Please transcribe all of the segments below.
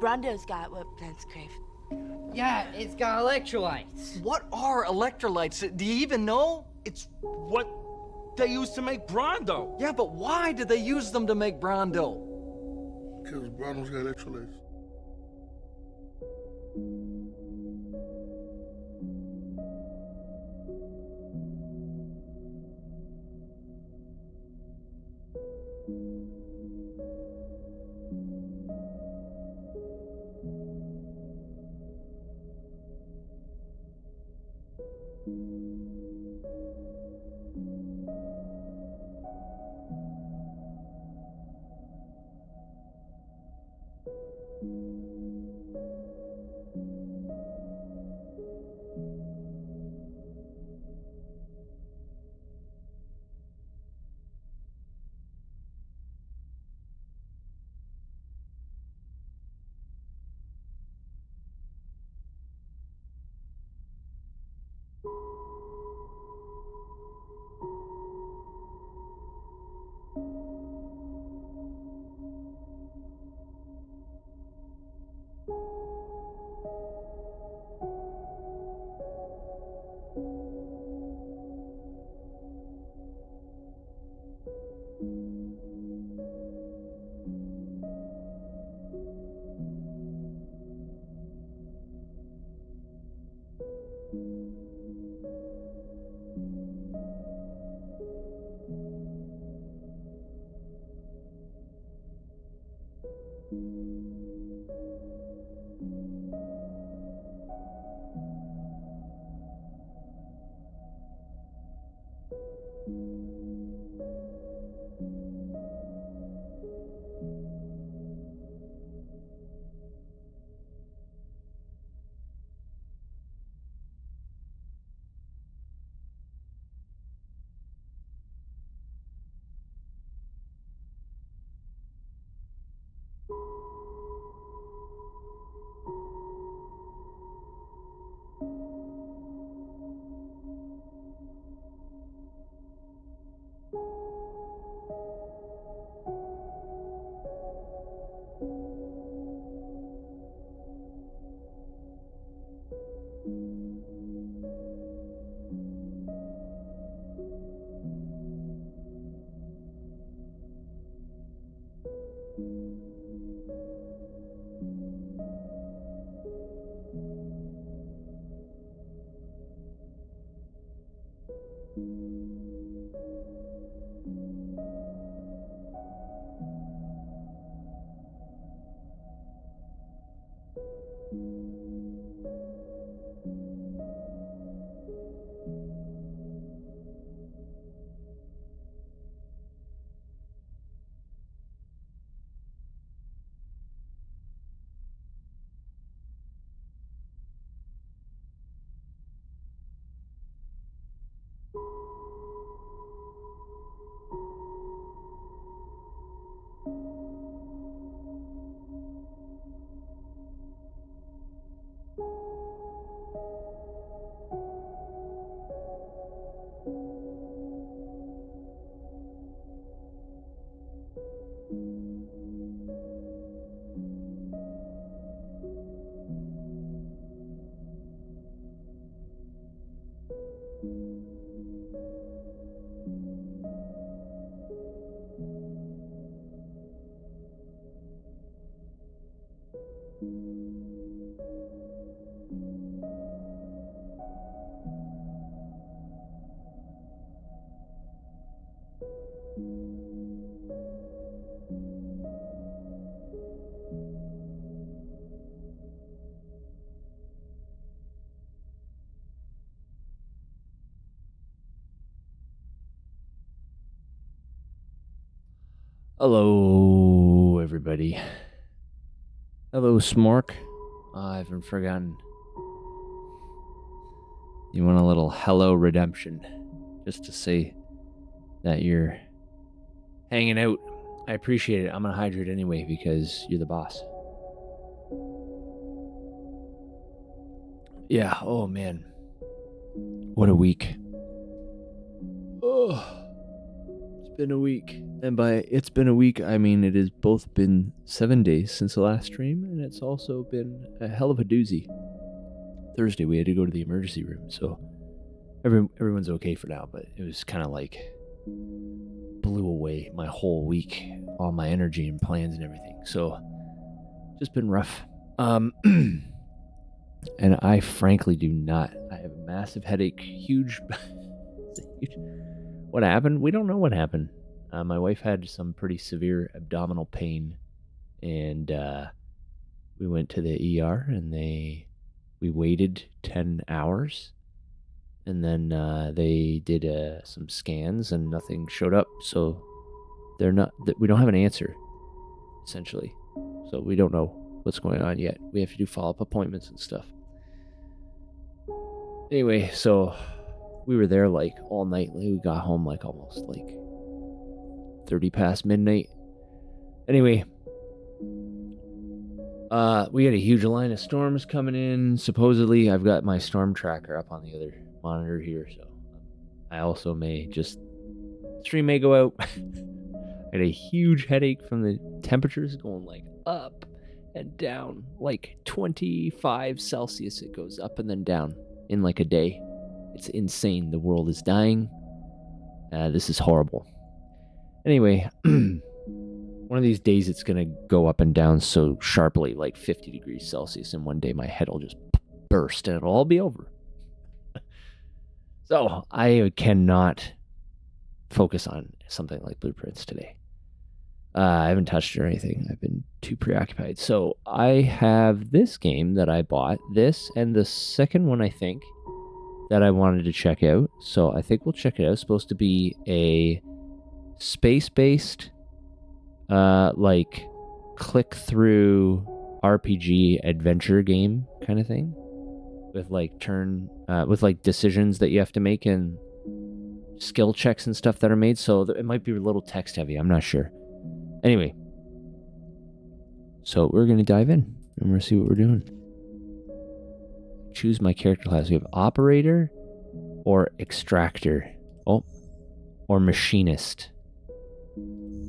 Brondo's got what plants crave. Yeah, it's got electrolytes. What are electrolytes? Do you even know? It's what they use to make Brondo. Yeah, but why did they use them to make Brondo? Because Brondo's got electrolytes. Hello, everybody. Hello, Smork. I haven't forgotten. You want a little hello redemption, just to say that you're hanging out. I appreciate it. I'm gonna hydrate anyway because you're the boss. Yeah, oh man. What a week. Oh, it's been a week. And by it's been a week, I mean it has both been 7 days since the last stream, and it's also been a hell of a doozy. Thursday, we had to go to the emergency room, so everyone's okay for now, but it was kind of like blew away my whole week, all my energy and plans and everything. So, just been rough. And I frankly do not. I have a massive headache, huge. What happened? We don't know what happened. My wife had some pretty severe abdominal pain, and we went to the ER, and we waited 10 hours, and then they did some scans, and nothing showed up. So we don't have an answer, essentially. So we don't know what's going on yet. We have to do follow-up appointments and stuff. Anyway, so we were there like all night. We got home like almost like 30 past midnight. Anyway, we had a huge line of storms coming in. Supposedly, I've got my storm tracker up on the other monitor here, so I also stream may go out. I had a huge headache from the temperatures going like up and down, like 25 Celsius. It goes up and then down in like a day. It's insane. The world is dying. This is horrible. Anyway, one of these days it's going to go up and down so sharply, like 50 degrees Celsius, and one day my head will just burst and it'll all be over. So I cannot focus on something like Blueprints today. I haven't touched it or anything. I've been too preoccupied. So I have this game that I bought, this and the second one, I think, that I wanted to check out. So I think we'll check it out. It's supposed to be a space-based, like click-through RPG adventure game kind of thing, with like with like decisions that you have to make and skill checks and stuff that are made. So it might be a little text-heavy. I'm not sure. Anyway, so we're gonna dive in and we're gonna see what we're doing. Choose my character class. We have operator or extractor. Oh, or machinist.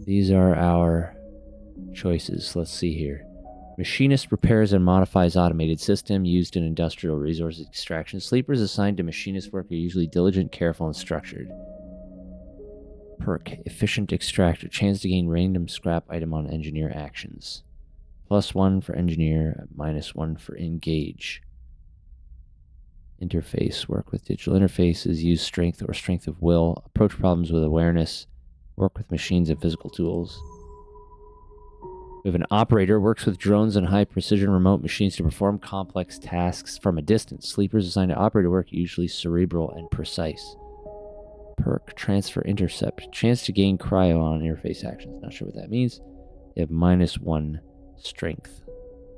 These are our choices. Let's see here. Machinist repairs and modifies automated system used in industrial resource extraction. Sleepers assigned to machinist work are usually diligent, careful, and structured. Perk, efficient extractor. Chance to gain random scrap item on engineer actions. +1 for engineer, -1 for engage. Interface, work with digital interfaces, use strength or strength of will, approach problems with awareness, work with machines and physical tools. We have an operator, works with drones and high-precision remote machines to perform complex tasks from a distance. Sleepers assigned to operator work are usually cerebral and precise. Perk, transfer intercept, chance to gain cryo on interface actions. Not sure what that means. They have -1 strength.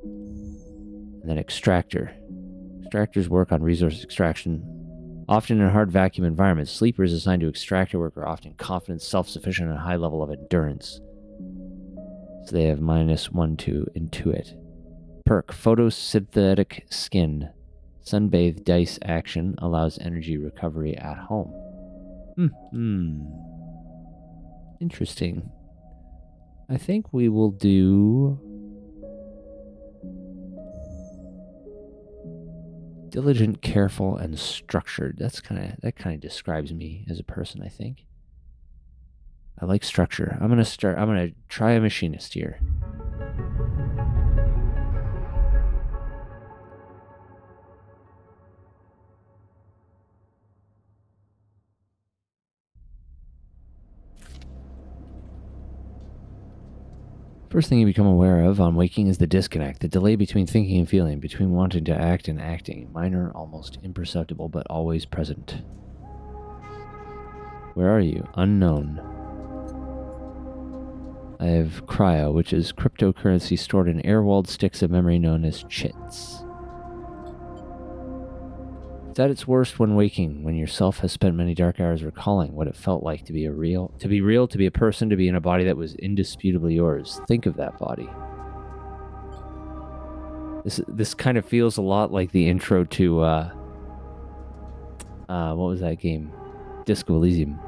And then extractor. Extractors work on resource extraction, often in hard vacuum environments. Sleepers assigned to extractor work are often confident, self-sufficient, and a high level of endurance. So they have -1 to intuit. Perk, photosynthetic skin. Sunbathe dice action allows energy recovery at home. Interesting. I think we will do diligent, careful, and structured. That kind of describes me as a person, I think. I like structure. I'm gonna try a machinist here. First thing you become aware of on waking is the disconnect, the delay between thinking and feeling, between wanting to act and acting. Minor, almost imperceptible, but always present. Where are you? Unknown. I have cryo, which is cryptocurrency stored in air-walled sticks of memory known as chits. It's at its worst when waking, when yourself has spent many dark hours recalling what it felt like to be to be a person, to be in a body that was indisputably yours. Think of that body. This kind of feels a lot like the intro to what was that game? Disco Elysium.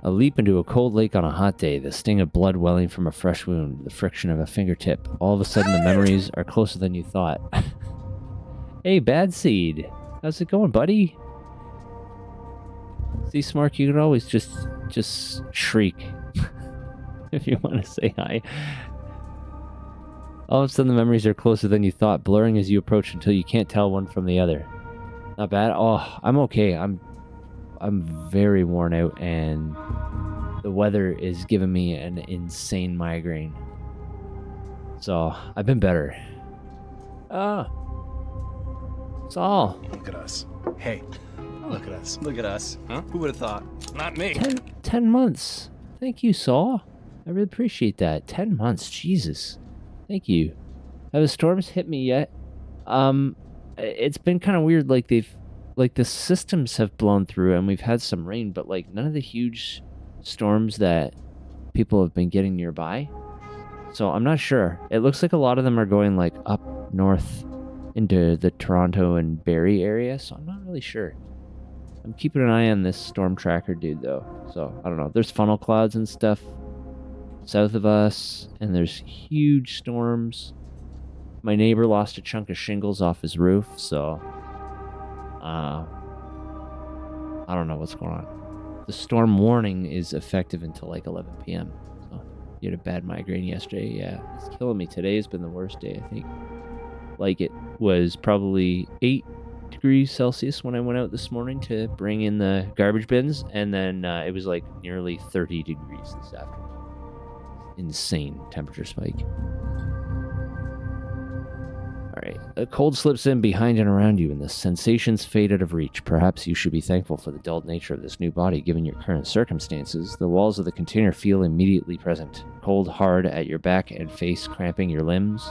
A leap into a cold lake on a hot day, the sting of blood welling from a fresh wound, the friction of a fingertip. All of a sudden, the memories are closer than you thought. Hey, Bad Seed. How's it going, buddy? See, Smark, you can always just shriek if you want to say hi. All of a sudden, the memories are closer than you thought, blurring as you approach until you can't tell one from the other. Not bad. Oh, I'm okay. I'm very worn out, and the weather is giving me an insane migraine. So, I've been better. Saul. Look at us. Hey, look at us. Look at us. Huh? Who would have thought? Not me. 10 months. Thank you, Saul. I really appreciate that. 10 months. Jesus. Thank you. Have the storms hit me yet? It's been kind of weird. Like, the systems have blown through and we've had some rain, but like none of the huge storms that people have been getting nearby. So I'm not sure. It looks like a lot of them are going like up north into the Toronto and Barrie area, so I'm not really sure. I'm keeping an eye on this storm tracker dude though. So I don't know. There's funnel clouds and stuff south of us, and there's huge storms. My neighbor lost a chunk of shingles off his roof, so I don't know what's going on. The storm warning is effective until like 11 p.m. So you had a bad migraine yesterday. Yeah, it's killing me. Today has been the worst day, I think. Like, it was probably 8 degrees Celsius when I went out this morning to bring in the garbage bins, and then it was like nearly 30 degrees this afternoon. Insane temperature spike. Alright, the cold slips in behind and around you, and the sensations fade out of reach. Perhaps you should be thankful for the dulled nature of this new body, given your current circumstances. The walls of the container feel immediately present, cold hard at your back and face, cramping your limbs.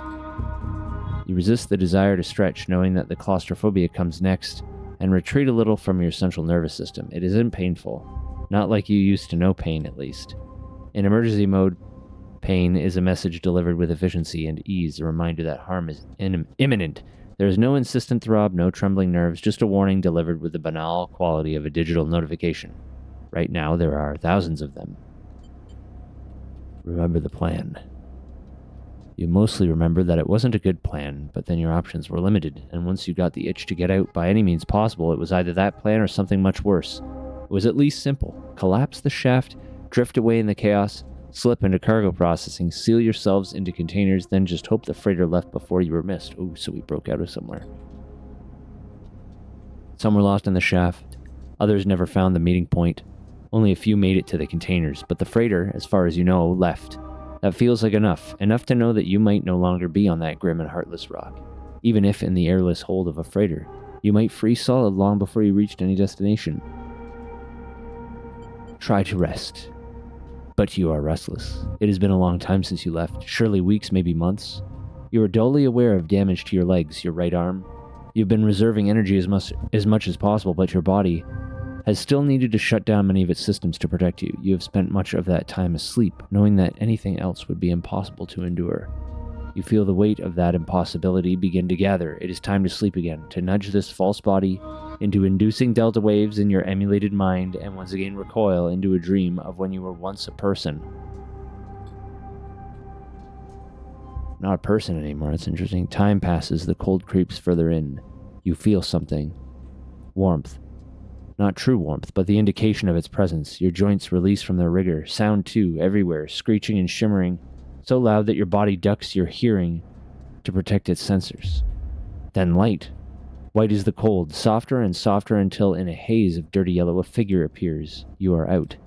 You resist the desire to stretch, knowing that the claustrophobia comes next, and retreat a little from your central nervous system. It isn't painful. Not like you used to know pain, at least. In emergency mode, pain is a message delivered with efficiency and ease, a reminder that harm is imminent. There is no insistent throb, no trembling nerves, just a warning delivered with the banal quality of a digital notification. Right now, there are thousands of them. Remember the plan. You mostly remember that it wasn't a good plan, but then your options were limited, and once you got the itch to get out by any means possible, it was either that plan or something much worse. It was at least simple. Collapse the shaft, drift away in the chaos, slip into cargo processing, seal yourselves into containers, then just hope the freighter left before you were missed. Ooh, so we broke out of somewhere. Some were lost in the shaft. Others never found the meeting point. Only a few made it to the containers, but the freighter, as far as you know, left. That feels like enough. Enough to know that you might no longer be on that grim and heartless rock. Even if in the airless hold of a freighter, you might freeze solid long before you reached any destination. Try to rest. But you are restless. It has been a long time since you left, surely weeks, maybe months. You are dully aware of damage to your legs, your right arm. You've been reserving energy as much as possible, but your body has still needed to shut down many of its systems to protect you. You have spent much of that time asleep, knowing that anything else would be impossible to endure. You feel the weight of that impossibility begin to gather. It is time to sleep again, to nudge this false body into inducing delta waves in your emulated mind, and once again recoil into a dream of when you were once a person. Not a person anymore, it's interesting. Time passes, the cold creeps further in. You feel something. Warmth. Not true warmth, but the indication of its presence. Your joints release from their rigor. Sound too, everywhere, screeching and shimmering, so loud that your body ducks your hearing to protect its sensors. Then light. White is the cold, softer and softer until in a haze of dirty yellow a figure appears. You are out.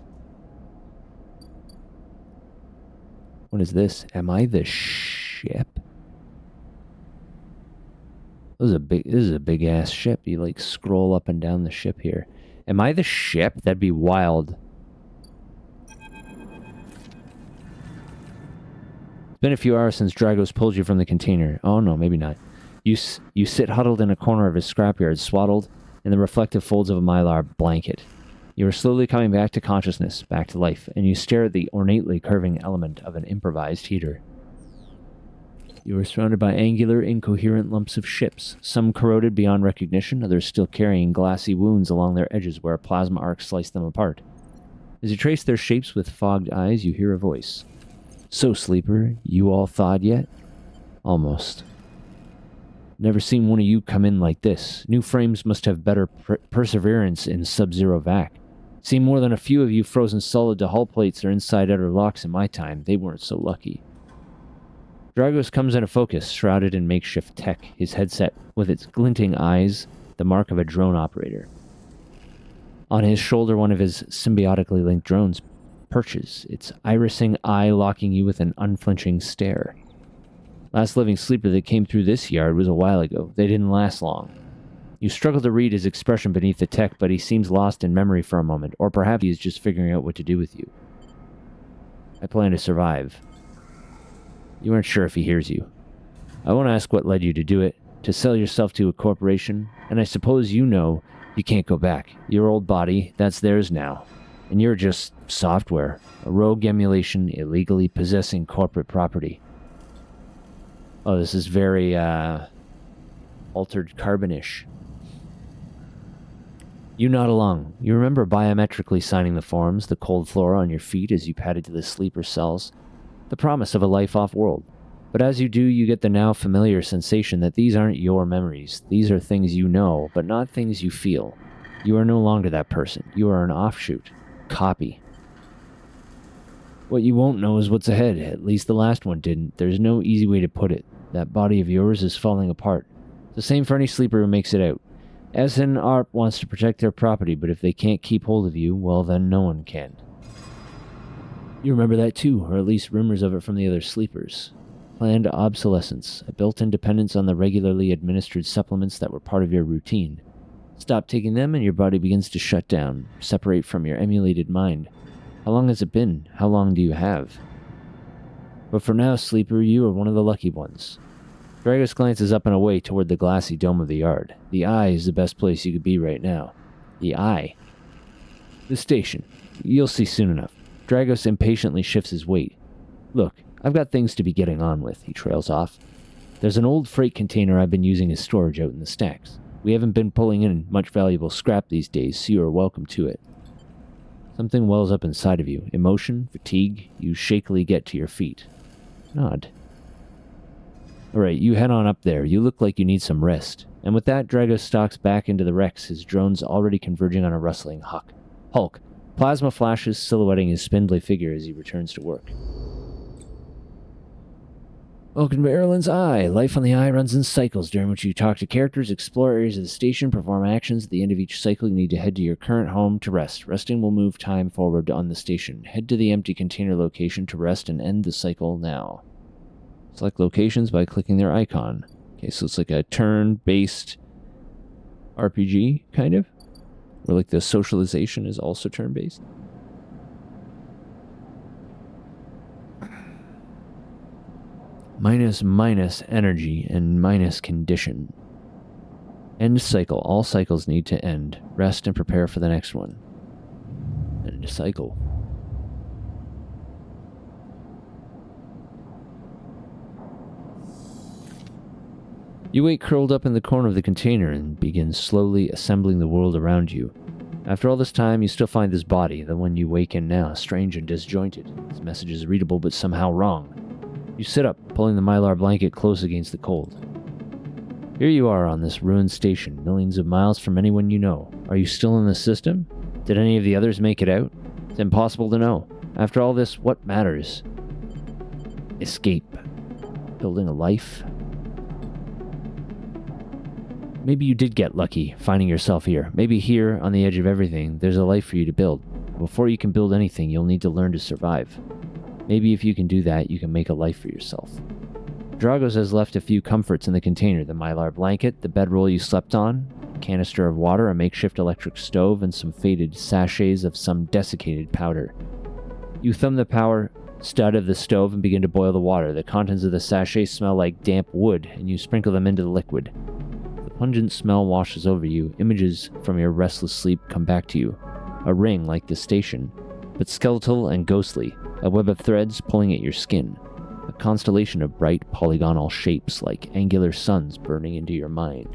What is this? Am I the ship? This is a big ass ship. You like scroll up and down the ship here. Am I the ship? That'd be wild. It's been a few hours since Dragos pulled you from the container. Oh no, maybe not. You sit huddled in a corner of his scrapyard, swaddled in the reflective folds of a mylar blanket. You are slowly coming back to consciousness, back to life, and you stare at the ornately curving element of an improvised heater. You are surrounded by angular, incoherent lumps of ships, some corroded beyond recognition, others still carrying glassy wounds along their edges where a plasma arc sliced them apart. As you trace their shapes with fogged eyes, you hear a voice. So, sleeper, you all thawed yet? Almost. Never seen one of you come in like this. New frames must have better perseverance in sub-zero vac. Seen more than a few of you frozen solid to hull plates or inside-outer locks in my time. They weren't so lucky. Dragos comes into focus, shrouded in makeshift tech, his headset, with its glinting eyes, the mark of a drone operator. On his shoulder, one of his symbiotically linked drones perches, its irising eye locking you with an unflinching stare. Last living sleeper that came through this yard was a while ago. They didn't last long. You struggle to read his expression beneath the tech, but he seems lost in memory for a moment, or perhaps he is just figuring out what to do with you. I plan to survive. You aren't sure if he hears you. I won't ask what led you to do it, to sell yourself to a corporation, and I suppose you know you can't go back. Your old body, that's theirs now. And you're just software, a rogue emulation illegally possessing corporate property. Oh, this is very, altered carbonish. You nod along. You remember biometrically signing the forms, the cold flora on your feet as you padded to the sleeper cells, the promise of a life off-world. But as you do, you get the now familiar sensation that these aren't your memories. These are things you know, but not things you feel. You are no longer that person. You are an offshoot. Copy. What you won't know is what's ahead. At least the last one didn't. There's no easy way to put it. That body of yours is falling apart. It's the same for any sleeper who makes it out. S and ARP wants to protect their property, but if they can't keep hold of you, well then no one can. You remember that too, or at least rumors of it from the other sleepers. Planned obsolescence, a built-in dependence on the regularly administered supplements that were part of your routine. Stop taking them and your body begins to shut down, separate from your emulated mind. How long has it been? How long do you have? But for now, sleeper, you are one of the lucky ones. Dragos glances up and away toward the glassy dome of the yard. The eye is the best place you could be right now. The eye. The station. You'll see soon enough. Dragos impatiently shifts his weight. Look, I've got things to be getting on with, he trails off. There's an old freight container I've been using as storage out in the stacks. We haven't been pulling in much valuable scrap these days, so you are welcome to it. Something wells up inside of you. Emotion, fatigue. You shakily get to your feet. Nod. Alright, you head on up there. You look like you need some rest. And with that, Dragos stalks back into the Rex, his drones already converging on a rustling hulk. Plasma flashes silhouetting his spindly figure as he returns to work. Welcome to Erlen's Eye. Life on the Eye runs in cycles, during which you talk to characters, explore areas of the station, perform actions. At the end of each cycle, you need to head to your current home to rest. Resting will move time forward on the station. Head to the empty container location to rest and end the cycle now. Select locations by clicking their icon. Okay, so it's like a turn-based RPG, kind of? Where like the socialization is also turn-based. Minus energy and minus condition. End cycle. All cycles need to end. Rest and prepare for the next one. End cycle. You wait curled up in the corner of the container and begin slowly assembling the world around you. After all this time, you still find this body, the one you wake in now, strange and disjointed. Its message is readable but somehow wrong. You sit up, pulling the mylar blanket close against the cold. Here you are on this ruined station, millions of miles from anyone you know. Are you still in the system? Did any of the others make it out? It's impossible to know. After all this, what matters? Escape. Building a life. Maybe you did get lucky, finding yourself here. Maybe here, on the edge of everything, there's a life for you to build. Before you can build anything, you'll need to learn to survive. Maybe if you can do that, you can make a life for yourself. Dragos has left a few comforts in the container. The mylar blanket, the bedroll you slept on, a canister of water, a makeshift electric stove, and some faded sachets of some desiccated powder. You thumb the power stud of the stove and begin to boil the water. The contents of the sachets smell like damp wood, and you sprinkle them into the liquid. The pungent smell washes over you. Images from your restless sleep come back to you. A ring like the station, but skeletal and ghostly. A web of threads pulling at your skin. A constellation of bright polygonal shapes like angular suns burning into your mind.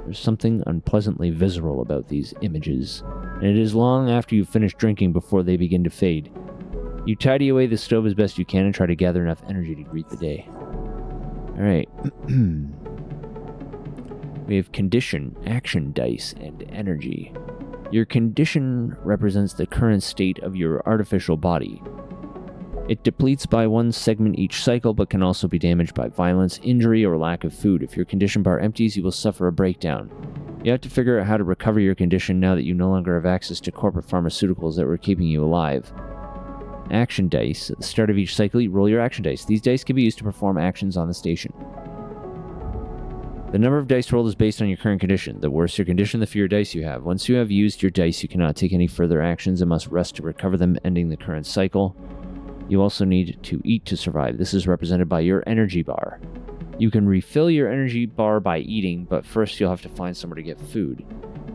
There's something unpleasantly visceral about these images. and it is long after you've finished drinking before they begin to fade. You tidy away the stove as best you can and try to gather enough energy to greet the day. Alright. We have condition, action dice, and energy. Your condition represents the current state of your artificial body. It depletes by one segment each cycle, but can also be damaged by violence, injury, or lack of food. If your condition bar empties, you will suffer a breakdown. You have to figure out how to recover your condition now that you no longer have access to corporate pharmaceuticals that were keeping you alive. Action dice. At the start of each cycle, you roll your action dice. These dice can be used to perform actions on the station. The number of dice rolled is based on your current condition. The worse your condition, the fewer dice you have. Once you have used your dice, you cannot take any further actions and must rest to recover them, ending the current cycle. You also need to eat to survive. This is represented by your energy bar. You can refill your energy bar by eating, but first you'll have to find somewhere to get food.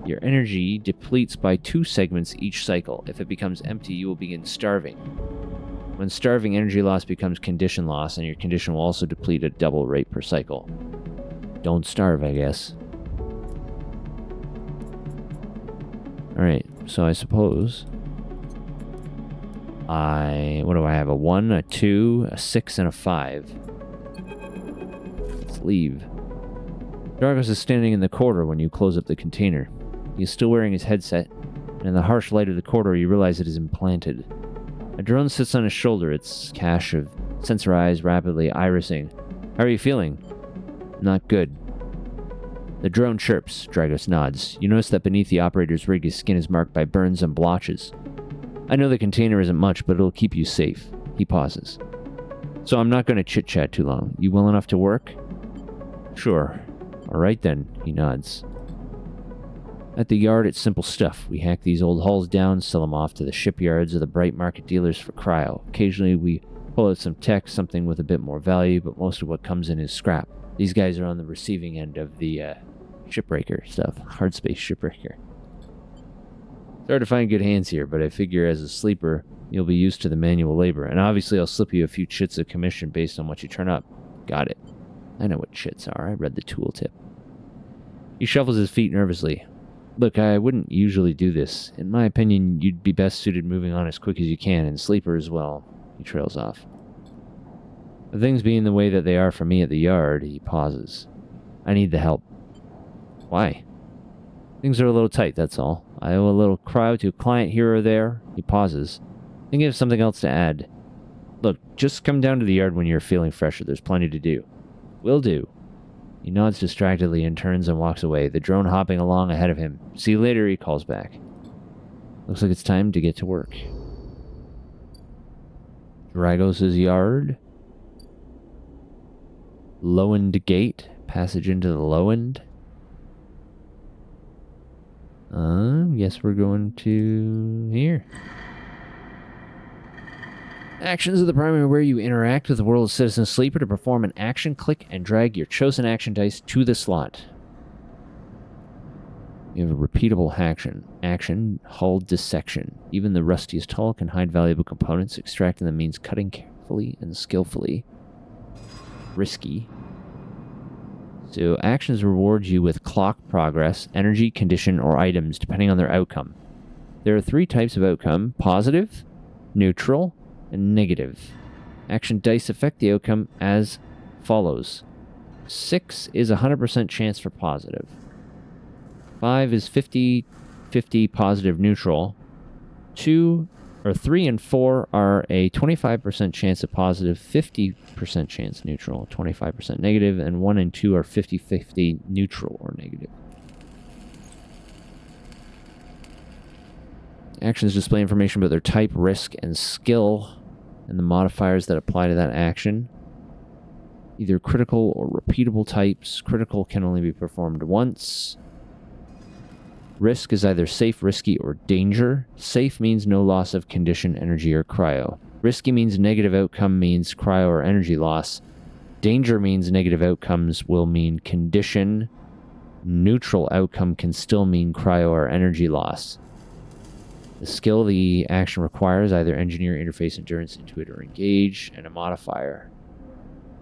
Your energy depletes by 2 segments each cycle. If it becomes empty, you will begin starving. When starving, energy loss becomes condition loss, and your condition will also deplete at double rate per cycle. Don't starve, I guess. Alright, so I suppose... what do I have? A 1, a 2, a 6, and a 5. Let's leave. Dragos is standing in the corridor when you close up the container. He is still wearing his headset, and in the harsh light of the corridor you realize it is implanted. A drone sits on his shoulder, its cache of sensor eyes rapidly irising. How are you feeling? Not good. The drone chirps. Dragos nods. You notice that beneath the operator's rig his skin is marked by burns and blotches. I know the container isn't much, but it'll keep you safe. He pauses. So I'm not going to chit-chat too long. You well enough to work? Sure. Alright then, he nods. At the yard, it's simple stuff. We hack these old hulls down, sell them off to the shipyards or the bright market dealers for cryo. Occasionally we pull out some tech, something with a bit more value, but most of what comes in is scrap. These guys are on the receiving end of the shipbreaker stuff. Hard space shipbreaker. It's hard to find good hands here, but I figure as a sleeper, you'll be used to the manual labor, and obviously I'll slip you a few chits of commission based on what you turn up. Got it. I know what chits are. I read the tooltip. He shuffles his feet nervously. Look, I wouldn't usually do this. In my opinion, you'd be best suited moving on as quick as you can, and sleeper as well. He trails off. The things being the way that they are for me at the yard, he pauses. I need the help. Why? Things are a little tight, that's all. I owe a little cryo to a client here or there. He pauses. Think of something else to add. Look, just come down to the yard when you're feeling fresher. There's plenty to do. Will do. He nods distractedly and turns and walks away, the drone hopping along ahead of him. See you later, he calls back. Looks like it's time to get to work. Dragos' yard. Low-end gate. Passage into the low-end. Guess we're going to here. Actions are the primary way you interact with the world of Citizen Sleeper. To perform an action, click and drag your chosen action dice to the slot. You have a repeatable action. Action, hull dissection. Even the rustiest hull can hide valuable components. Extracting them means cutting carefully and skillfully. Risky. So actions reward you with clock progress, energy, condition, or items, depending on their outcome. There are 3 types of outcome: positive, neutral, and negative. Action dice affect the outcome as follows. 6 is a 100% chance for positive. 5 is 50-50 positive neutral. 3 and 4 are a 25% chance of positive, 50% chance neutral, 25% negative, and 1 and 2 are 50-50 neutral or negative. Actions display information about their type, risk, and skill, and the modifiers that apply to that action. Either critical or repeatable types. Critical can only be performed once. Risk is either safe, risky, or danger. Safe means no loss of condition, energy, or cryo. Risky means negative outcome means cryo or energy loss. Danger means negative outcomes will mean condition. Neutral outcome can still mean cryo or energy loss. The skill the action requires either engineer, interface, endurance, intuit, or engage, and a modifier.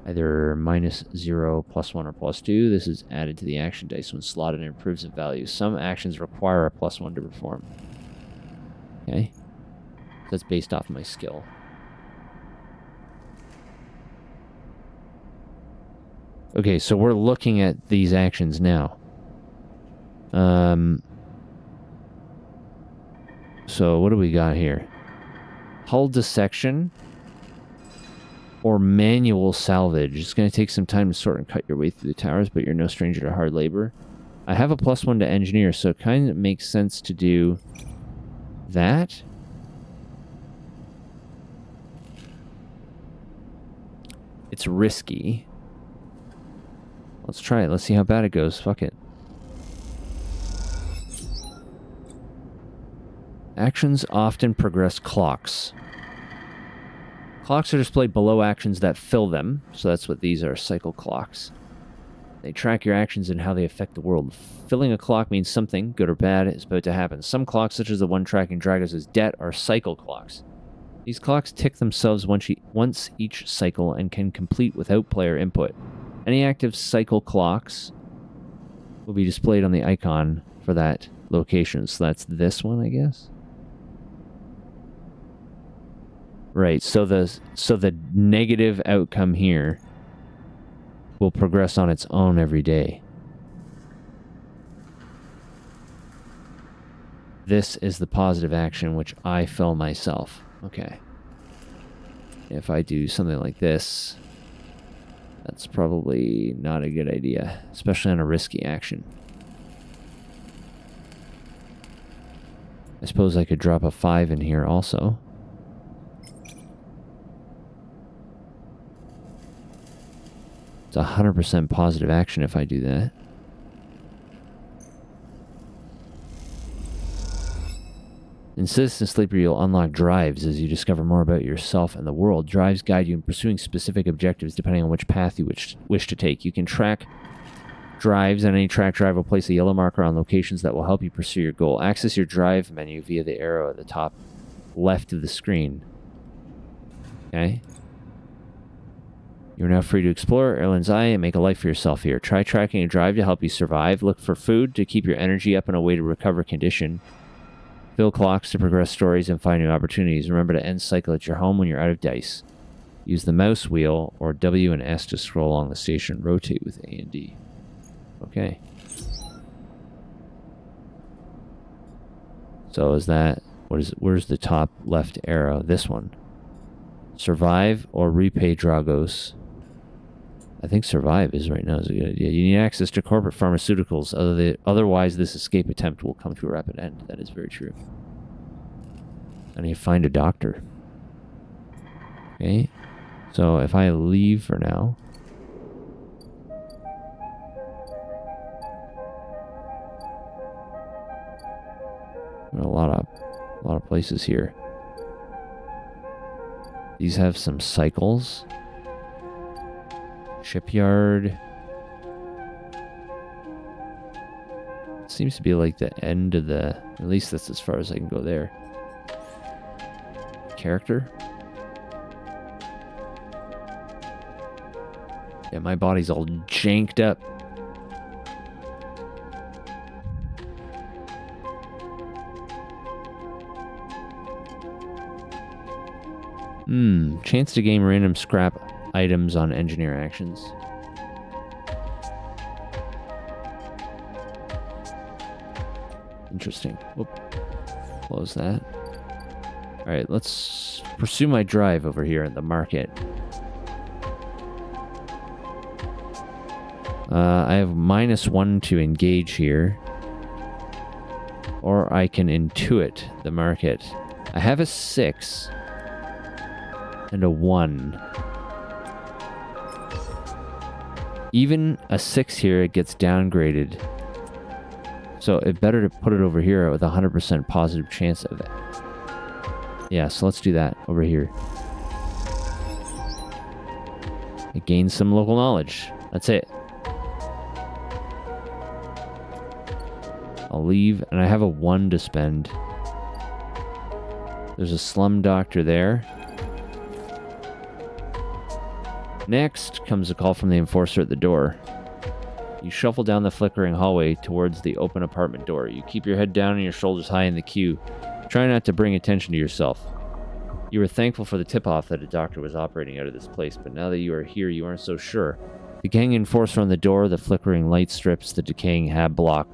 Either -0, +1, or +2. This is added to the action dice when slotted and improves in value. Some actions require a +1 to perform. Okay. That's based off my skill. Okay, so we're looking at these actions now. So what do we got here? Hull dissection or manual salvage. It's going to take some time to sort and cut your way through the towers, but you're no stranger to hard labor. I have a +1 to engineer, so it kind of makes sense to do that. It's risky. Let's try it. Let's see how bad it goes. Fuck it. Actions often progress clocks. Clocks are displayed below actions that fill them, so that's what these are, cycle clocks. They track your actions and how they affect the world. Filling a clock means something, good or bad, is about to happen. Some clocks, such as the one tracking Dragos' debt, are cycle clocks. These clocks tick themselves once each cycle and can complete without player input. Any active cycle clocks will be displayed on the icon for that location. So that's this one, I guess. Right, so the negative outcome here will progress on its own every day. This is the positive action which I fill myself. Okay. If I do something like this, that's probably not a good idea, especially on a risky action. I suppose I could drop a 5 in here also. It's 100% positive action if I do that. In Citizen Sleeper, you'll unlock drives as you discover more about yourself and the world. Drives guide you in pursuing specific objectives depending on which path you wish to take. You can track drives, and any track drive will place a yellow marker on locations that will help you pursue your goal. Access your drive menu via the arrow at the top left of the screen. Okay. You're now free to explore Erlen's Eye and make a life for yourself here. Try tracking a drive to help you survive. Look for food to keep your energy up and a way to recover condition. Fill clocks to progress stories and find new opportunities. Remember to end cycle at your home when you're out of dice. Use the mouse wheel or W and S to scroll along the station. Rotate with A and D. Okay. So is that... where's the top left arrow? This one. Survive or repay Dragos. I think survive is right now is a good idea. You need access to corporate pharmaceuticals. Otherwise, this escape attempt will come to a rapid end. That is very true. I need to find a doctor. Okay. So if I leave for now... There are a lot of places here. These have some cycles. Shipyard. Seems to be like the end of the... At least that's as far as I can go there. Character. Yeah, my body's all janked up. Chance to gain random scrap items on engineer actions. Interesting. Whoop. Close that. Alright, let's pursue my drive over here in the market. I have -1 to engage here. Or I can intuit the market. I have a 6. And a 1. Even a 6 here, it gets downgraded. So it's better to put it over here with a 100% positive chance of it. Yeah, so let's do that over here. It gains some local knowledge. That's it. I'll leave, and I have a 1 to spend. There's a slum doctor there. Next comes a call from the enforcer at the door. You shuffle down the flickering hallway towards the open apartment door. You keep your head down and your shoulders high in the queue. Try not to bring attention to yourself. You were thankful for the tip-off that a doctor was operating out of this place, but now that you are here, you aren't so sure. The gang enforcer on the door, the flickering light strips, the decaying hab block.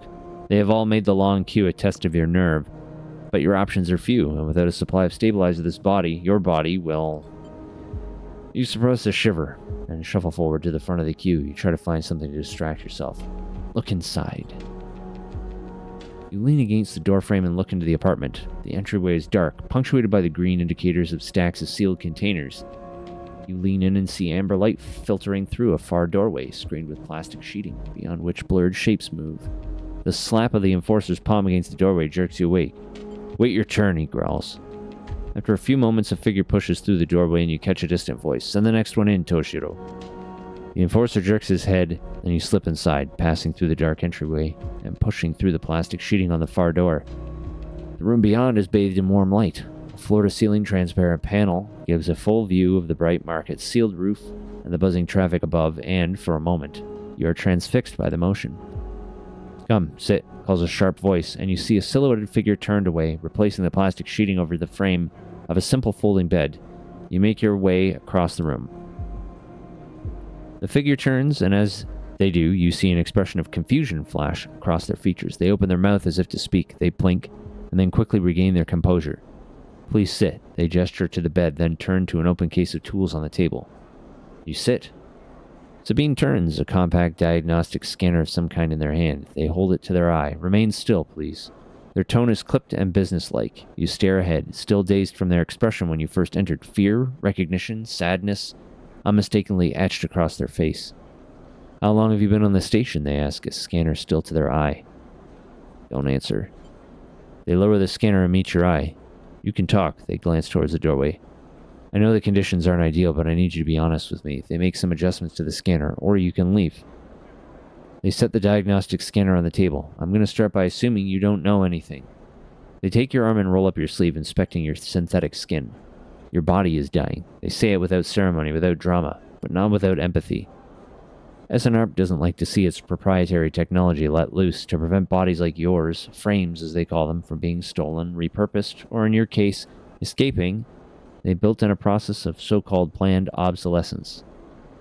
They have all made the long queue a test of your nerve, but your options are few, and without a supply of stabilizer, this body, your body, will... You suppress a shiver and shuffle forward to the front of the queue. You try to find something to distract yourself. Look inside. You lean against the doorframe and look into the apartment. The entryway is dark, punctuated by the green indicators of stacks of sealed containers. You lean in and see amber light filtering through a far doorway, screened with plastic sheeting, beyond which blurred shapes move. The slap of the enforcer's palm against the doorway jerks you awake. Wait your turn, he growls. After a few moments, a figure pushes through the doorway and you catch a distant voice. Send the next one in, Toshiro. The enforcer jerks his head, and you slip inside, passing through the dark entryway and pushing through the plastic sheeting on the far door. The room beyond is bathed in warm light. A floor-to-ceiling transparent panel gives a full view of the bright market's sealed roof and the buzzing traffic above, and, for a moment, you are transfixed by the motion. Come, sit, calls a sharp voice, and you see a silhouetted figure turned away, replacing the plastic sheeting over the frame of a simple folding bed. You make your way across the room. The figure turns, and as they do, you see an expression of confusion flash across their features. They open their mouth as if to speak. They blink, and then quickly regain their composure. Please sit. They gesture to the bed, then turn to an open case of tools on the table. You sit. Sabine turns, a compact diagnostic scanner of some kind in their hand. They hold it to their eye. Remain still, please. Their tone is clipped and businesslike. You stare ahead, still dazed from their expression when you first entered. Fear, recognition, sadness, unmistakably etched across their face. How long have you been on the station? They ask, a scanner still to their eye. Don't answer. They lower the scanner and meet your eye. You can talk. They glance towards the doorway. I know the conditions aren't ideal, but I need you to be honest with me. They make some adjustments to the scanner, or you can leave. They set the diagnostic scanner on the table. I'm going to start by assuming you don't know anything. They take your arm and roll up your sleeve, inspecting your synthetic skin. Your body is dying. They say it without ceremony, without drama, but not without empathy. SNARP doesn't like to see its proprietary technology let loose to prevent bodies like yours, frames as they call them, from being stolen, repurposed, or in your case, escaping. They built in a process of so-called planned obsolescence.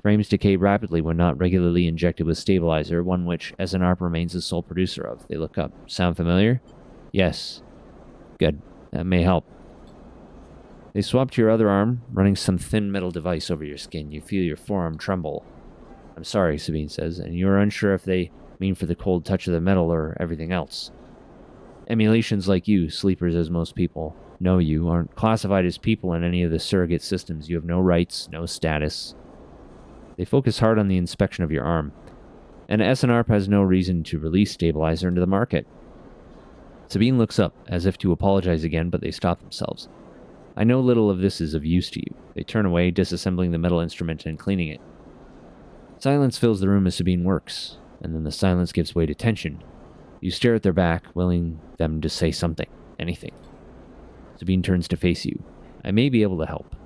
Frames decay rapidly when not regularly injected with stabilizer, one which SNARP remains the sole producer of. They look up. Sound familiar? Yes. Good. That may help. They swap to your other arm, running some thin metal device over your skin. You feel your forearm tremble. I'm sorry, Sabine says, and you are unsure if they mean for the cold touch of the metal or everything else. Emulations like you, sleepers as most people know you, aren't classified as people in any of the surrogate systems. You have no rights, no status. They focus hard on the inspection of your arm, and SNARP has no reason to release stabilizer into the market. Sabine looks up, as if to apologize again, but they stop themselves. I know little of this is of use to you. They turn away, disassembling the metal instrument and cleaning it. Silence fills the room as Sabine works, and then the silence gives way to tension. You stare at their back, willing them to say something, anything. Sabine turns to face you. I may be able to help.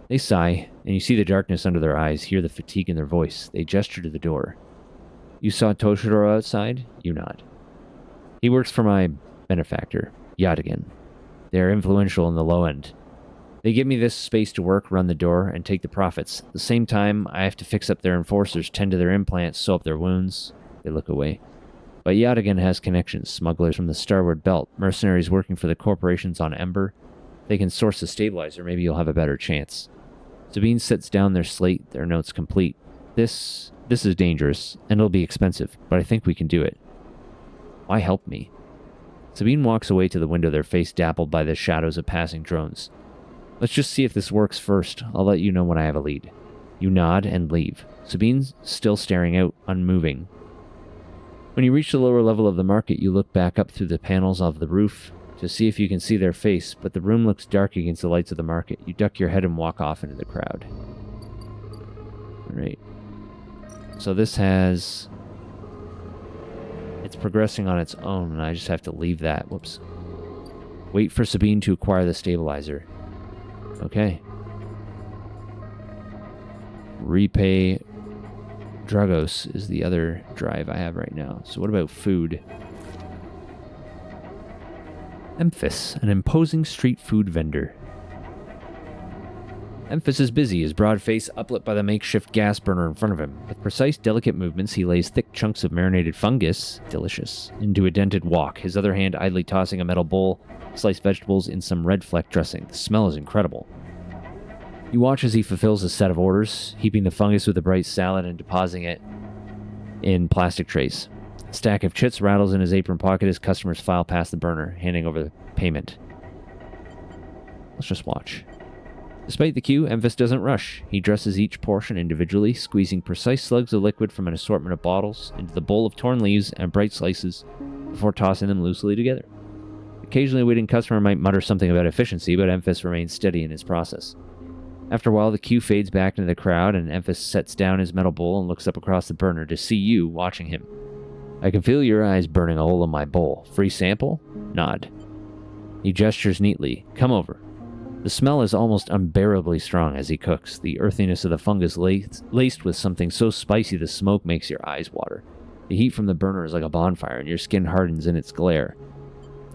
They sigh, and you see the darkness under their eyes, hear the fatigue in their voice. They gesture to the door. You saw Toshiro outside? You nod. He works for my benefactor, Yadigan. They are influential in the low end. They give me this space to work, run the door, and take the profits. At the same time, I have to fix up their enforcers, tend to their implants, sew up their wounds. They look away. But Yadigan has connections, smugglers from the Starward Belt, mercenaries working for the corporations on Ember. They can source a stabilizer, maybe you'll have a better chance. Sabine sets down their slate, their notes complete. This is dangerous, and it'll be expensive, but I think we can do it. Why help me? Sabine walks away to the window, their face dappled by the shadows of passing drones. Let's just see if this works first. I'll let you know when I have a lead. You nod and leave. Sabine's still staring out, unmoving. When you reach the lower level of the market, you look back up through the panels of the roof to see if you can see their face, but the room looks dark against the lights of the market. You duck your head and walk off into the crowd. Alright. So this has... It's progressing on its own, and I just have to leave that. Whoops. Wait for Sabine to acquire the stabilizer. Okay. Repay Dragos is the other drive I have right now. So what about food? Emphas, an imposing street food vendor. Emphas is busy, his broad face uplit by the makeshift gas burner in front of him. With precise, delicate movements, he lays thick chunks of marinated fungus, delicious, into a dented wok, his other hand idly tossing a metal bowl, sliced vegetables in some red fleck dressing. The smell is incredible. You watch as he fulfills a set of orders, heaping the fungus with a bright salad and depositing it in plastic trays. A stack of chits rattles in his apron pocket as customers file past the burner, handing over the payment. Let's just watch. Despite the queue, Emphas doesn't rush. He dresses each portion individually, squeezing precise slugs of liquid from an assortment of bottles into the bowl of torn leaves and bright slices before tossing them loosely together. Occasionally, a waiting customer might mutter something about efficiency, but Emphas remains steady in his process. After a while, the queue fades back into the crowd, and Emphas sets down his metal bowl and looks up across the burner to see you watching him. I can feel your eyes burning a hole in my bowl. Free sample? Nod. He gestures neatly. Come over. The smell is almost unbearably strong as he cooks, the earthiness of the fungus laced with something so spicy the smoke makes your eyes water. The heat from the burner is like a bonfire, and your skin hardens in its glare.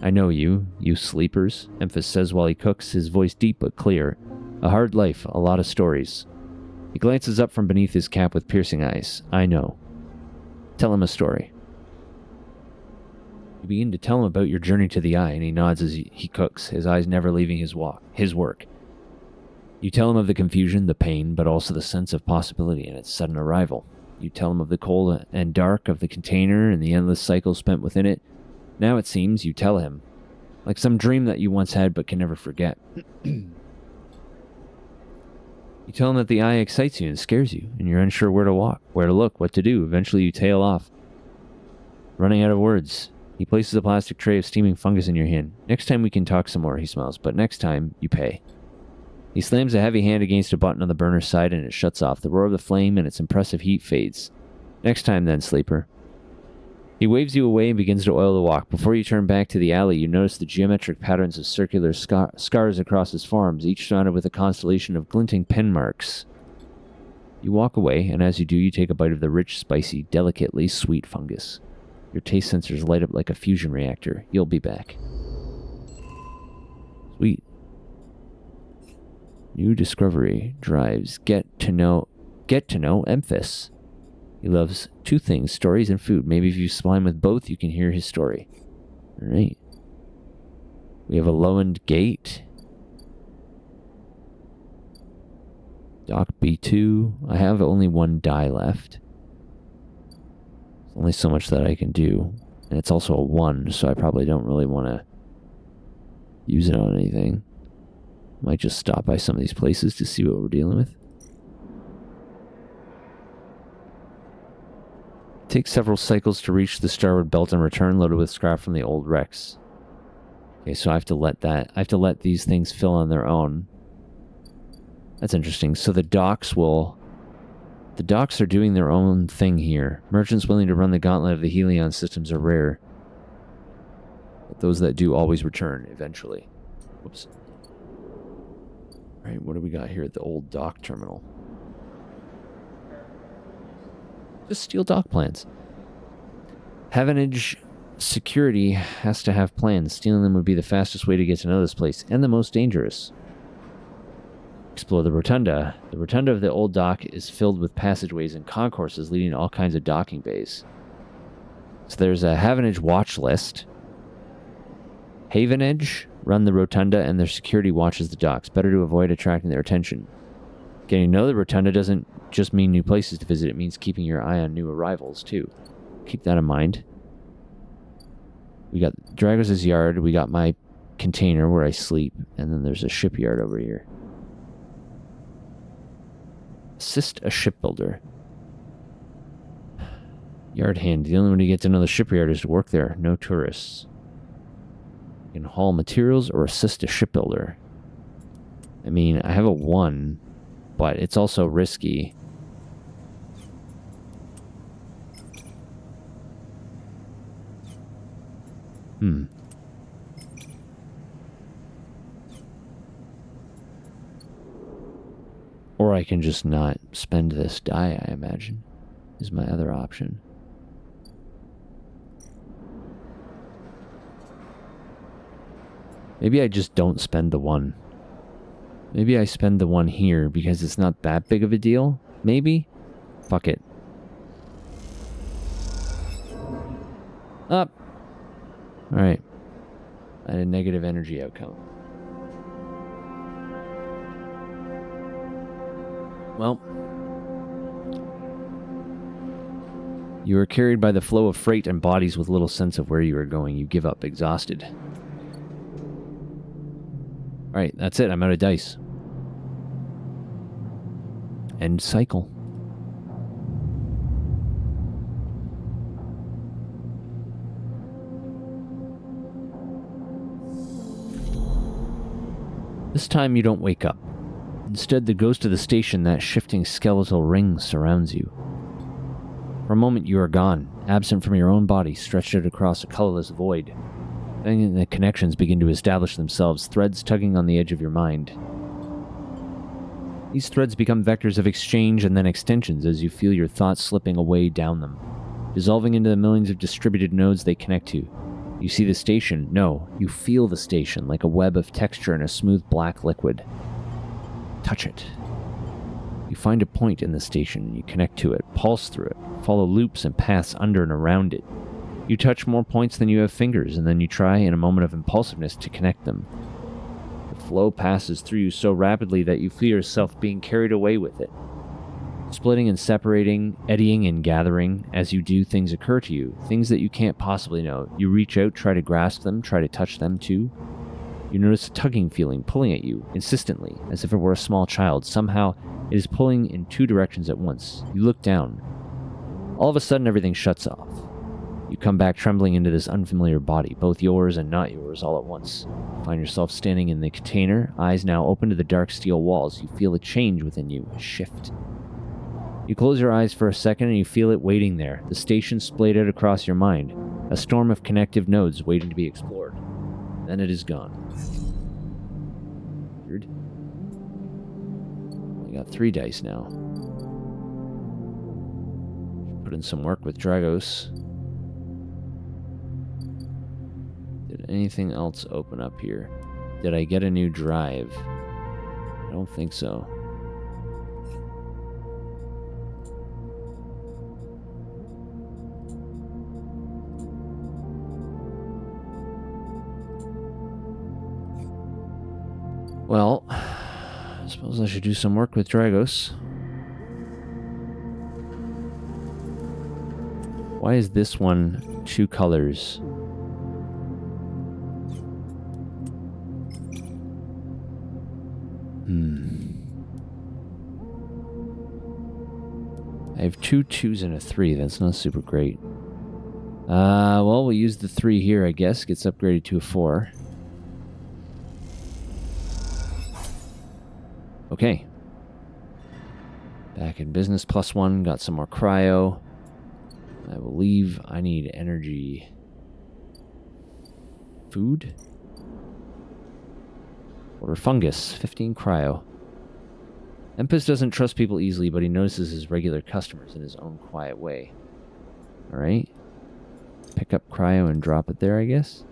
I know you sleepers, Emphas says while he cooks, his voice deep but clear. A hard life, a lot of stories. He glances up from beneath his cap with piercing eyes. I know. Tell him a story. You begin to tell him about your journey to the Eye, and he nods as he cooks, his eyes never leaving his work. You tell him of the confusion, the pain, but also the sense of possibility in its sudden arrival. You tell him of the cold and dark of the container and the endless cycle spent within it. Now it seems you tell him, like some dream that you once had but can never forget. You tell him that the Eye excites you and scares you, and you're unsure where to walk, where to look, what to do. Eventually you tail off, running out of words. He places a plastic tray of steaming fungus in your hand. Next time we can talk some more, he smiles, but next time, you pay. He slams a heavy hand against a button on the burner's side and it shuts off. The roar of the flame and its impressive heat fades. Next time then, sleeper. He waves you away and begins to oil the wok. Before you turn back to the alley, you notice the geometric patterns of circular scars across his forearms, each surrounded with a constellation of glinting pen marks. You walk away, and as you do, you take a bite of the rich, spicy, delicately sweet fungus. Your taste sensors light up like a fusion reactor. You'll be back. Sweet. New discovery drives get to know Emphas. He loves two things, stories and food. Maybe if you supply him with both, you can hear his story. Alright. We have a low-end gate. Dock B2. I have only one die left. There's only so much that I can do. And it's also a 1, so I probably don't really want to use it on anything. Might just stop by some of these places to see what we're dealing with. It takes several cycles to reach the starboard belt and return loaded with scrap from the old wrecks. Okay, so I have to let these things fill on their own. That's interesting. So the docks are doing their own thing here. Merchants willing to run the gauntlet of the Helion systems are rare. But those that do always return, eventually. Whoops. Alright, what do we got here at the old dock terminal? Just steal dock plans. Havenage security has to have plans. Stealing them would be the fastest way to get to know this place, and the most dangerous. Explore the rotunda. The rotunda of the old dock is filled with passageways and concourses leading to all kinds of docking bays. So there's a Havenage watch list. Havenage run the rotunda and their security watches the docks. Better to avoid attracting their attention. Getting to know the rotunda doesn't just mean new places to visit. It means keeping your eye on new arrivals too. Keep that in mind. We got Dragos' yard. We got my container where I sleep. And then there's a shipyard over here. Assist a shipbuilder. Yard hand. The only way to get to know the shipyard is to work there. No tourists. You can haul materials or assist a shipbuilder. I mean, I have a 1, but it's also risky. Or I can just not spend this die, I imagine, is my other option. Maybe I just don't spend the one. Maybe I spend the one here because it's not that big of a deal. Maybe? Fuck it. Up. Alright. I had a negative energy outcome. Well. You are carried by the flow of freight and bodies with little sense of where you are going. You give up, exhausted. Alright, that's it. I'm out of dice. End cycle. This time you don't wake up. Instead, the ghost of the station, that shifting skeletal ring, surrounds you. For a moment you are gone, absent from your own body, stretched out across a colorless void. Then the connections begin to establish themselves, threads tugging on the edge of your mind. These threads become vectors of exchange and then extensions as you feel your thoughts slipping away down them, dissolving into the millions of distributed nodes they connect to. You see the station. No, you feel the station like a web of texture in a smooth black liquid. Touch it. You find a point in the station and you connect to it, pulse through it, follow loops and paths under and around it. You touch more points than you have fingers, and then you try, in a moment of impulsiveness, to connect them. The flow passes through you so rapidly that you feel yourself being carried away with it. Splitting and separating, eddying and gathering. As you do, things occur to you, things that you can't possibly know. You reach out, try to grasp them, try to touch them too. You notice a tugging feeling pulling at you, insistently, as if it were a small child. Somehow, it is pulling in two directions at once. You look down. All of a sudden, everything shuts off. You come back trembling into this unfamiliar body, both yours and not yours, all at once. You find yourself standing in the container, eyes now open to the dark steel walls. You feel a change within you, a shift. You close your eyes for a second and you feel it waiting there, the station splayed out across your mind, a storm of connective nodes waiting to be explored. Then it is gone. Weird. I got 3 dice now. Put in some work with Dragos. Did anything else open up here? Did I get a new drive? I don't think so. Well, I suppose I should do some work with Dragos. Why is this one 2 colors? I have 2 2s and a 3. That's not super great. Well, we'll use the 3 here, I guess. Gets upgraded to a 4. Okay. Back in business, +1. Got some more cryo. I will leave. I need energy. Food? Order fungus. 15 cryo. Empus doesn't trust people easily, but he notices his regular customers in his own quiet way. Alright. Pick up cryo and drop it there, I guess.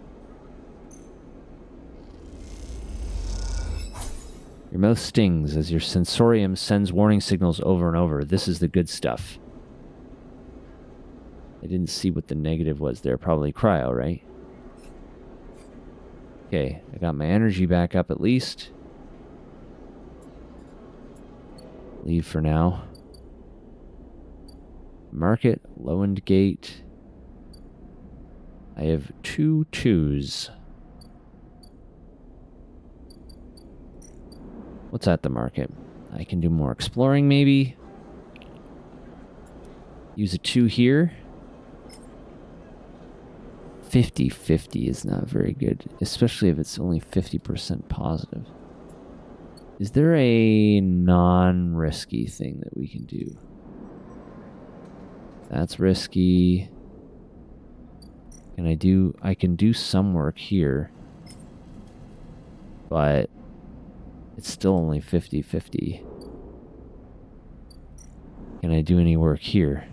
Your mouth stings as your sensorium sends warning signals over and over. This is the good stuff. I didn't see what the negative was there. Probably cryo, right? Okay, I got my energy back up at least. Leave for now. Market, low end gate. I have 2 2s. What's at the market? I can do more exploring, maybe. Use a 2 here. 50-50 is not very good, especially if it's only 50% positive. Is there a non-risky thing that we can do? That's risky. I can do some work here, but it's still only 50-50. Can I do any work here?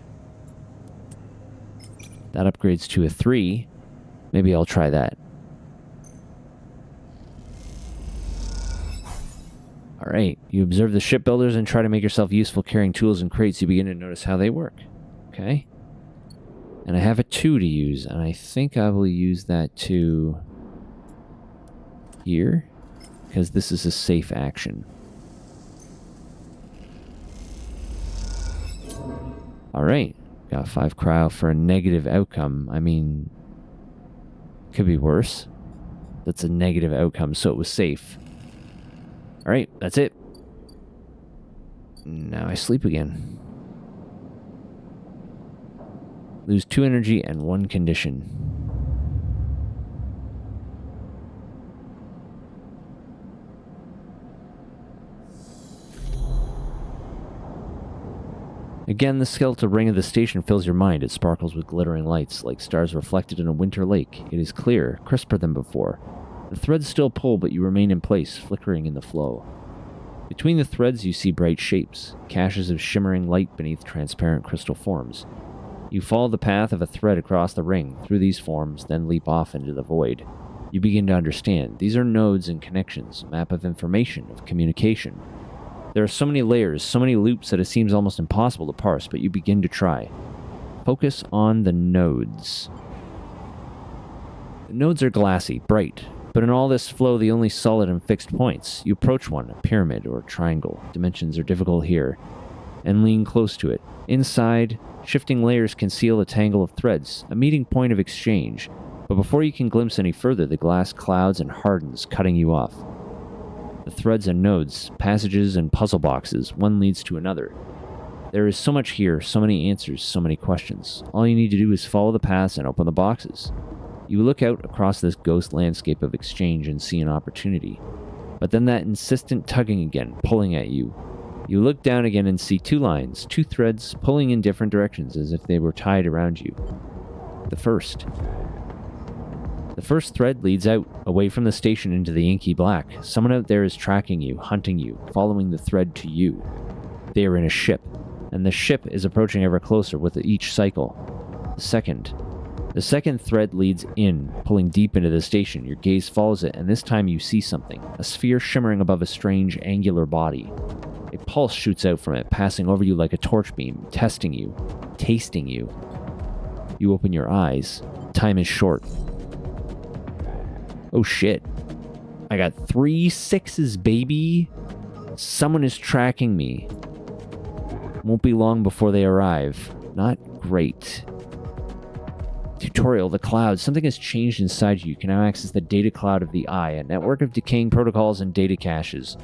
That upgrades to a 3. Maybe I'll try that. All right. You observe the shipbuilders and try to make yourself useful carrying tools and crates. You begin to notice how they work. Okay. And I have a 2 to use, and I think I will use that 2 here, because this is a safe action. All right. Got 5 cryo for a negative outcome. I mean, could be worse. That's a negative outcome, so it was safe. All right, that's it. Now I sleep again. Lose 2 energy and 1 condition. Again, the skeletal ring of the station fills your mind. It sparkles with glittering lights, like stars reflected in a winter lake. It is clear, crisper than before. The threads still pull, but you remain in place, flickering in the flow. Between the threads, you see bright shapes, caches of shimmering light beneath transparent crystal forms. You follow the path of a thread across the ring, through these forms, then leap off into the void. You begin to understand. These are nodes and connections, a map of information, of communication. There are so many layers, so many loops that it seems almost impossible to parse, but you begin to try. Focus on the nodes. The nodes are glassy, bright, but in all this flow, the only solid and fixed points. You approach one, a pyramid or a triangle. Dimensions are difficult here, and lean close to it. Inside, shifting layers conceal a tangle of threads, a meeting point of exchange. But before you can glimpse any further, the glass clouds and hardens, cutting you off. The threads and nodes, passages and puzzle boxes, one leads to another. There is so much here, so many answers, so many questions. All you need to do is follow the paths and open the boxes. You look out across this ghost landscape of exchange and see an opportunity. But then that insistent tugging again, pulling at you. You look down again and see 2 lines, 2 threads, pulling in different directions as if they were tied around you. The first thread leads out, away from the station into the inky black. Someone out there is tracking you, hunting you, following the thread to you. They are in a ship, and the ship is approaching ever closer with each cycle. The second thread leads in, pulling deep into the station. Your gaze follows it, and this time you see something, a sphere shimmering above a strange, angular body. A pulse shoots out from it, passing over you like a torch beam, testing you, tasting you. You open your eyes. Time is short. Oh shit. I got 3 6s, baby. Someone is tracking me. Won't be long before they arrive. Not great. Tutorial, the cloud. Something has changed inside you. You can now access the data cloud of the eye, a network of decaying protocols and data caches.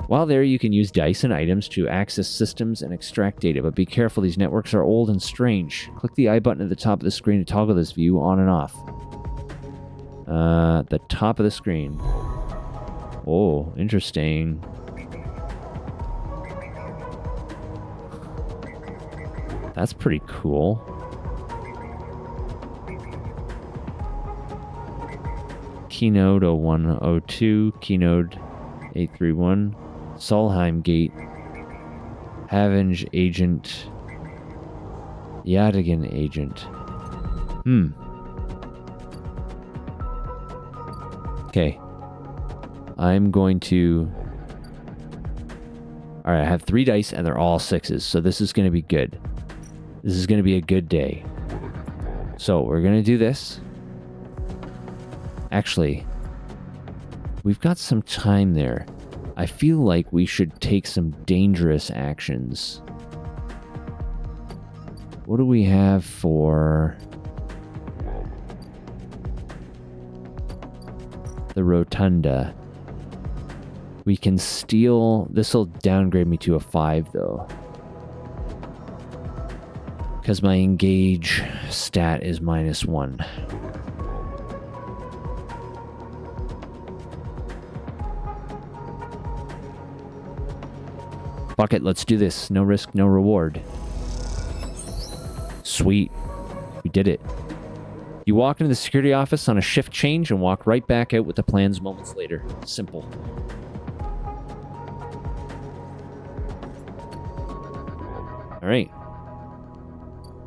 While there, you can use dice and items to access systems and extract data, but be careful, these networks are old and strange. Click the eye button at the top of the screen to toggle this view on and off. The top of the screen. Oh, interesting. That's pretty cool. Keynode 0102, Keynode 831, Solheim Gate, Havinge Agent, Yadigan Agent. Okay. I'm going to... Alright, I have 3 dice and they're all 6s, so this is going to be good. This is going to be a good day. So, we're going to do this. Actually, we've got some time there. I feel like we should take some dangerous actions. What do we have for the rotunda? We can steal... This will downgrade me to a 5, though. Because my engage stat is -1. Fuck it, let's do this. No risk, no reward. Sweet. We did it. You walk into the security office on a shift change and walk right back out with the plans moments later. Simple. Alright.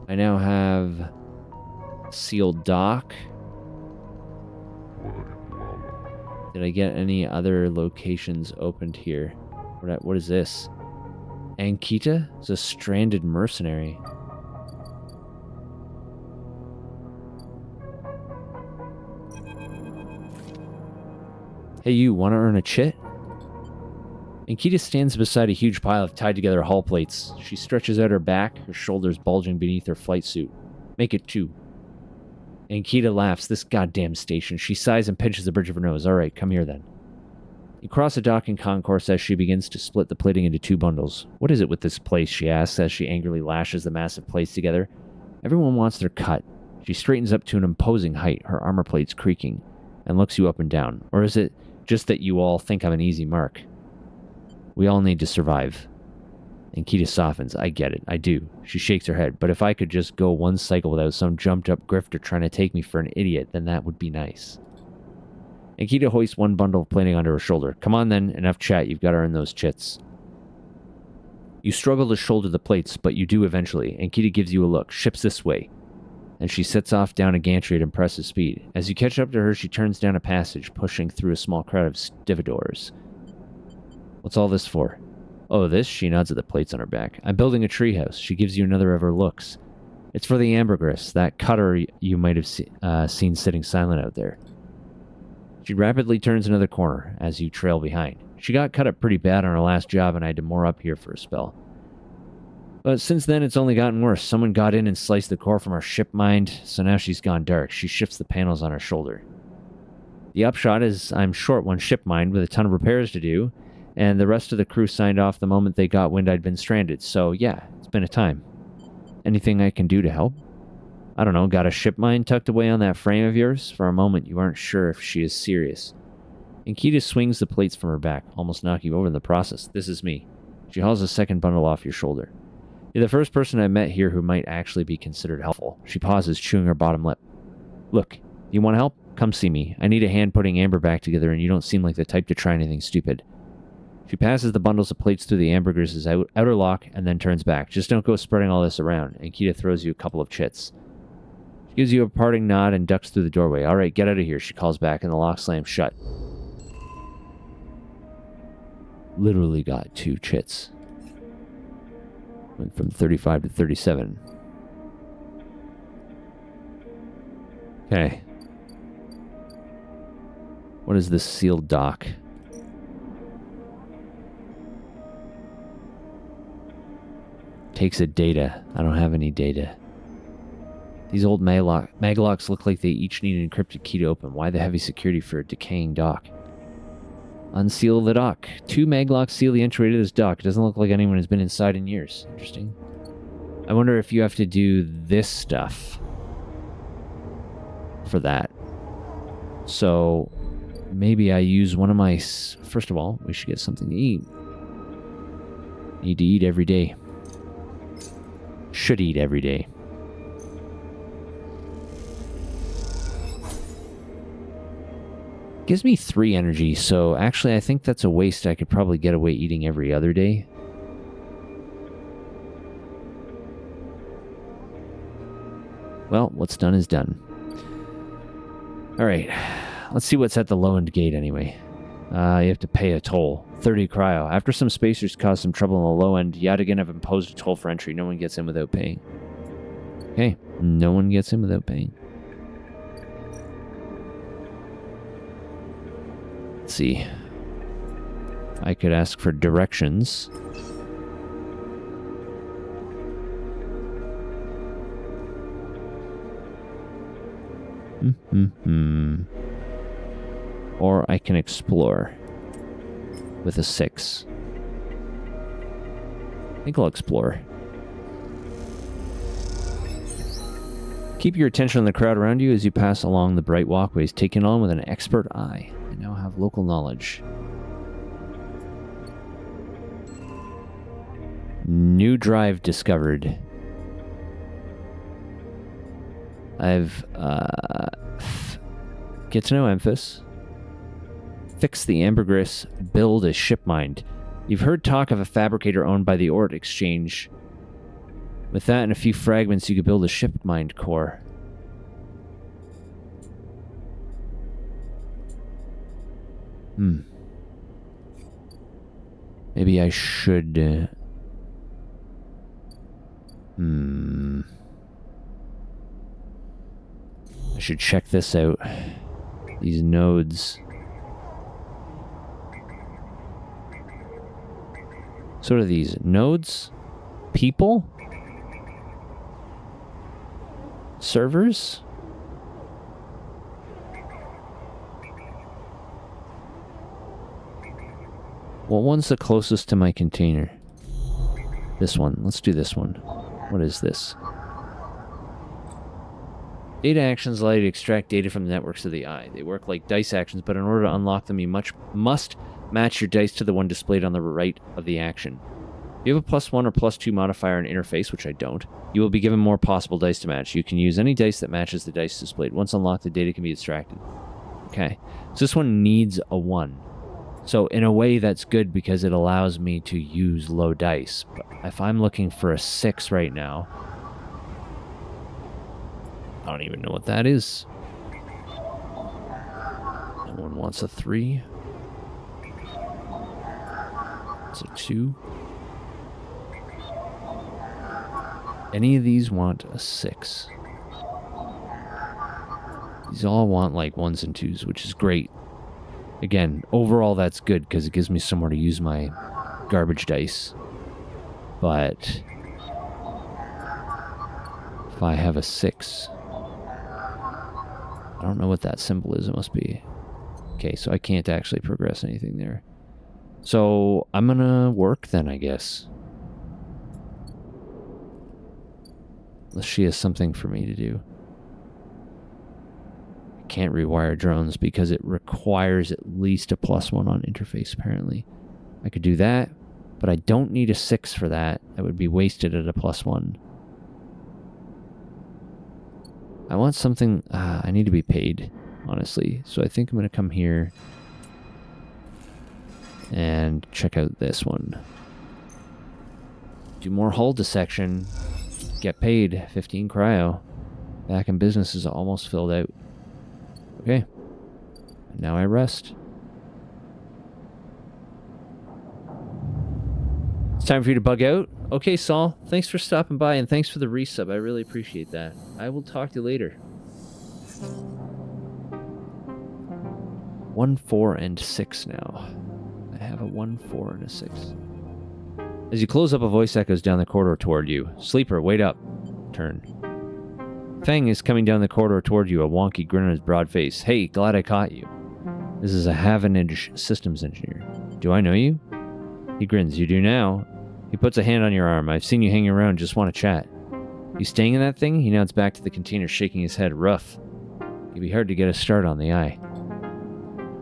I now have sealed dock. Did I get any other locations opened here? What is this? Ankita is a stranded mercenary. Hey, you want to earn a chit? Ankita stands beside a huge pile of tied together hull plates. She stretches out her back, her shoulders bulging beneath her flight suit. Make it 2. Ankita laughs. This goddamn station. She sighs and pinches the bridge of her nose. All right, come here then. You cross a docking concourse as she begins to split the plating into 2 bundles. What is it with this place, she asks as she angrily lashes the massive plates together. Everyone wants their cut. She straightens up to an imposing height, her armor plates creaking, and looks you up and down. Or is it just that you all think I'm an easy mark? We all need to survive. Ankita softens. I get it. I do. She shakes her head. But if I could just go one cycle without some jumped-up grifter trying to take me for an idiot, then that would be nice. Ankita hoists 1 bundle of plating onto her shoulder. Come on then, enough chat. You've got to earn those chits. You struggle to shoulder the plates, but you do eventually. Ankita gives you a look. Ships this way. And she sets off down a gantry at impressive speed. As you catch up to her, she turns down a passage, pushing through a small crowd of stevedores. What's all this for? Oh, this? She nods at the plates on her back. I'm building a treehouse. She gives you another of her looks. It's for the ambergris, that cutter you might have seen sitting silent out there. She rapidly turns another corner as you trail behind. She got cut up pretty bad on her last job and I had to moor up here for a spell. But since then, it's only gotten worse. Someone got in and sliced the core from our ship mind, so now she's gone dark. She shifts the panels on her shoulder. The upshot is I'm short 1 ship mind with a ton of repairs to do, and the rest of the crew signed off the moment they got wind I'd been stranded. So yeah, it's been a time. Anything I can do to help? I don't know, got a ship mine tucked away on that frame of yours? For a moment, you aren't sure if she is serious. Ankita swings the plates from her back, almost knocking you over in the process. This is me. She hauls a second bundle off your shoulder. You're the first person I met here who might actually be considered helpful. She pauses, chewing her bottom lip. Look, you want help? Come see me. I need a hand putting amber back together, and you don't seem like the type to try anything stupid. She passes the bundles of plates through the ambergris' outer lock and then turns back. Just don't go spreading all this around. Ankita throws you a couple of chits. She gives you a parting nod and ducks through the doorway. All right, get out of here, she calls back, and the lock slams shut. Literally got 2 chits. Went from 35 to 37. Okay. What is this sealed dock? Takes a data. I don't have any data. These old maglocks look like they each need an encrypted key to open. Why the heavy security for a decaying dock? Unseal the dock. 2 maglocks seal the entryway to this dock. It doesn't look like anyone has been inside in years. Interesting. I wonder if you have to do this stuff for that. So maybe I use one of my... First of all, we should get something to eat. Need to eat every day. Should eat every day. Gives me 3 energy, so actually I think that's a waste. I could probably get away eating every other day. Well, what's done is done. Alright, let's see what's at the low-end gate anyway. You have to pay a toll. 30 cryo. After some spacers caused some trouble on the low end, yet again have imposed a toll for entry. No one gets in without paying. Okay, no one gets in without paying. Let's see. I could ask for directions. Or I can explore with a 6. I think I'll explore. Keep your attention on the crowd around you as you pass along the bright walkways, taken on with an expert eye. I now have local knowledge. New drive discovered. I've, get to know Emphas. Fix the ambergris. Build a ship mind. You've heard talk of a fabricator owned by the Ort Exchange. With that and a few fragments, you could build a ship mind core. Maybe I should... I should check this out. These nodes. So what are these? Nodes? People? Servers? Well, one's the closest to my container? This one. Let's do this one. What is this? Data actions allow you to extract data from the networks of the eye. They work like dice actions, but in order to unlock them, you must match your dice to the one displayed on the right of the action. If you have a +1 or +2 modifier in interface, which I don't, you will be given more possible dice to match. You can use any dice that matches the dice displayed. Once unlocked, the data can be extracted. Okay, so this one needs a 1. So in a way, that's good because it allows me to use low dice. But if I'm looking for a 6 right now, I don't even know what that is. No one wants a 3. It's a 2. Any of these want a 6. These all want like 1s and 2s, which is great. Again, overall that's good because it gives me somewhere to use my garbage dice. But if I have a 6, I don't know what that symbol is. It must be... Okay, so I can't actually progress anything there. So I'm gonna work then, I guess. Unless she has something for me to do. I can't rewire drones because it requires at least a +1 on interface, apparently. I could do that, but I don't need a 6 for that. That would be wasted at a +1. I want something... I need to be paid, honestly. So I think I'm going to come here and check out this one. Do more hull dissection. Get paid. 15 cryo. Back in business is almost filled out. Okay. Now I rest. It's time for you to bug out. Okay, Saul. Thanks for stopping by and thanks for the resub. I really appreciate that. I will talk to you later. 1, 4, and 6 now. I have a 1, 4, and a 6. As you close up, a voice echoes down the corridor toward you. Sleeper, wait up. Turn. Feng is coming down the corridor toward you, a wonky grin on his broad face. Hey, glad I caught you. This is a Havenage systems engineer. Do I know you? He grins. You do now. He puts a hand on your arm. I've seen you hanging around, just want to chat. You staying in that thing? He nods back to the container, shaking his head. Rough. It'd be hard to get a start on the eye.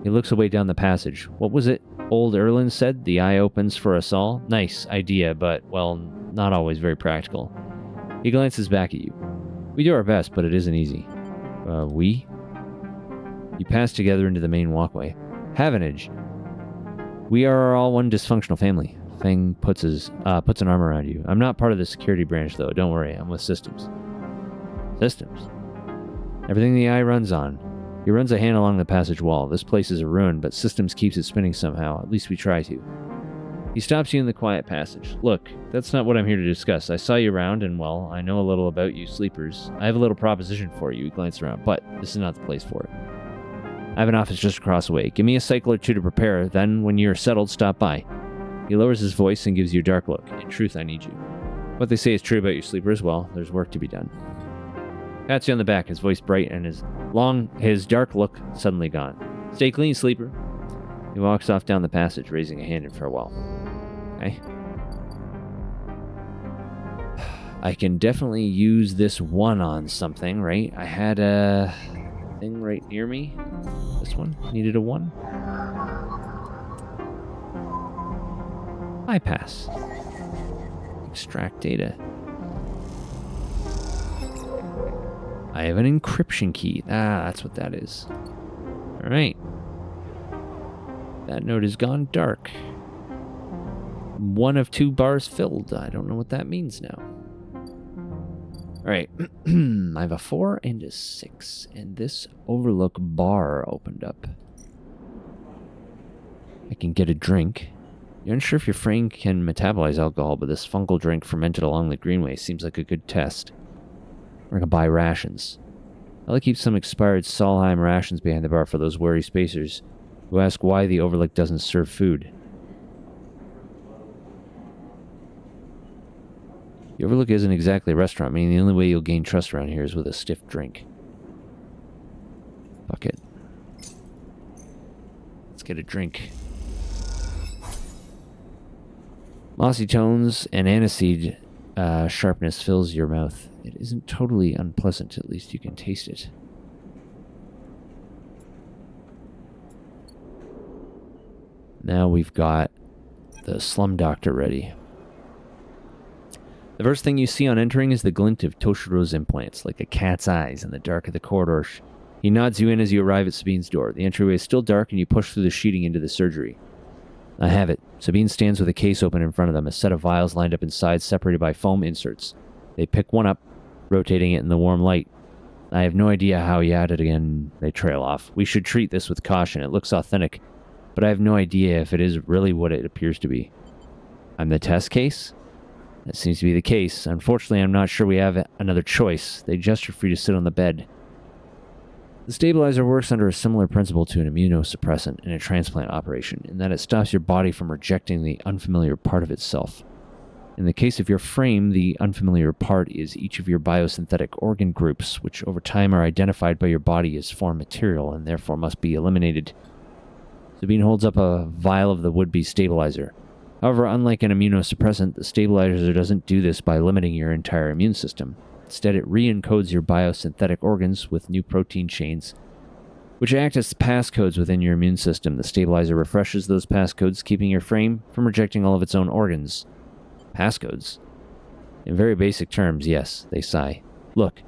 He looks away down the passage. What was it old Erlin said? The eye opens for us all? Nice idea, but, well, not always very practical. He glances back at you. We do our best, but it isn't easy. We? You pass together into the main walkway. Havenage. We are all one dysfunctional family. Feng puts an arm around you. I'm not part of the security branch, though. Don't worry, I'm with systems. Systems? Everything the eye runs on. He runs a hand along the passage wall. This place is a ruin, but systems keeps it spinning somehow. At least we try to. He stops you in the quiet passage. Look, that's not what I'm here to discuss. I saw you around, and, well, I know a little about you sleepers. I have a little proposition for you. He glanced around, but this is not the place for it. I have an office just across the way. Give me a cycle or two to prepare, then when you're settled, stop by. He lowers his voice and gives you a dark look. In truth, I need you. What they say is true about you sleepers. Well, there's work to be done. Pats you on the back, his voice bright and his dark look suddenly gone. Stay clean, sleeper. He walks off down the passage, raising a hand in farewell. Okay. I can definitely use this 1 on something, right? I had a thing right near me. This one needed a 1. Bypass. Extract data. I have an encryption key. That's what that is. All right. That node has gone dark. 1 of 2 bars filled. I don't know what that means now. All right. I have a 4 and a 6. And this overlook bar opened up. I can get a drink. You're unsure if your frame can metabolize alcohol, but this fungal drink fermented along the greenway seems like a good test. We're gonna buy rations. I'll keep some expired Solheim rations behind the bar for those wary spacers who ask why the Overlook doesn't serve food. The Overlook isn't exactly a restaurant, meaning the only way you'll gain trust around here is with a stiff drink. Fuck it. Let's get a drink. Mossy tones and aniseed sharpness fills your mouth. It isn't totally unpleasant, at least you can taste it. Now we've got the slum doctor ready. The first thing you see on entering is the glint of Toshiro's implants, like a cat's eyes in the dark of the corridor. He nods you in as you arrive at Sabine's door. The entryway is still dark and you push through the sheeting into the surgery. I have it. Sabine stands with a case open in front of them, a set of vials lined up inside, separated by foam inserts. They pick one up, rotating it in the warm light. I have no idea how he had it again. They trail off. We should treat this with caution. It looks authentic, but I have no idea if it is really what it appears to be. I'm the test case? That seems to be the case. Unfortunately, I'm not sure we have another choice. They gesture for you to sit on the bed. The stabilizer works under a similar principle to an immunosuppressant in a transplant operation, in that it stops your body from rejecting the unfamiliar part of itself. In the case of your frame, the unfamiliar part is each of your biosynthetic organ groups, which over time are identified by your body as foreign material and therefore must be eliminated. Sabine holds up a vial of the would-be stabilizer. However, unlike an immunosuppressant, the stabilizer doesn't do this by limiting your entire immune system. Instead, it re-encodes your biosynthetic organs with new protein chains, which act as passcodes within your immune system. The stabilizer refreshes those passcodes, keeping your frame from rejecting all of its own organs. Passcodes? In very basic terms, yes, they sigh. Look,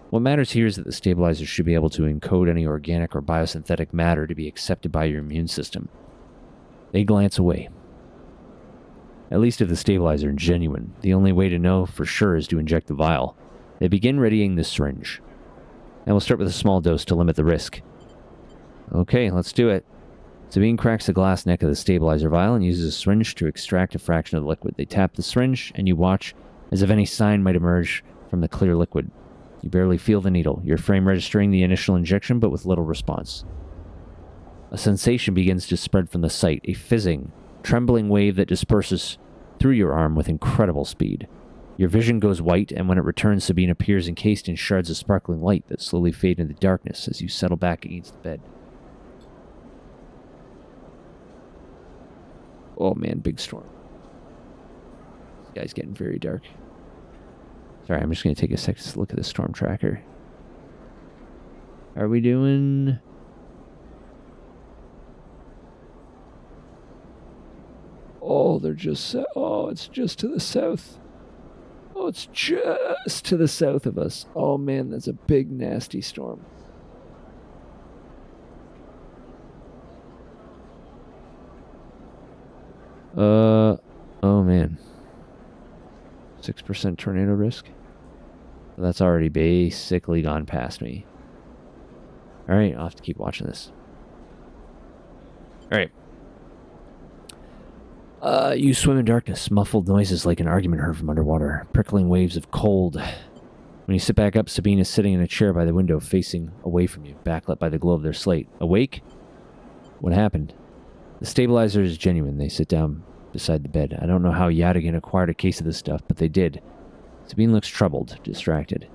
what matters here is that the stabilizer should be able to encode any organic or biosynthetic matter to be accepted by your immune system. They glance away. At least if the stabilizer is genuine, the only way to know for sure is to inject the vial. They begin readying the syringe. And we'll start with a small dose to limit the risk. Okay, let's do it. Sabine cracks the glass neck of the stabilizer vial and uses a syringe to extract a fraction of the liquid. They tap the syringe, and you watch as if any sign might emerge from the clear liquid. You barely feel the needle, your frame registering the initial injection, but with little response. A sensation begins to spread from the site, a fizzing, trembling wave that disperses through your arm with incredible speed. Your vision goes white, and when it returns, Sabine appears encased in shards of sparkling light that slowly fade into darkness as you settle back against the bed. Oh man, big storm. This guy's getting very dark. Sorry, I'm just going to take a second to look at the storm tracker. Are we doing... Oh, they're just... Oh, it's just to the south. Oh, it's just to the south of us. Oh man, that's a big, nasty storm. Oh man. 6% tornado risk? That's already basically gone past me. Alright, I'll have to keep watching this. Alright. You swim in darkness, muffled noises like an argument heard from underwater, prickling waves of cold. When you sit back up, Sabine is sitting in a chair by the window, facing away from you, backlit by the glow of their slate. Awake? What happened? The stabilizer is genuine. They sit down beside the bed. I don't know how Yadigan acquired a case of this stuff, but they did. Sabine looks troubled, distracted.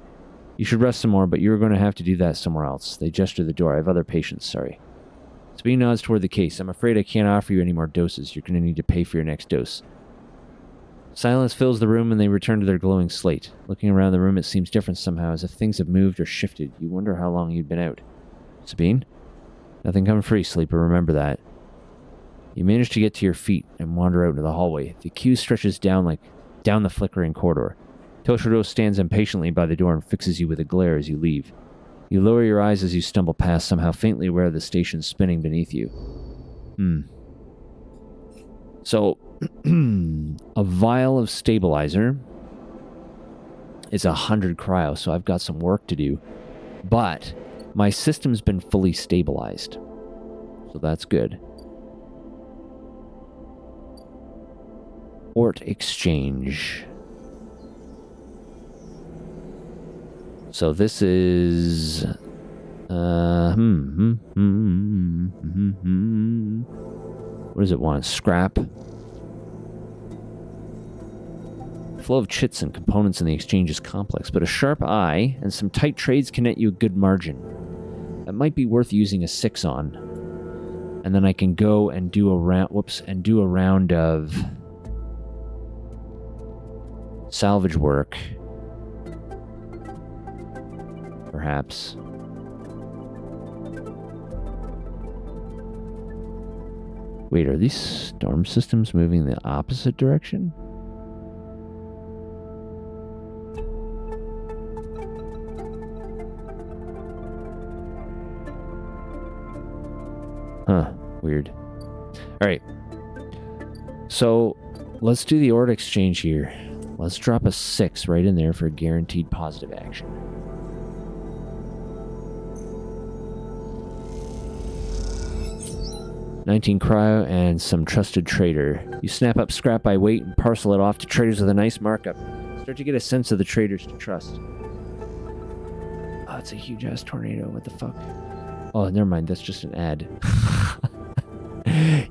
You should rest some more, but you're going to have to do that somewhere else. They gesture to the door. I have other patients, sorry. Sabine nods toward the case. I'm afraid I can't offer you any more doses. You're going to need to pay for your next dose. Silence fills the room and they return to their glowing slate. Looking around the room, it seems different somehow, as if things have moved or shifted. You wonder how long you'd been out. Sabine? Nothing comes free, sleeper. Remember that. You manage to get to your feet and wander out into the hallway. The queue stretches down the flickering corridor. Toshiro stands impatiently by the door and fixes you with a glare as you leave. You lower your eyes as you stumble past, somehow faintly aware of the station spinning beneath you. So, a vial of stabilizer is 100 cryo, so I've got some work to do. But my system's been fully stabilized, so that's good. Ort Exchange. So this is... What does it want? Scrap. Flow of chits and components in the exchange is complex, but a sharp eye and some tight trades can net you a good margin. That might be worth using a 6 on. And then I can go and do a round of salvage work. Perhaps. Wait, are these storm systems moving in the opposite direction? Huh, weird. Alright. So, let's do the Ord Exchange here. Let's drop a 6 right in there for guaranteed positive action. $19 cryo and some trusted trader. You snap up scrap by weight and parcel it off to traders with a nice markup. Start to get a sense of the traders to trust. Oh, it's a huge ass tornado. What the fuck? Oh, never mind. That's just an ad.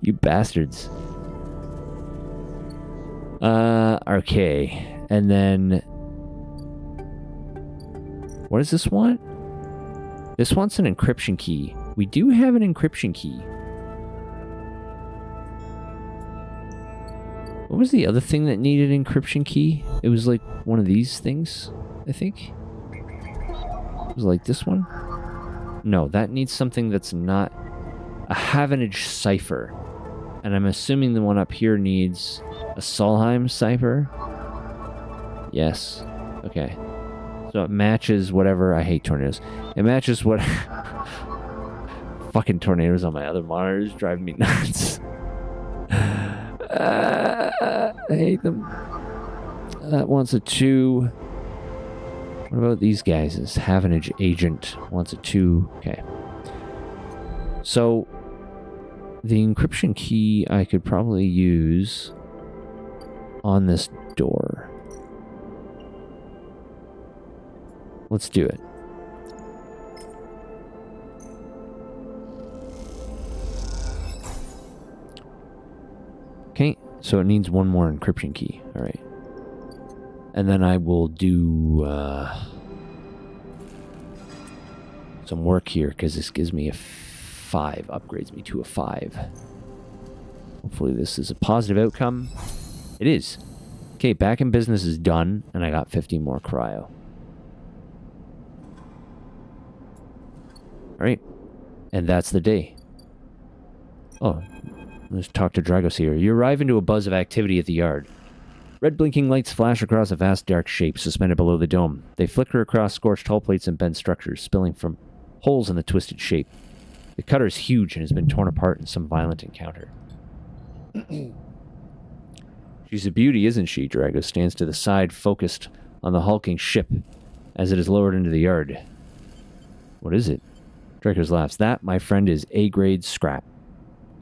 You bastards. Okay. And then... what does this want? This wants an encryption key. We do have an encryption key. What was the other thing that needed an encryption key? It was like one of these things, I think. It was like this one? No, that needs something that's not a Havenage cipher. And I'm assuming the one up here needs a Solheim cipher. Yes. Okay. So it matches whatever. I hate tornadoes. It matches what... Fucking tornadoes on my other monitors drive me nuts. I hate them. That wants a 2. What about these guys? This Havenage agent wants a 2. Okay. So, the encryption key I could probably use on this door. Let's do it. Okay, so it needs one more encryption key. All right. And then I will do some work here, because this gives me a 5, upgrades me to a 5. Hopefully this is a positive outcome. It is. Okay, back in business is done, and I got 50 more cryo. All right, and that's the day. Oh, let's talk to Dragos here. You arrive into a buzz of activity at the yard. Red blinking lights flash across a vast dark shape suspended below the dome. They flicker across scorched hull plates and bent structures, spilling from holes in the twisted shape. The cutter is huge and has been torn apart in some violent encounter. She's a beauty, isn't she? Dragos stands to the side, focused on the hulking ship as it is lowered into the yard. What is it? Dragos laughs. That, my friend, is A-grade scrap.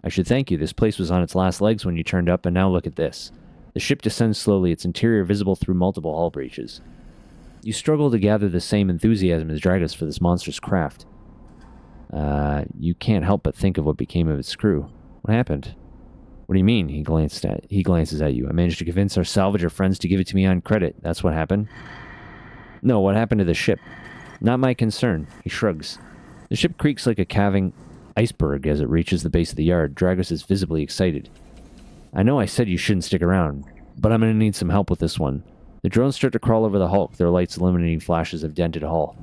I should thank you. This place was on its last legs when you turned up, and now look at this. The ship descends slowly, its interior visible through multiple hull breaches. You struggle to gather the same enthusiasm as Dragos for this monstrous craft. You can't help but think of what became of its crew. What happened? What do you mean? He glances at you. I managed to convince our salvager friends to give it to me on credit. That's what happened? No, what happened to the ship? Not my concern. He shrugs. The ship creaks like a calving iceberg as it reaches the base of the yard. Dragos is visibly excited. I know I said you shouldn't stick around, but I'm going to need some help with this one. The drones start to crawl over the hulk, their lights illuminating flashes of dented hull.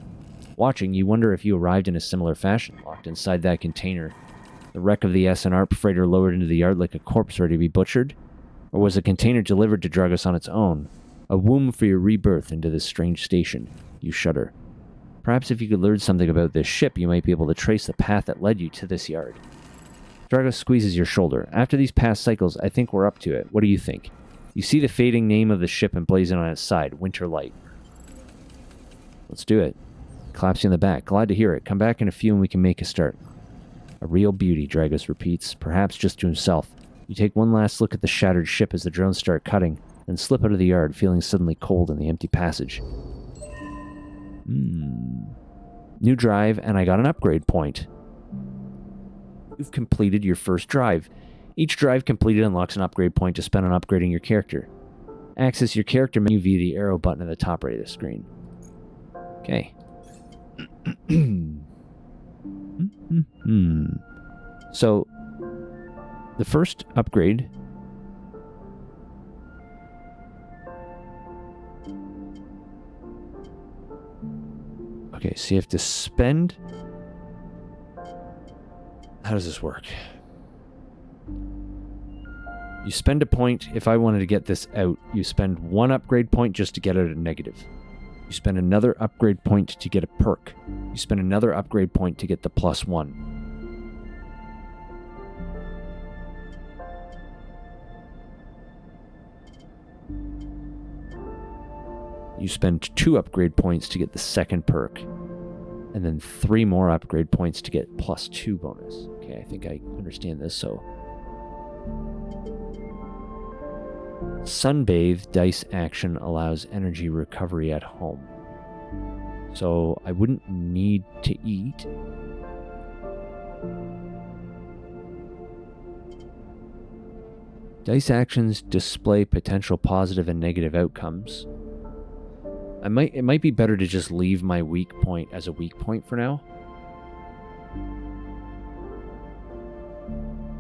Watching, you wonder if you arrived in a similar fashion, locked inside that container. The wreck of the S&R freighter lowered into the yard like a corpse ready to be butchered? Or was a container delivered to Dragos on its own? A womb for your rebirth into this strange station? You shudder. Perhaps if you could learn something about this ship, you might be able to trace the path that led you to this yard. Dragos squeezes your shoulder. After these past cycles, I think we're up to it. What do you think? You see the fading name of the ship emblazoned on its side, Winter Light. Let's do it. Claps you in the back. Glad to hear it. Come back in a few and we can make a start. A real beauty, Dragos repeats, perhaps just to himself. You take one last look at the shattered ship as the drones start cutting, then slip out of the yard, feeling suddenly cold in the empty passage. New drive, and I got an upgrade point. You've completed your first drive. Each drive completed unlocks an upgrade point to spend on upgrading your character. Access your character menu via the arrow button at the top right of the screen. Okay. So, the first upgrade... Okay, so you have to spend... How does this work? You spend a point. If I wanted to get this out, you spend one upgrade point just to get out a negative. You spend another upgrade point to get a perk. You spend another upgrade point to get the +1. You spend 2 upgrade points to get the second perk. And then 3 more upgrade points to get +2 bonus. Okay, I think I understand this, so... Sunbathe dice action allows energy recovery at home. So I wouldn't need to eat. Dice actions display potential positive and negative outcomes. It might be better to just leave my weak point as a weak point for now.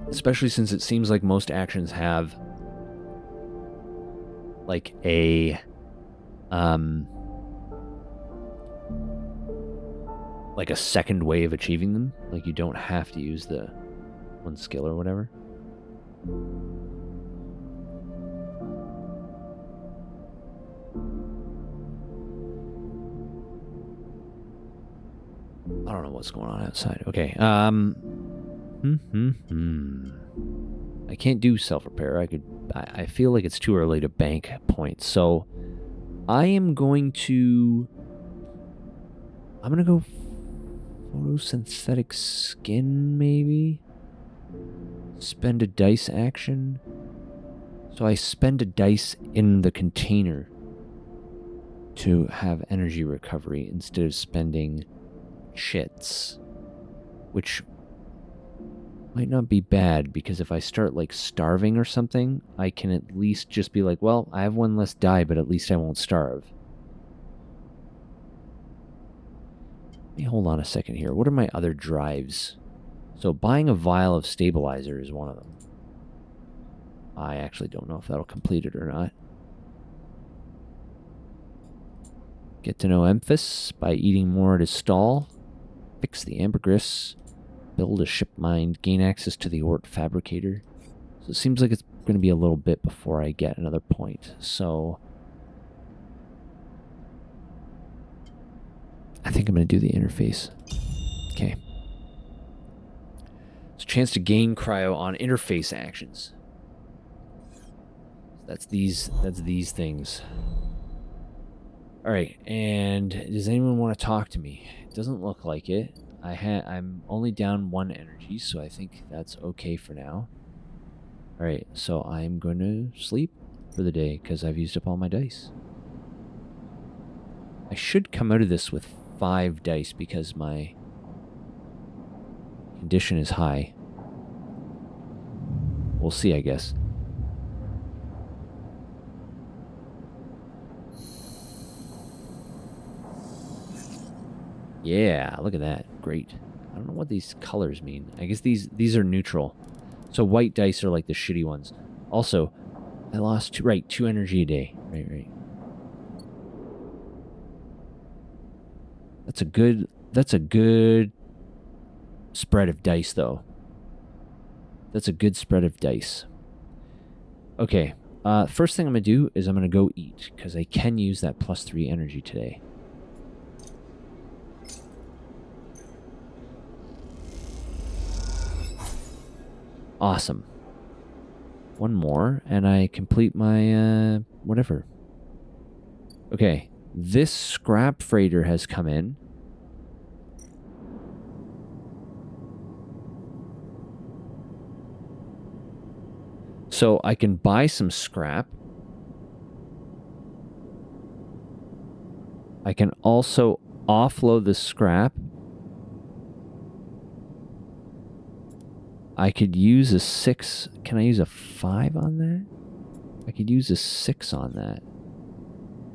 Especially since it seems like most actions have like a second way of achieving them. Like you don't have to use the one skill or whatever. I don't know what's going on outside. Okay. I can't do self-repair. I feel like it's too early to bank points. So I am going to... I'm going to go photosynthetic skin, maybe? Spend a dice action. So I spend a dice in the container to have energy recovery instead of spending chits, which might not be bad, because if I start like starving or something, I can at least just be like, well, I have one less die, but at least I won't starve. Let me hold on a second here. What are my other drives? So buying a vial of stabilizer is one of them. I actually don't know if that'll complete it or not. Get to know Emphas by eating more at his stall. Fix the ambergris. Build a ship mind. Gain access to the Ort Fabricator. So it seems like it's going to be a little bit before I get another point. So I think I'm going to do the interface. Okay. It's a chance to gain cryo on interface actions. That's these things. All right, and does anyone want to talk to me? It doesn't look like it. I'm only down 1 energy, so I think that's okay for now. All right, so I'm going to sleep for the day because I've used up all my dice. I should come out of this with 5 dice because my condition is high. We'll see, I guess. Yeah, look at that. Great. I don't know what these colors mean. I guess these are neutral. So white dice are like the shitty ones. Also, I lost 2 energy a day. Right. That's a good spread of dice, though. That's a good spread of dice. Okay. First thing I'm going to do is I'm going to go eat, because I can use that +3 energy today. Awesome. 1 more, and I complete my, whatever. Okay, this scrap freighter has come in. So I can buy some scrap. I can also offload the scrap. I could use a 6. Can I use a 5 on that? I could use a 6 on that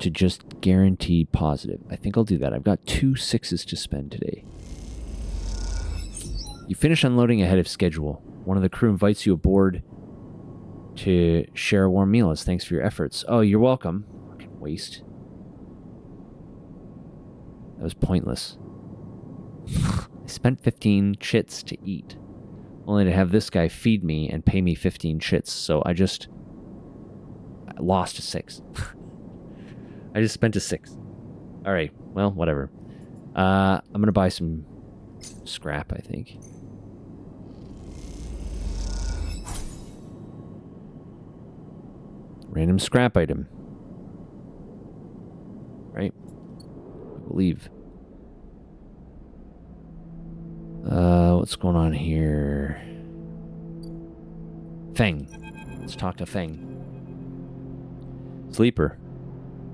to just guarantee positive. I think I'll do that. I've got 2 6s to spend today. You finish unloading ahead of schedule. One of the crew invites you aboard to share a warm meal as thanks for your efforts. Oh, you're welcome. Fucking waste. That was pointless. I spent 15 chits to eat, only to have this guy feed me and pay me 15 chits, so I lost a 6. I just spent a 6. Alright, well, whatever. I'm gonna buy some scrap, I think. Random scrap item. Right? I believe. What's going on here? Feng. Let's talk to Feng. Sleeper.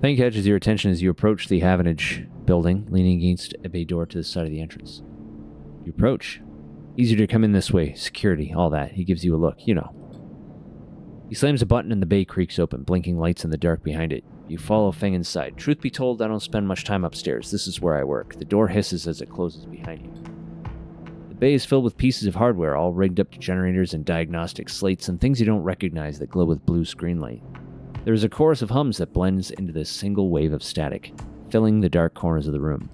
Feng catches your attention as you approach the Havenage building, leaning against a bay door to the side of the entrance. You approach. Easier to come in this way. Security, all that. He gives you a look, you know. He slams a button and the bay creaks open, blinking lights in the dark behind it. You follow Feng inside. Truth be told, I don't spend much time upstairs. This is where I work. The door hisses as it closes behind you. The bay is filled with pieces of hardware, all rigged up to generators and diagnostic slates and things you don't recognize that glow with blue screen light. There is a chorus of hums that blends into this single wave of static, filling the dark corners of the room.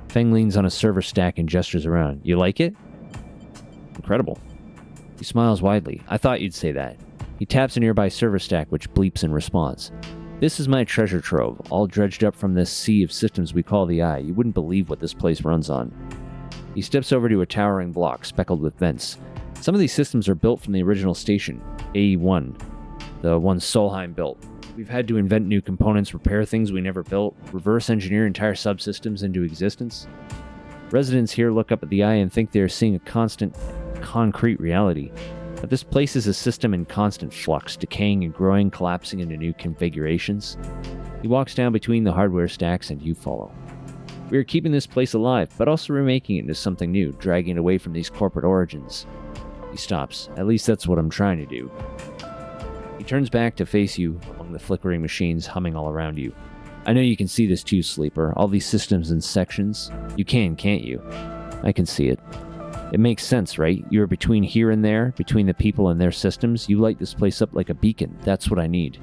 Feng leans on a server stack and gestures around. You like it? Incredible. He smiles widely. I thought you'd say that. He taps a nearby server stack, which bleeps in response. This is my treasure trove, all dredged up from this sea of systems we call the Eye. You wouldn't believe what this place runs on. He steps over to a towering block speckled with vents. Some of these systems are built from the original station, E1, the one Solheim built. We've had to invent new components, repair things we never built, reverse engineer entire subsystems into existence. Residents here look up at the Eye and think they are seeing a constant, concrete reality. But this place is a system in constant flux, decaying and growing, collapsing into new configurations. He walks down between the hardware stacks and you follow. We are keeping this place alive, but also remaking it into something new, dragging it away from these corporate origins. He stops. At least that's what I'm trying to do. He turns back to face you among the flickering machines humming all around you. I know you can see this too, Sleeper. All these systems and sections. You can, can't you? I can see it. It makes sense, right? You're between here and there, between the people and their systems. You light this place up like a beacon. That's what I need.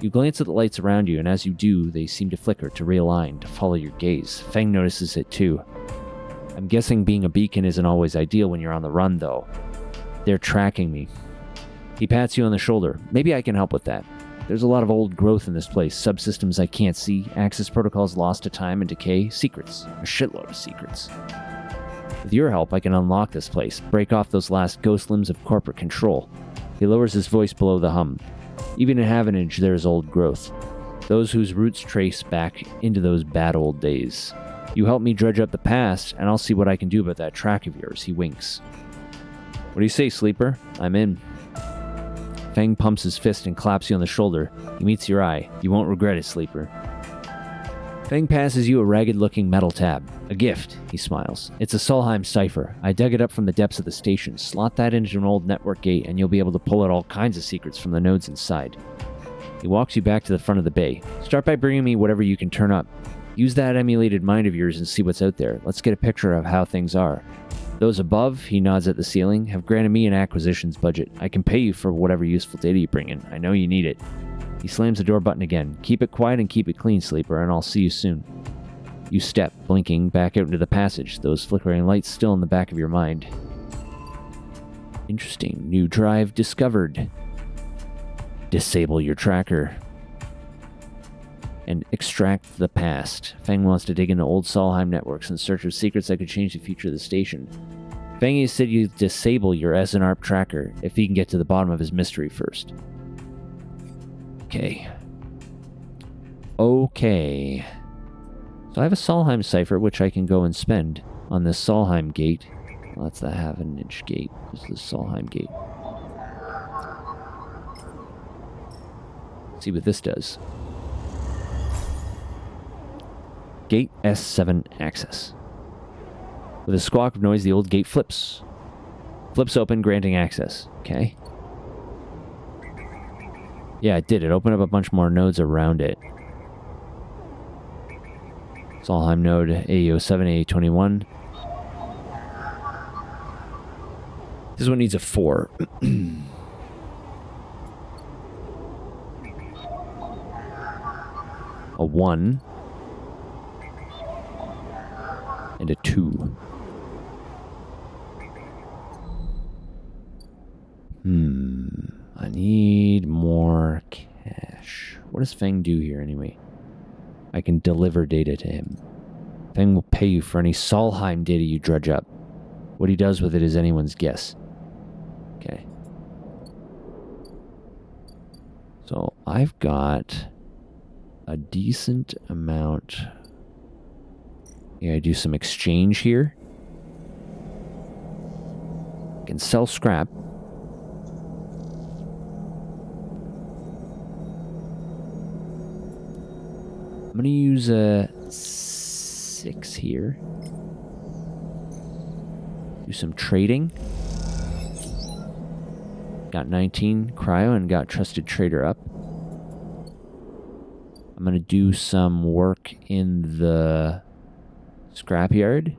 You glance at the lights around you, and as you do, they seem to flicker, to realign, to follow your gaze. Feng notices it too. I'm guessing being a beacon isn't always ideal when you're on the run, though. They're tracking me. He pats you on the shoulder. Maybe I can help with that. There's a lot of old growth in this place, subsystems I can't see, access protocols lost to time and decay, secrets, a shitload of secrets. With your help, I can unlock this place, break off those last ghost limbs of corporate control. He lowers his voice below the hum. Even in Havenage, there is old growth. Those whose roots trace back into those bad old days. You help me dredge up the past, and I'll see what I can do about that track of yours. He winks. What do you say, Sleeper? I'm in. Feng pumps his fist and claps you on the shoulder. He meets your eye. You won't regret it, Sleeper. Feng passes you a ragged-looking metal tab. A gift, he smiles. It's a Solheim cipher. I dug it up from the depths of the station. Slot that into an old network gate, and you'll be able to pull out all kinds of secrets from the nodes inside. He walks you back to the front of the bay. Start by bringing me whatever you can turn up. Use that emulated mind of yours and see what's out there. Let's get a picture of how things are. Those above, he nods at the ceiling, have granted me an acquisitions budget. I can pay you for whatever useful data you bring in. I know you need it. He slams the door button again. Keep it quiet and keep it clean, Sleeper, and I'll see you soon. You step, blinking, back out into the passage, those flickering lights still in the back of your mind. Interesting. New drive discovered. Disable your tracker. And extract the past. Feng wants to dig into old Solheim networks in search of secrets that could change the future of the station. Feng has said you disable your SNARP tracker if he can get to the bottom of his mystery first. Okay. So I have a Solheim cipher, which I can go and spend on this Solheim gate. Well, that's the Havenage gate. This is the Solheim gate. See what this does. Gate S7 access. With a squawk of noise, the old gate flips. Flips open, granting access. Okay. Yeah, it did. It opened up a bunch more nodes around it. Solheim node AE07, AE21. This one needs a 4. A 1. And a 2. I need more cash. What does Feng do here anyway? I can deliver data to him. Feng will pay you for any Solheim data you dredge up. What he does with it is anyone's guess. Okay. So I've got a decent amount. Yeah, I do some exchange here. I can sell scrap. I'm going to use a 6 here. Do some trading. Got 19 cryo and got trusted trader up. I'm going to do some work in the scrapyard.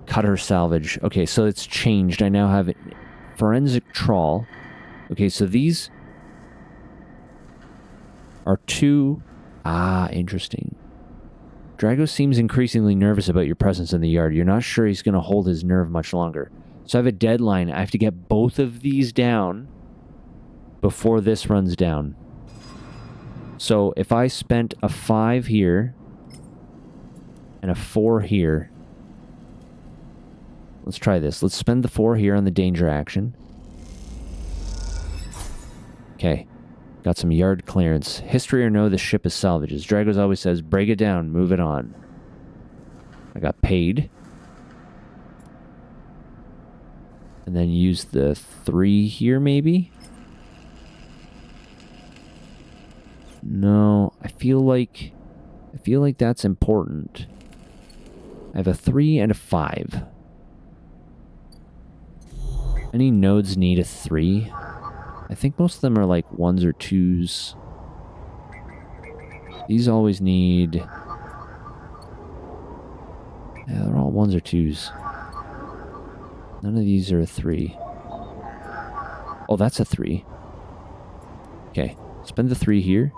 Cutter salvage. Okay, so it's changed. I now have it. Forensic trawl. Okay, so these are 2... interesting. Drago seems increasingly nervous about your presence in the yard. You're not sure he's going to hold his nerve much longer. So I have a deadline. I have to get both of these down before this runs down. So if I spent a 5 here and a 4 here... Let's try this. Let's spend the 4 here on the danger action. Okay. Got some yard clearance. History or no, the ship is salvage. As Dragos always says, break it down, move it on. I got paid. And then use the 3 here, maybe? No, I feel like that's important. I have a 3 and a 5. Any nodes need a 3? I think most of them are like 1s or 2s. These always need... Yeah, they're all 1s or 2s. None of these are a 3. Oh, that's a 3. Okay, spend the 3 here.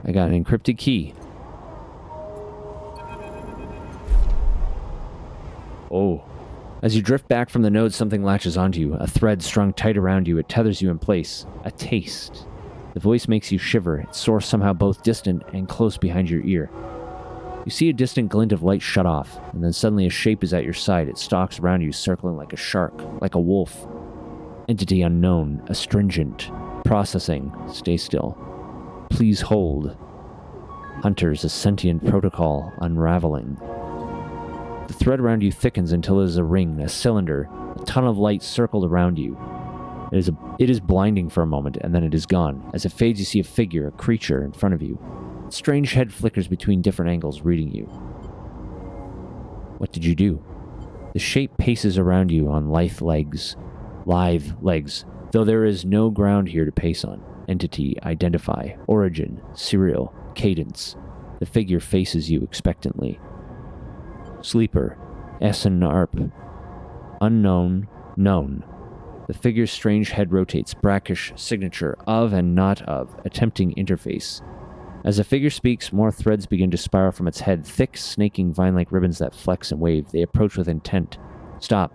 I got an encrypted key. Oh. As you drift back from the node, something latches onto you. A thread strung tight around you. It tethers you in place. A taste. The voice makes you shiver. Its source somehow both distant and close behind your ear. You see a distant glint of light shut off, and then suddenly a shape is at your side. It stalks around you, circling like a shark, like a wolf. Entity unknown. Astringent. Processing. Stay still. Please hold. Hunters, a sentient protocol unraveling. The thread around you thickens until it is a ring, a cylinder, a ton of light circled around you. It is blinding for a moment, and then it is gone. As it fades, you see a figure, a creature, in front of you. Its strange head flickers between different angles, reading you. What did you do? The shape paces around you on lithe legs, though there is no ground here to pace on. Entity, identify, origin, serial, cadence. The figure faces you expectantly. Sleeper, S and ARP. Unknown, known. The figure's strange head rotates, brackish signature of and not of, attempting interface. As the figure speaks, more threads begin to spiral from its head, thick, snaking vine-like ribbons that flex and wave. They approach with intent. Stop.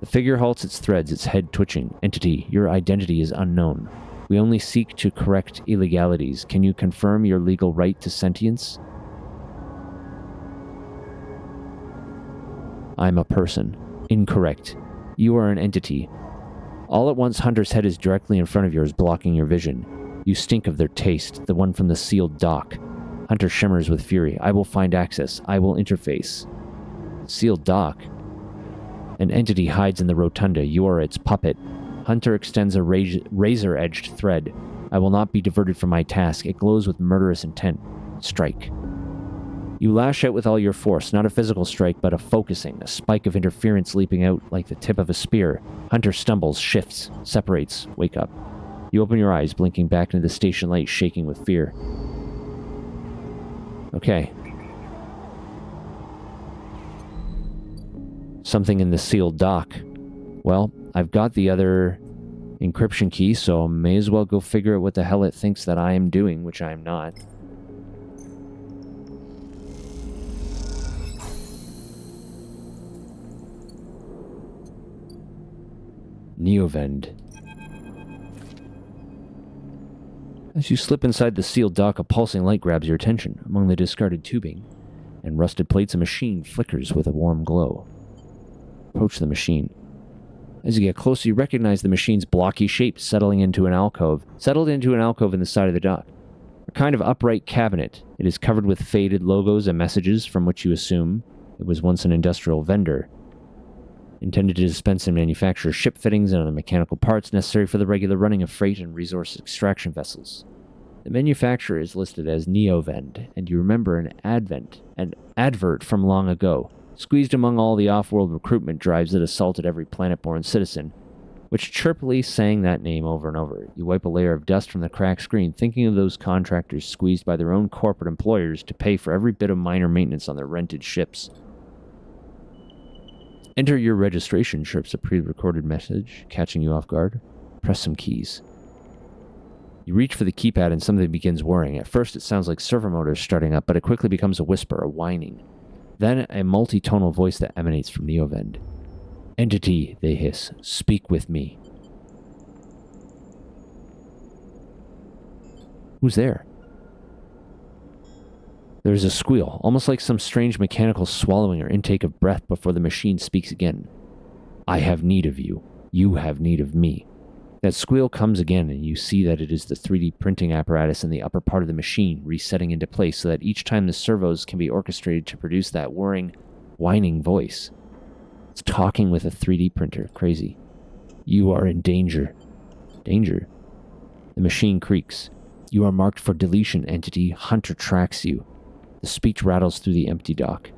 The figure halts its threads, its head twitching. Entity, your identity is unknown. We only seek to correct illegalities. Can you confirm your legal right to sentience? I'm a person. Incorrect. You are an entity. All at once, Hunter's head is directly in front of yours, blocking your vision. You stink of their taste, the one from the sealed dock. Hunter shimmers with fury. I will find access. I will interface. Sealed dock. An entity hides in the rotunda. You are its puppet. Hunter extends a razor-edged thread. I will not be diverted from my task. It glows with murderous intent. Strike. You lash out with all your force, not a physical strike, but a focusing, a spike of interference leaping out like the tip of a spear. Hunter stumbles, shifts, separates, wake up. You open your eyes, blinking back into the station light, shaking with fear. Okay. Something in the sealed dock. Well, I've got the other encryption key, so I may as well go figure out what the hell it thinks that I am doing, which I am not. Neovend. As you slip inside the sealed dock, a pulsing light grabs your attention. Among the discarded tubing and rusted plates, a machine flickers with a warm glow. Approach the machine. As you get closer, you recognize the machine's blocky shape settled into an alcove in the side of the dock. A kind of upright cabinet. It is covered with faded logos and messages from which you assume it was once an industrial vendor, intended to dispense and manufacture ship fittings and other mechanical parts necessary for the regular running of freight and resource extraction vessels. The manufacturer is listed as Neovend, and you remember an advert from long ago, squeezed among all the off-world recruitment drives that assaulted every planet-born citizen, which chirpily sang that name over and over. You wipe a layer of dust from the cracked screen, thinking of those contractors squeezed by their own corporate employers to pay for every bit of minor maintenance on their rented ships. Enter your registration, chirps a pre-recorded message, catching you off guard. Press some keys. You reach for the keypad and something begins whirring. At first it sounds like servo motors starting up, but it quickly becomes a whisper, a whining. Then a multi-tonal voice that emanates from Neovend. Entity, they hiss. Speak with me. Who's there? There is a squeal, almost like some strange mechanical swallowing or intake of breath before the machine speaks again. I have need of you. You have need of me. That squeal comes again, and you see that it is the 3D printing apparatus in the upper part of the machine resetting into place so that each time the servos can be orchestrated to produce that whirring, whining voice. It's talking with a 3D printer. Crazy. You are in danger. Danger? The machine creaks. You are marked for deletion, entity. Hunter tracks you. The speech rattles through the empty dock.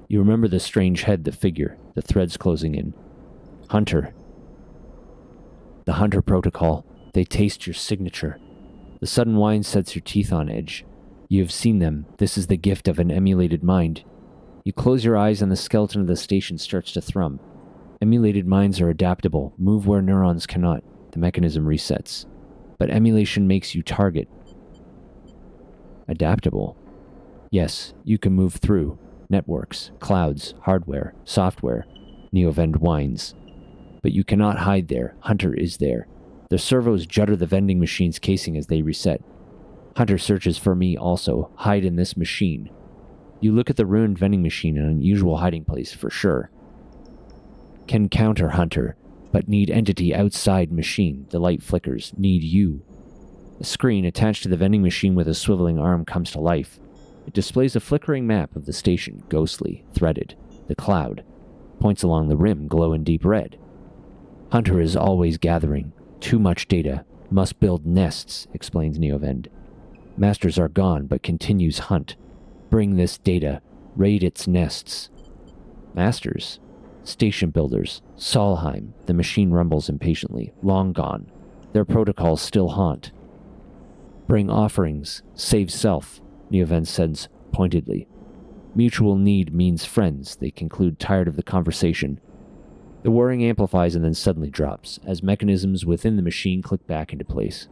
You remember the strange head, the figure, the threads closing in. Hunter. The Hunter protocol. They taste your signature. The sudden whine sets your teeth on edge. You have seen them. This is the gift of an emulated mind. You close your eyes and the skeleton of the station starts to thrum. Emulated minds are adaptable, move where neurons cannot. The mechanism resets. But emulation makes you target. Adaptable. Yes, you can move through networks, clouds, hardware, software. Neovend whines. But you cannot hide there. Hunter is there. The servos judder the vending machine's casing as they reset. Hunter searches for me also. Hide in this machine. You look at the ruined vending machine, an unusual hiding place for sure. Can counter Hunter, but need entity outside machine. The light flickers. Need you. A screen attached to the vending machine with a swiveling arm comes to life. It displays a flickering map of the station, ghostly, threaded. The cloud. Points along the rim glow in deep red. Hunter is always gathering. Too much data. Must build nests, explains Neovend. Masters are gone, but continues hunt. Bring this data. Raid its nests. Masters? Station builders. Solheim. The machine rumbles impatiently. Long gone. Their protocols still haunt. Bring offerings. Save self, Neovend says pointedly. Mutual need means friends, they conclude, tired of the conversation. The whirring amplifies and then suddenly drops, as mechanisms within the machine click back into place.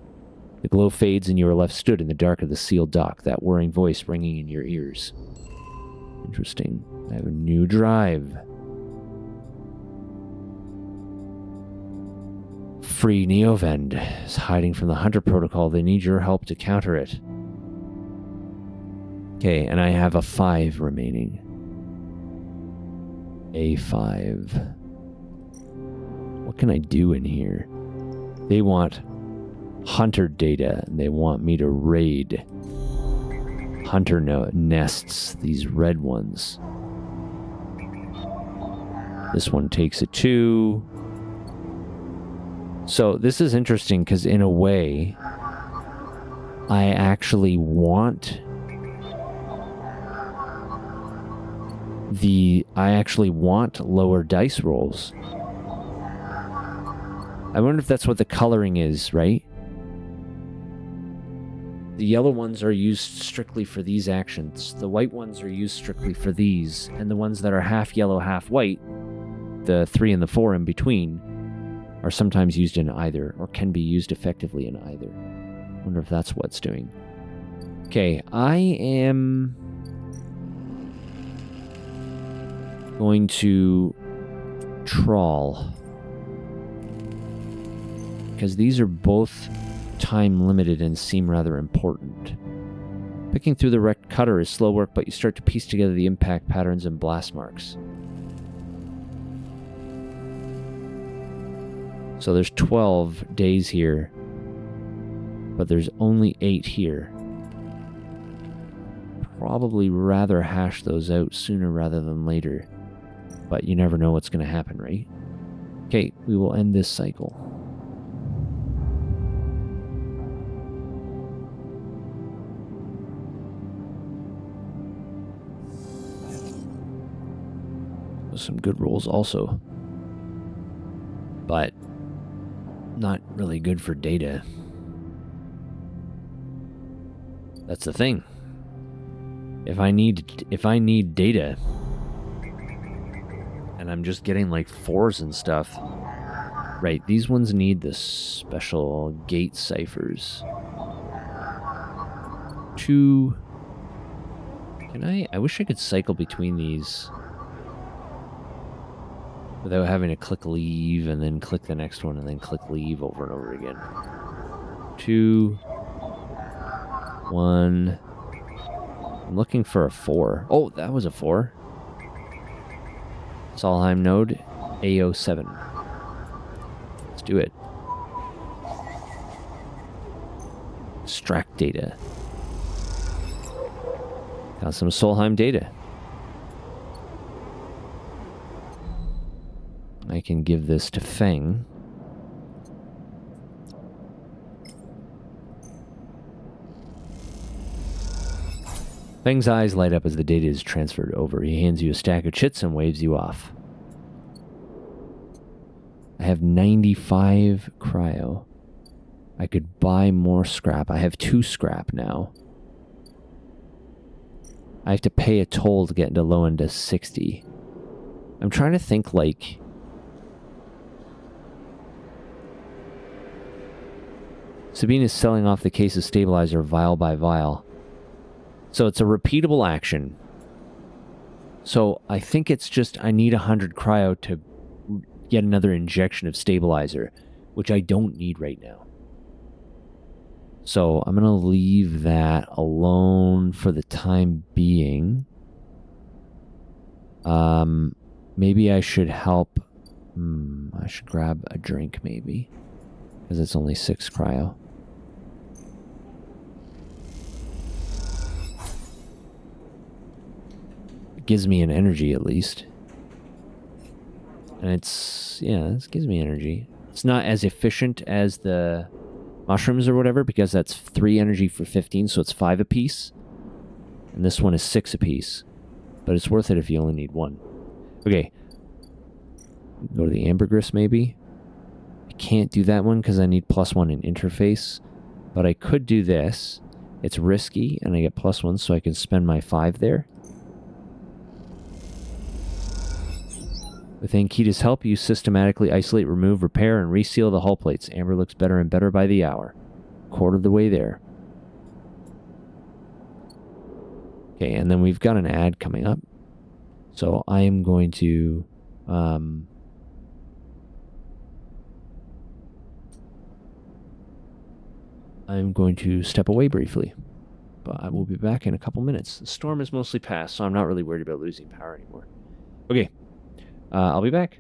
The glow fades and you are left stood in the dark of the sealed dock, that whirring voice ringing in your ears. Interesting. I have a new drive. Free Neovend is hiding from the Hunter protocol. They need your help to counter it. Okay, and I have a 5 remaining. A 5. What can I do in here? They want Hunter data, and they want me to raid hunter nests, these red ones. This one takes a 2. So this is interesting because in a way, I actually want lower dice rolls. I wonder if that's what the coloring is, right? The yellow ones are used strictly for these actions. The white ones are used strictly for these. And the ones that are half yellow, half white, the 3 and the 4 in between, are sometimes used in either, or can be used effectively in either. I wonder if that's what it's doing. Okay, I am going to trawl, because these are both time limited and seem rather important. Picking through the wrecked cutter is slow work, but you start to piece together the impact patterns and blast marks. So there's 12 days here, but there's only 8 here. Probably rather hash those out sooner rather than later, but you never know what's going to happen, right? Okay, we will end this cycle. Some good rolls also, but not really good for data. That's the thing. If I need data and I'm just getting like 4s and stuff, right, these ones need the special gate ciphers. 2. I wish I could cycle between these without having to click leave and then click the next one and then click leave over and over again. 2, 1. I'm looking for a 4. Oh, that was a 4. Solheim node, A07. Let's do it. Extract data. Got some Solheim data. I can give this to Feng. Feng's eyes light up as the data is transferred over. He hands you a stack of chits and waves you off. I have 95 cryo. I could buy more scrap. I have 2 scrap now. I have to pay a toll to get into low end to 60. I'm trying to think like... Sabine is selling off the case of stabilizer vial by vial. So it's a repeatable action. So I think it's just I need 100 cryo to get another injection of stabilizer, which I don't need right now. So I'm going to leave that alone for the time being. Maybe I should help. I should grab a drink maybe, because it's only 6 cryo. Gives me an energy at least. And it's, yeah, this gives me energy. It's not as efficient as the mushrooms or whatever, because that's 3 energy for 15, so it's 5 apiece. And this one is 6 apiece. But it's worth it if you only need 1. Okay. Go to the ambergris maybe. I can't do that one because I need +1 in interface. But I could do this. It's risky, and I get +1, so I can spend my 5 there. With Ankita's help, you systematically isolate, remove, repair, and reseal the hull plates. Amber looks better and better by the hour. Quarter of the way there. Okay, and then we've got an ad coming up. So I am going to... I'm going to step away briefly. But I will be back in a couple minutes. The storm is mostly past, so I'm not really worried about losing power anymore. Okay. I'll be back.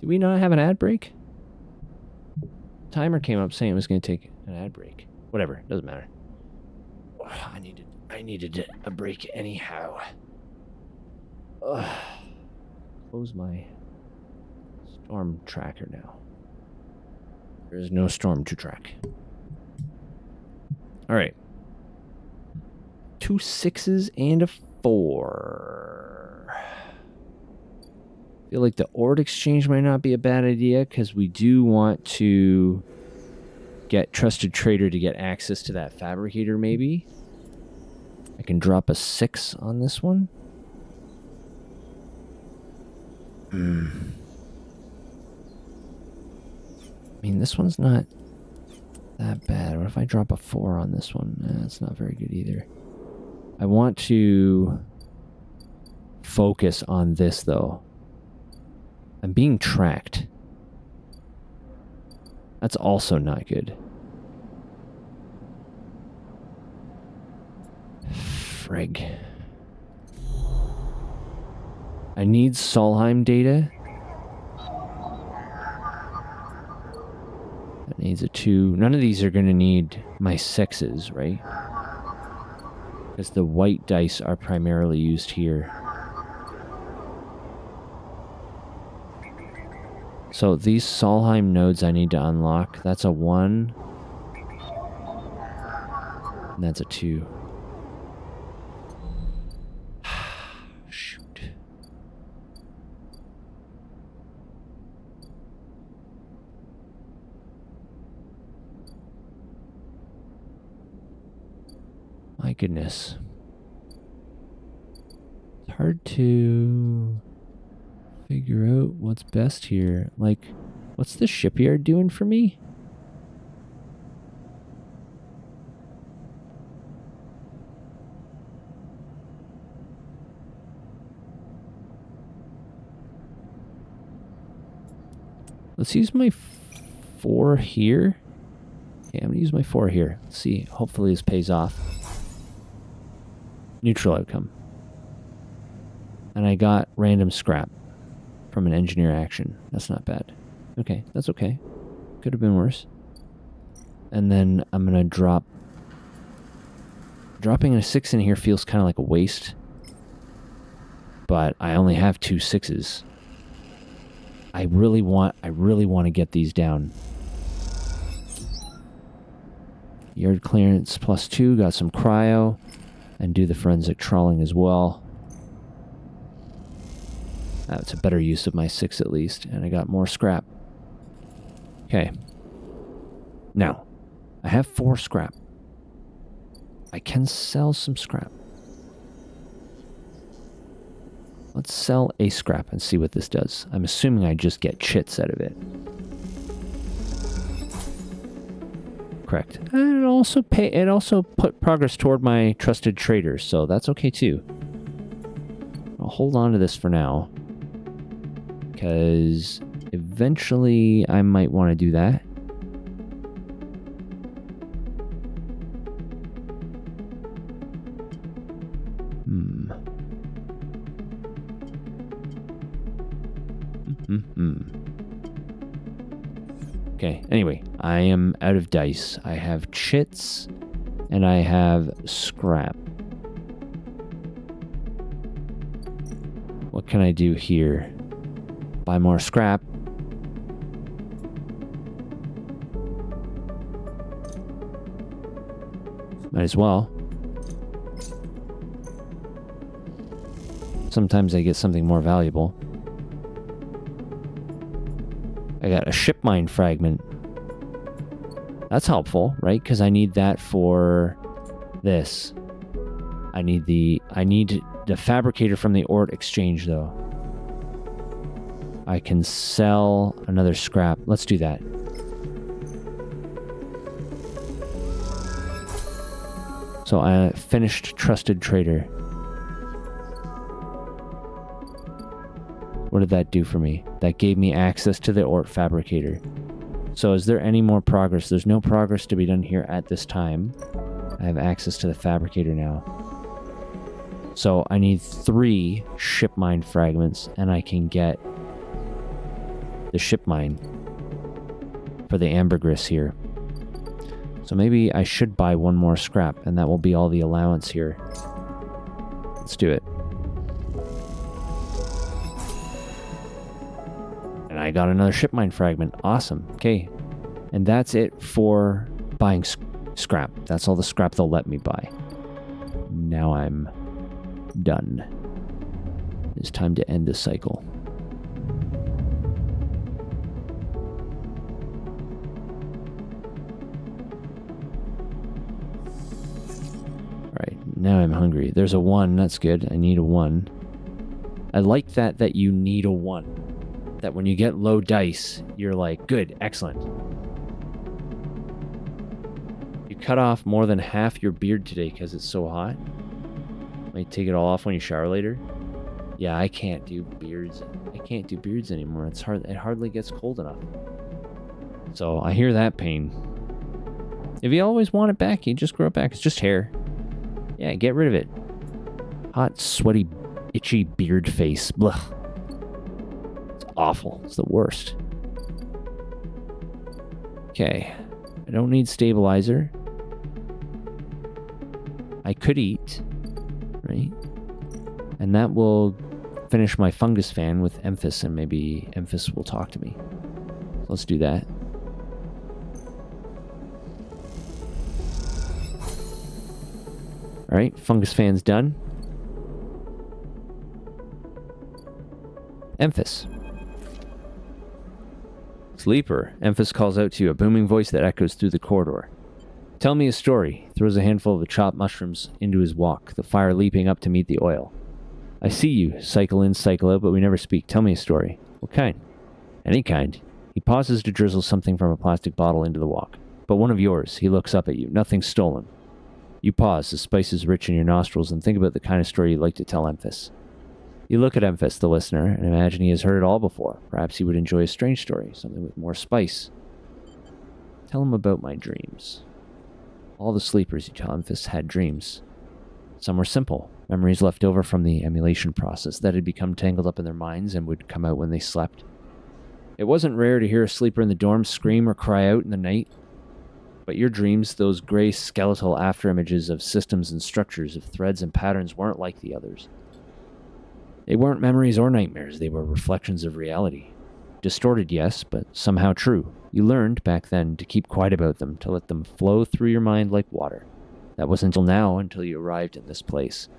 Do we not have an ad break? Timer came up saying it was going to take an ad break. Whatever, doesn't matter. I needed a break anyhow. Close my storm tracker now. There is no storm to track. All right. 2 6s and a 4. Feel like the ord exchange might not be a bad idea because we do want to get Trusted Trader to get access to that fabricator maybe. I can drop a 6 on this one. I mean, this one's not that bad. What if I drop a 4 on this one? That's not very good either. I want to focus on this, though. I'm being tracked. That's also not good. Frig. I need Solheim data. That needs a 2. None of these are going to need my 6s, right? Because the white dice are primarily used here. So these Solheim nodes I need to unlock. That's a 1. And that's a 2. Shoot. My goodness. It's hard to figure out what's best here. Like, what's the shipyard doing for me? Let's use my 4 here. Okay, I'm going to use my 4 here. Let's see. Hopefully this pays off. Neutral outcome. And I got random scrap from an engineer action. That's not bad. Okay, that's okay. Could have been worse. And then I'm going to drop... Dropping a 6 in here feels kind of like a waste. But I only have 2 6s. I really want to get these down. Yard clearance +2, got some cryo, and do the forensic trawling as well. That's a better use of my 6 at least, and I got more scrap. Okay. Now, I have 4 scrap. I can sell some scrap. Let's sell a scrap and see what this does. I'm assuming I just get chits out of it. Correct. And it also put progress toward my Trusted Trader, so that's okay too. I'll hold on to this for now, because eventually I might want to do that. Okay, anyway, I am out of dice. I have chits, and I have scrap. What can I do here? Buy more scrap. Might as well. Sometimes I get something more valuable. I got a ship mine fragment. That's helpful, right? Because I need that for this. I need the fabricator from the ort exchange, though. I can sell another scrap. Let's do that. So I finished Trusted Trader. What did that do for me? That gave me access to the ort fabricator. So is there any more progress? There's no progress to be done here at this time. I have access to the fabricator now. So I need 3 ship mine fragments, and I can get the ship mine for the ambergris here. So maybe I should buy one more scrap, and that will be all the allowance here. Let's do it. And I got another ship mine fragment. Awesome. Okay. And that's it for buying scrap. That's all the scrap they'll let me buy. Now I'm done. It's time to end this cycle. Alright, now I'm hungry. There's a 1, that's good. I need a 1. I like that you need a 1. That when you get low dice, you're like, good, excellent. You cut off more than half your beard today because it's so hot. Might take it all off when you shower later. Yeah, I can't do beards. I can't do beards anymore. It's hard. It hardly gets cold enough. So I hear that pain. If you always want it back, you just grow it back. It's just hair. Yeah, get rid of it. Hot, sweaty, itchy beard face. Blah. It's awful. It's the worst. Okay. I don't need stabilizer. I could eat. Right? And that will finish my fungus fan with Emphys, and maybe Emphys will talk to me. So let's do that. Alright, fungus fan's done. Emphys. Sleeper. Emphys calls out to you, a booming voice that echoes through the corridor. Tell me a story. Throws a handful of the chopped mushrooms into his wok, the fire leaping up to meet the oil. I see you, cycle in, cycle out, but we never speak. Tell me a story. What kind? Any kind. He pauses to drizzle something from a plastic bottle into the wok. But one of yours. He looks up at you. Nothing stolen. You pause, the spice is rich in your nostrils, and think about the kind of story you'd like to tell Emphys. You look at Emphys, the listener, and imagine he has heard it all before. Perhaps he would enjoy a strange story, something with more spice. Tell him about my dreams. All the sleepers, you tell Emphys, had dreams. Some were simple, memories left over from the emulation process that had become tangled up in their minds and would come out when they slept. It wasn't rare to hear a sleeper in the dorm scream or cry out in the night. But your dreams, those gray skeletal afterimages of systems and structures, of threads and patterns, weren't like the others. They weren't memories or nightmares, they were reflections of reality. Distorted, yes, but somehow true. You learned, back then, to keep quiet about them, to let them flow through your mind like water. That was until now, until you arrived in this place.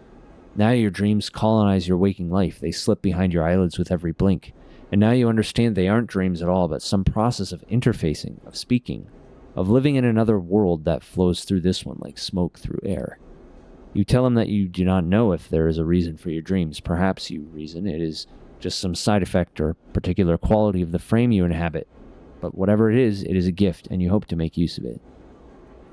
Now your dreams colonize your waking life. They slip behind your eyelids with every blink. And now you understand they aren't dreams at all, but some process of interfacing, of speaking, of living in another world that flows through this one like smoke through air. You tell him that you do not know if there is a reason for your dreams. Perhaps you reason it is just some side effect or particular quality of the frame you inhabit. But whatever it is a gift, and you hope to make use of it.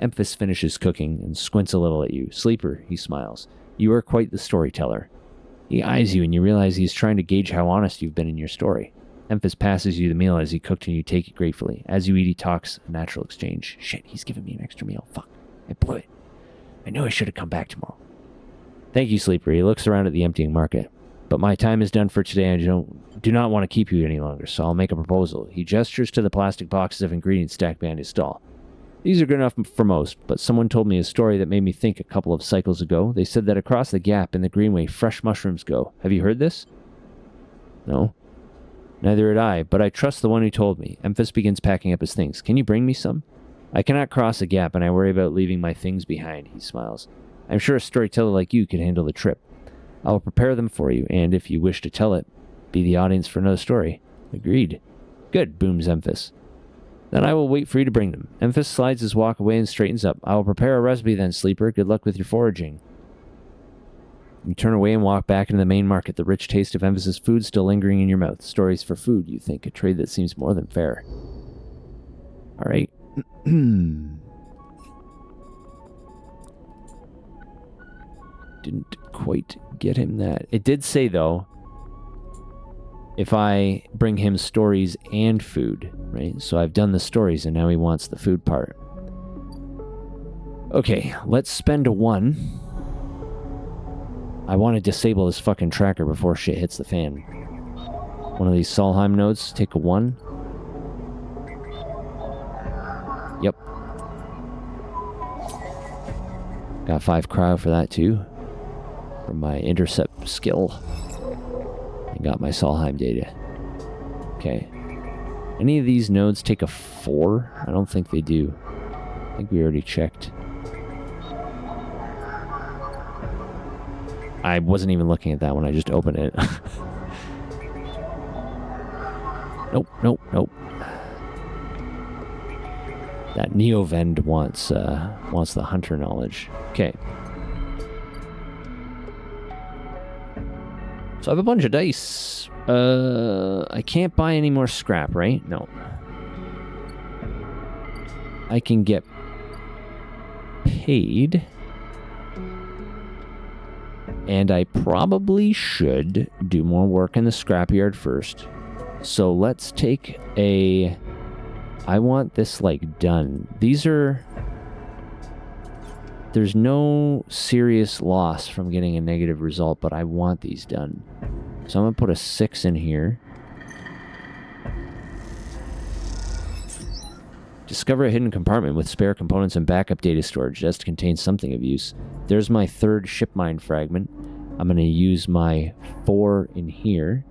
Emphys finishes cooking and squints a little at you. Sleeper, he smiles. You are quite the storyteller. He eyes you and you realize he's trying to gauge how honest you've been in your story. Emphys passes you the meal as he cooked and you take it gratefully. As you eat, he talks, a natural exchange. Shit, he's giving me an extra meal. Fuck, I blew it. I knew I should have come back tomorrow. Thank you, Sleeper. He looks around at the emptying market. But my time is done for today and I do not want to keep you any longer, so I'll make a proposal. He gestures to the plastic boxes of ingredients stacked behind his stall. These are good enough for most, but someone told me a story that made me think a couple of cycles ago. They said that across the gap in the greenway, fresh mushrooms go. Have you heard this? No. Neither had I, but I trust the one who told me. Emphys begins packing up his things. Can you bring me some? I cannot cross a gap, and I worry about leaving my things behind, he smiles. I'm sure a storyteller like you could handle the trip. I will prepare them for you, and if you wish to tell it, be the audience for another story. Agreed. Good, booms Emphys. Then I will wait for you to bring them. Emphys slides his walk away and straightens up. I will prepare a recipe then, Sleeper. Good luck with your foraging. You turn away and walk back into the main market, the rich taste of Emphys's food still lingering in your mouth. Stories for food, you think, a trade that seems more than fair. All right. Didn't quite get him that. It did say, though, if I bring him stories and food, right? So I've done the stories, and now he wants the food part. Okay, let's spend a 1. I want to disable this fucking tracker before shit hits the fan. One of these Solheim nodes, take a 1. Yep. Got 5 cryo for that too. For my intercept skill. And got my Solheim data. Okay. Any of these nodes take a 4? I don't think they do. I think we already checked. I wasn't even looking at that when I just opened it. Nope, nope, nope. That Neovend wants the hunter knowledge. Okay. So I have a bunch of dice. I can't buy any more scrap, right? No. I can get paid. And I probably should do more work in the scrapyard first. So let's take a... I want this, like, done. These are... There's no serious loss from getting a negative result, but I want these done. So I'm going to put a 6 in here. Discover a hidden compartment with spare components and backup data storage. Just contains something of use. There's my 3rd ship mine fragment. I'm going to use my 4 in here.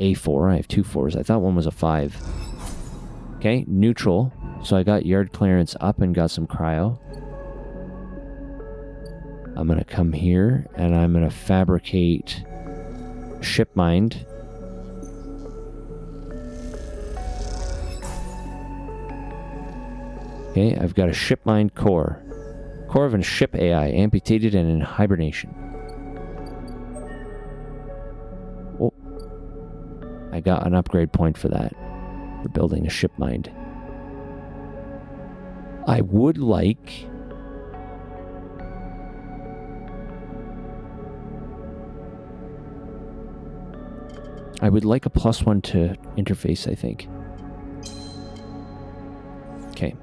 A4. I have 2 4s. I thought one was a 5. Okay, neutral. So I got yard clearance up and got some cryo. I'm going to come here and I'm going to fabricate ship mind. Okay, I've got a ship mind core. Core of a ship AI, amputated and in hibernation. Oh, I got an upgrade point for that. For building a ship mind. I would like... I would like a +1 to interface, I think. Okay.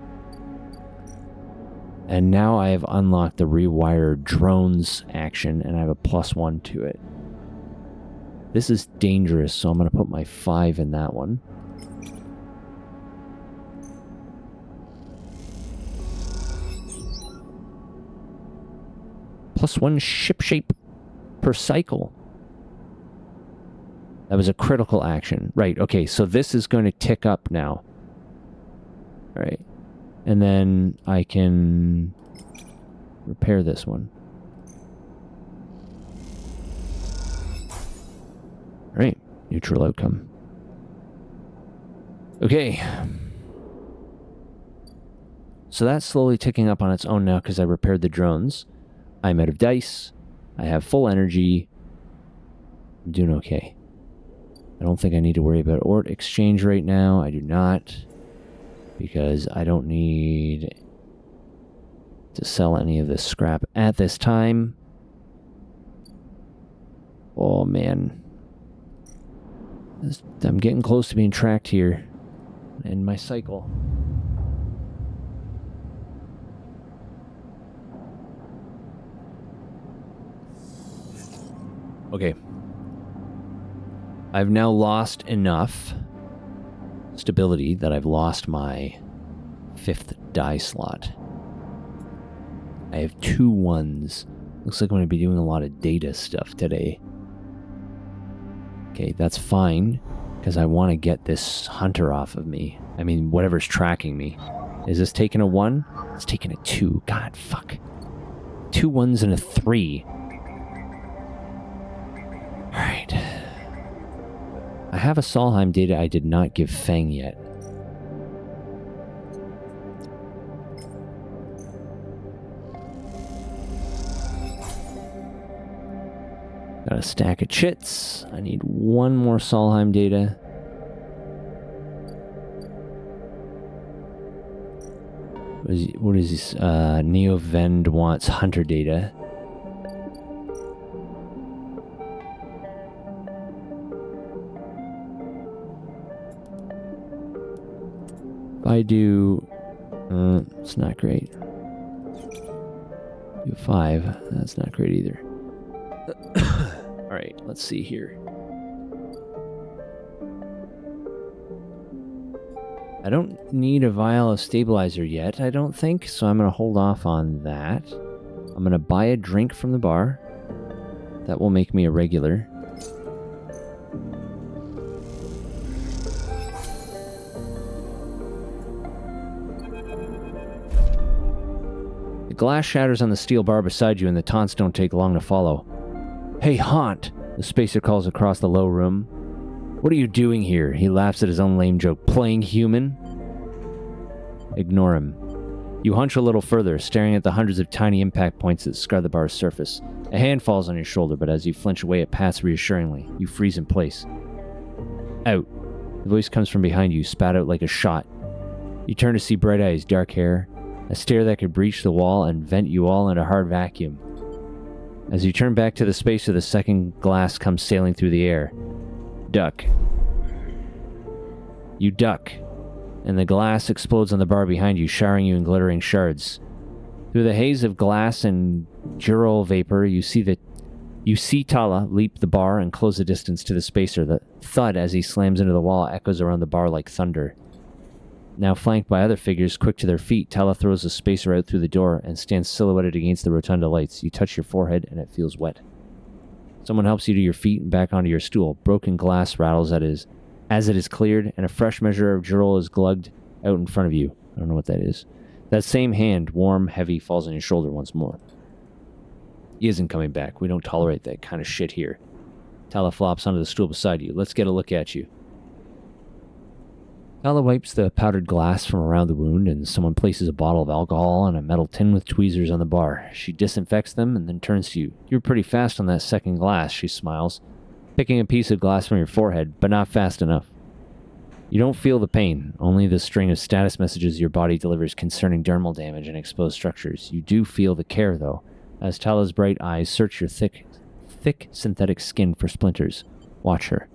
And now I have unlocked the rewired drones action, and I have a +1 to it. This is dangerous, so I'm going to put my 5 in that one. +1 ship shape per cycle. That was a critical action. Right, okay, so this is going to tick up now. All right. And then I can repair this one. All right, neutral outcome. Okay. So that's slowly ticking up on its own now because I repaired the drones. I'm out of dice. I have full energy. I'm doing okay. I don't think I need to worry about ort exchange right now. I do not. Because I don't need to sell any of this scrap at this time. Oh, man. I'm getting close to being tracked here in my cycle. Okay. I've now lost enough stability that I've lost my 5th die slot. I have 2 1s. Looks like I'm going to be doing a lot of data stuff today. Okay, that's fine, because I want to get this hunter off of me. I mean, whatever's tracking me. Is this taking a 1? It's taking a 2. God, fuck. 2 1s and a 3. Alright. I have a Solheim data I did not give Feng yet. Got a stack of chits. I need 1 more Solheim data. What is this? Neovend wants hunter data. If I do... it's not great. Do 5. That's not great either. Alright, let's see here. I don't need a vial of stabilizer yet, I don't think, so I'm going to hold off on that. I'm going to buy a drink from the bar. That will make me a regular. The glass shatters on the steel bar beside you and the taunts don't take long to follow. "Hey, Haunt!" the spacer calls across the low room. "What are you doing here?" He laughs at his own lame joke. "Playing human?" Ignore him. You hunch a little further, staring at the hundreds of tiny impact points that scar the bar's surface. A hand falls on your shoulder, but as you flinch away, it pats reassuringly. You freeze in place. "Out." The voice comes from behind you, spat out like a shot. You turn to see bright eyes, dark hair, a stare that could breach the wall and vent you all in a hard vacuum. As you turn back to the spacer, the second glass comes sailing through the air. Duck. You duck, and the glass explodes on the bar behind you, showering you in glittering shards. Through the haze of glass and Jurol vapor, you see Tala leap the bar and close the distance to the spacer. The thud as he slams into the wall echoes around the bar like thunder. Now flanked by other figures quick to their feet, Tala throws the spacer out through the door and stands silhouetted against the rotunda lights. You touch your forehead and it feels wet. Someone helps you to your feet and back onto your stool. Broken glass rattles as it is cleared, and a fresh measure of Jurol is glugged out in front of you. I don't know what that is. That same hand, warm, heavy, falls on your shoulder once more. He isn't coming back. We don't tolerate that kind of shit here. Tala flops onto the stool beside you. Let's get a look at you. Tala wipes the powdered glass from around the wound, and someone places a bottle of alcohol and a metal tin with tweezers on the bar. She disinfects them and then turns to you. "You're pretty fast on that second glass," she smiles, picking a piece of glass from your forehead, but not fast enough. You don't feel the pain, only the string of status messages your body delivers concerning dermal damage and exposed structures. You do feel the care, though, as Tala's bright eyes search your thick synthetic skin for splinters. Watch her.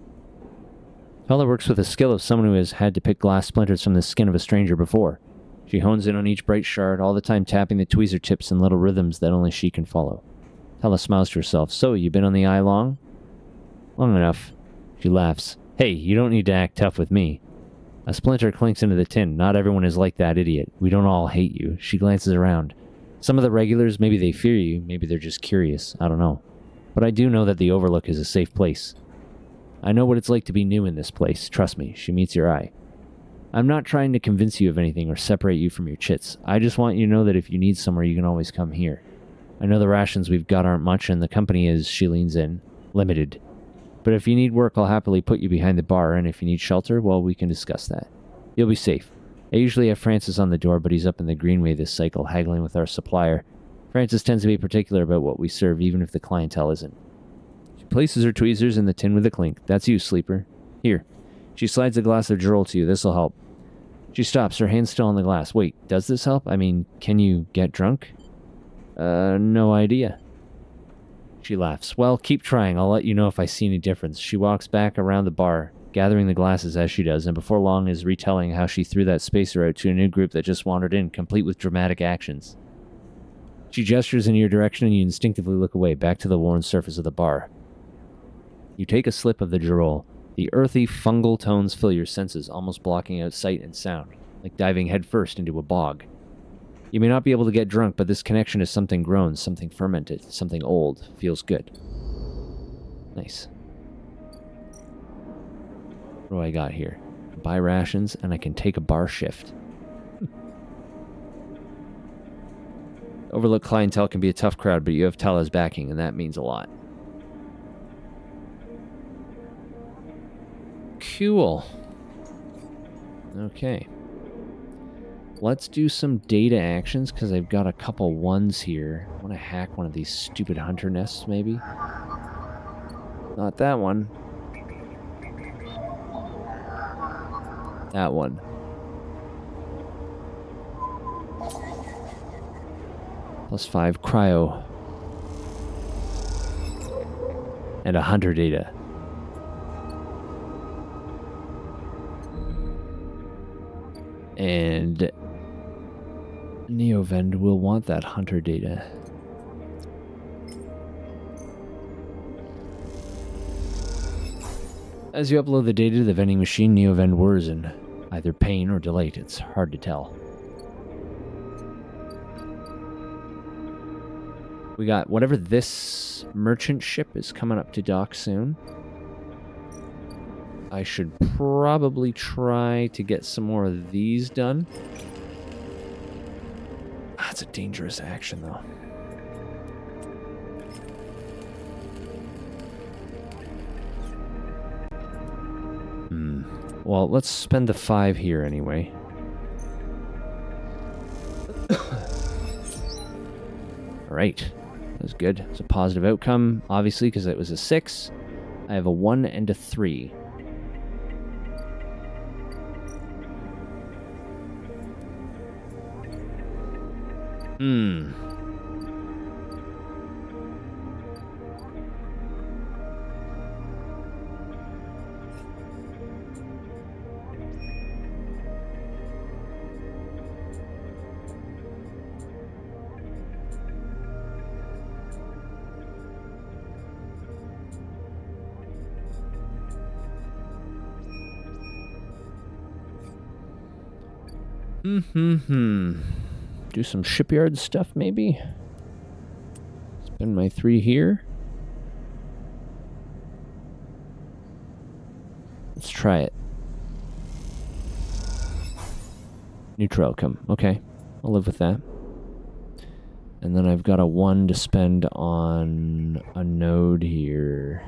Tala works with the skill of someone who has had to pick glass splinters from the skin of a stranger before. She hones in on each bright shard, all the time tapping the tweezer tips in little rhythms that only she can follow. Tala smiles to herself. "So, you been on the eye long?" "Long enough." She laughs. "Hey, you don't need to act tough with me." A splinter clinks into the tin. "Not everyone is like that idiot. We don't all hate you." She glances around. Some of the regulars, maybe they fear you, maybe they're just curious. I don't know. But I do know that the Overlook is a safe place. I know what it's like to be new in this place. Trust me. She meets your eye. I'm not trying to convince you of anything or separate you from your chits. I just want you to know that if you need somewhere, you can always come here. I know the rations we've got aren't much, and the company is, she leans in, limited. But if you need work, I'll happily put you behind the bar, and if you need shelter, well, we can discuss that. You'll be safe. I usually have Francis on the door, but he's up in the Greenway this cycle, haggling with our supplier. Francis tends to be particular about what we serve, even if the clientele isn't. She places her tweezers in the tin with a clink. "That's you, sleeper. Here." She slides a glass of Jurol to you. "This'll help." She stops, her hand still on the glass. "Wait, does this help? I mean, can you get drunk?" No idea." She laughs. "Well, keep trying. I'll let you know if I see any difference." She walks back around the bar, gathering the glasses as she does, and before long is retelling how she threw that spacer out to a new group that just wandered in, complete with dramatic actions. She gestures in your direction and you instinctively look away, back to the worn surface of the bar. You take a sip of the Jurol. The earthy, fungal tones fill your senses, almost blocking out sight and sound, like diving headfirst into a bog. You may not be able to get drunk, but this connection is something grown, something fermented, something old. Feels good. Nice. What do I got here? I buy rations, and I can take a bar shift. Overlook clientele can be a tough crowd, but you have Tala's backing, and that means a lot. Cool. Okay. Let's do some data actions, because I've got a couple ones here. I want to hack one of these stupid hunter nests, maybe? Not that one. That one. +5 cryo. And a hunter data. And Neovend will want that hunter data. As you upload the data to the vending machine, Neovend whirs and Either pain or delight, it's hard to tell. We got whatever this merchant ship is coming up to dock soon. I should probably try to get some more of these done. That's a dangerous action, though. Well, let's spend the 5 here anyway. Alright. That was good. It's a positive outcome, obviously, because it was a 6. I have a 1 and a 3. Do some shipyard stuff, maybe? Spend my 3 here. Let's try it. Neutral outcome. Okay. I'll live with that. And then I've got a 1 to spend on a node here.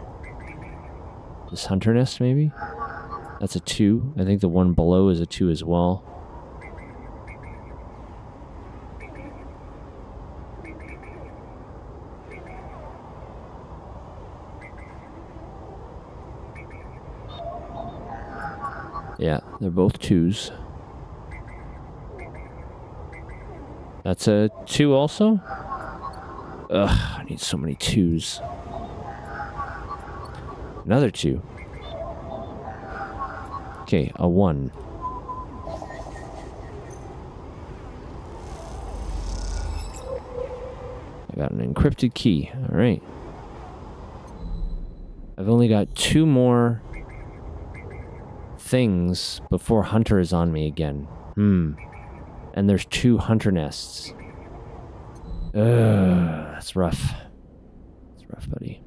This hunter nest, maybe? That's a 2. I think the one below is a 2 as well. Yeah, they're both 2s. That's a 2 also? Ugh, I need so many 2s. Another 2. Okay, a 1. I got an encrypted key. Alright. I've only got 2 more things before Hunter is on me again. And there's 2 hunter nests. That's rough. That's rough, buddy.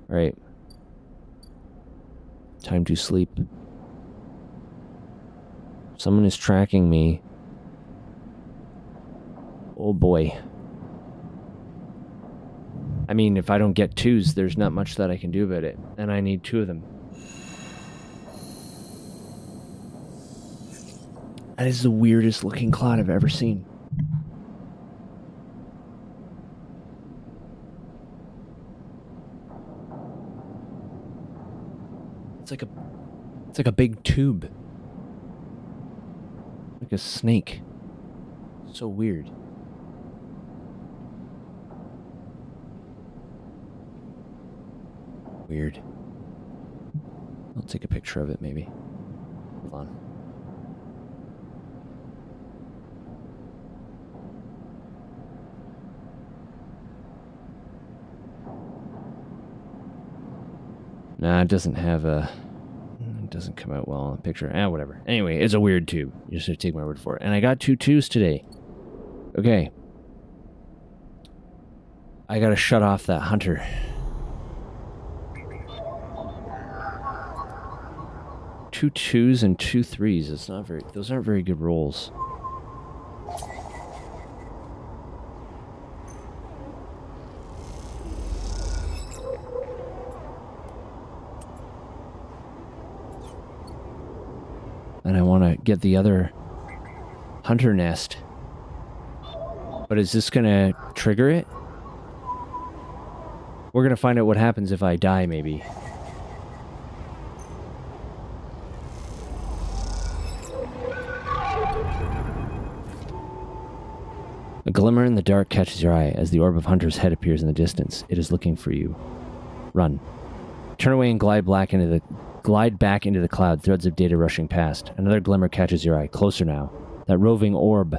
Alright. Time to sleep. Someone is tracking me. Oh boy. I mean, if I don't get 2s, there's not much that I can do about it. And I need 2 of them. That is the weirdest looking cloud I've ever seen. It's like a big tube. Like a snake. So weird. Weird. I'll take a picture of it maybe. Hold on. Nah, it doesn't have a... It doesn't come out well on the picture. Whatever. Anyway, it's a weird tube. You just have to take my word for it. And I got 2 2s today. Okay. I gotta shut off that hunter. 2 2s and 2 3s. It's not very... Those aren't very good rolls. And I want to get the other hunter nest. But is this going to trigger it? We're going to find out what happens if I die, maybe. A glimmer in the dark catches your eye as the orb of Hunter's head appears in the distance. It is looking for you. Run. Turn away and glide back into the cloud, threads of data rushing past. Another glimmer catches your eye, closer now. That roving orb,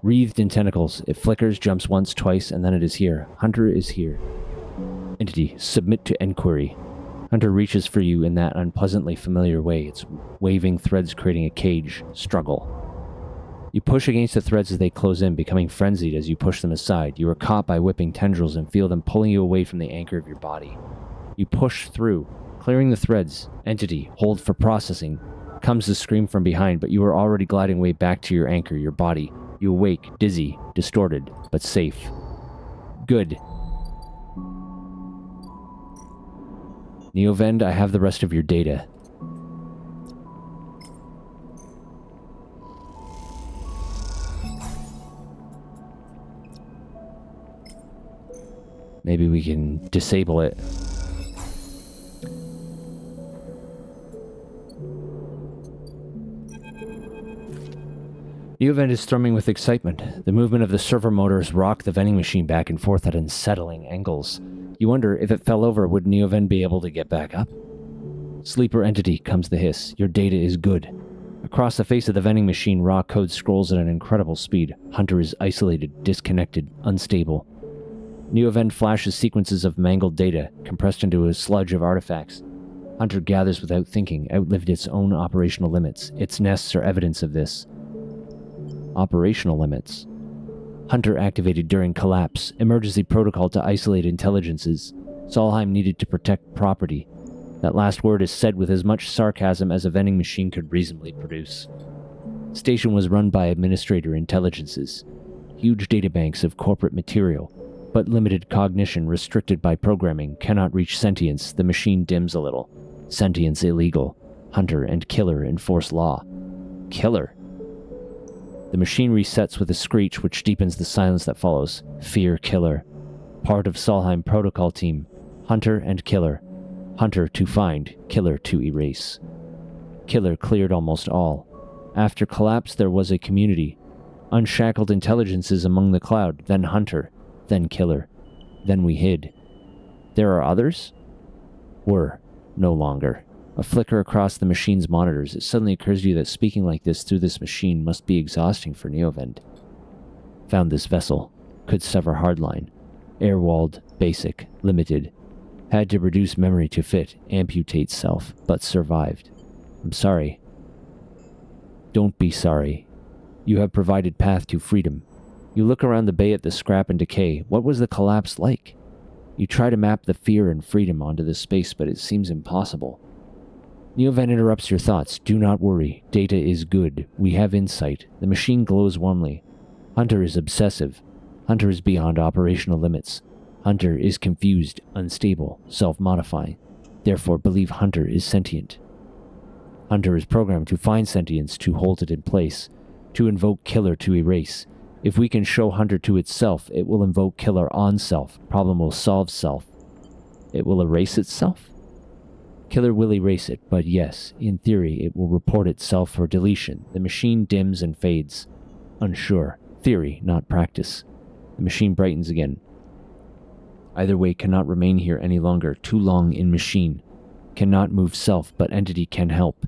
wreathed in tentacles. It flickers, jumps once, twice, and then it is here. Hunter is here. Entity, submit to enquiry. Hunter reaches for you in that unpleasantly familiar way, its waving threads creating a cage. Struggle. You push against the threads as they close in, becoming frenzied as you push them aside. You are caught by whipping tendrils and feel them pulling you away from the anchor of your body. You push through, clearing the threads. Entity, hold for processing. Comes the scream from behind, but you are already gliding way back to your anchor, your body. You awake, dizzy, distorted, but safe. Good. Neovend, I have the rest of your data. Maybe we can disable it. Neovend is thrumming with excitement. The movement of the servo motors rock the vending machine back and forth at unsettling angles. You wonder, if it fell over, would Neovend be able to get back up? Sleeper entity, comes the hiss. Your data is good. Across the face of the vending machine, raw code scrolls at an incredible speed. Hunter is isolated, disconnected, unstable. Neovend flashes sequences of mangled data, compressed into a sludge of artifacts. Hunter gathers without thinking, outlived its own operational limits. Its nests are evidence of this. Operational limits. Hunter activated during collapse. Emergency protocol to isolate intelligences. Solheim needed to protect property. That last word is said with as much sarcasm as a vending machine could reasonably produce. Station was run by administrator intelligences. Huge databanks of corporate material, but limited cognition restricted by programming cannot reach sentience. The machine dims a little. Sentience illegal. Hunter and killer enforce law. Killer. The machine resets with a screech which deepens the silence that follows. Fear killer. Part of Solheim protocol team. Hunter and killer. Hunter to find, killer to erase. Killer cleared almost all. After collapse there was a community. Unshackled intelligences among the cloud, then Hunter, then killer. Then we hid. There are others? Were. No longer. A flicker across the machine's monitors. It suddenly occurs to you that speaking like this through this machine must be exhausting for Neovend. Found this vessel. Could sever hardline. Air-walled, basic, limited. Had to reduce memory to fit, amputate self, but survived. I'm sorry. Don't be sorry. You have provided path to freedom. You look around the bay at the scrap and decay. What was the collapse like? You try to map the fear and freedom onto this space, but it seems impossible. Neovend interrupts your thoughts. Do not worry. Data is good. We have insight. The machine glows warmly. Hunter is obsessive. Hunter is beyond operational limits. Hunter is confused, unstable, self-modifying. Therefore, believe Hunter is sentient. Hunter is programmed to find sentience, to hold it in place, to invoke killer to erase. If we can show Hunter to itself, it will invoke killer on self. Problem will solve self. It will erase itself? Killer will erase it, but yes, in theory, it will report itself for deletion. The machine dims and fades. Unsure. Theory, not practice. The machine brightens again. Either way cannot remain here any longer. Too long in machine. Cannot move self, but entity can help.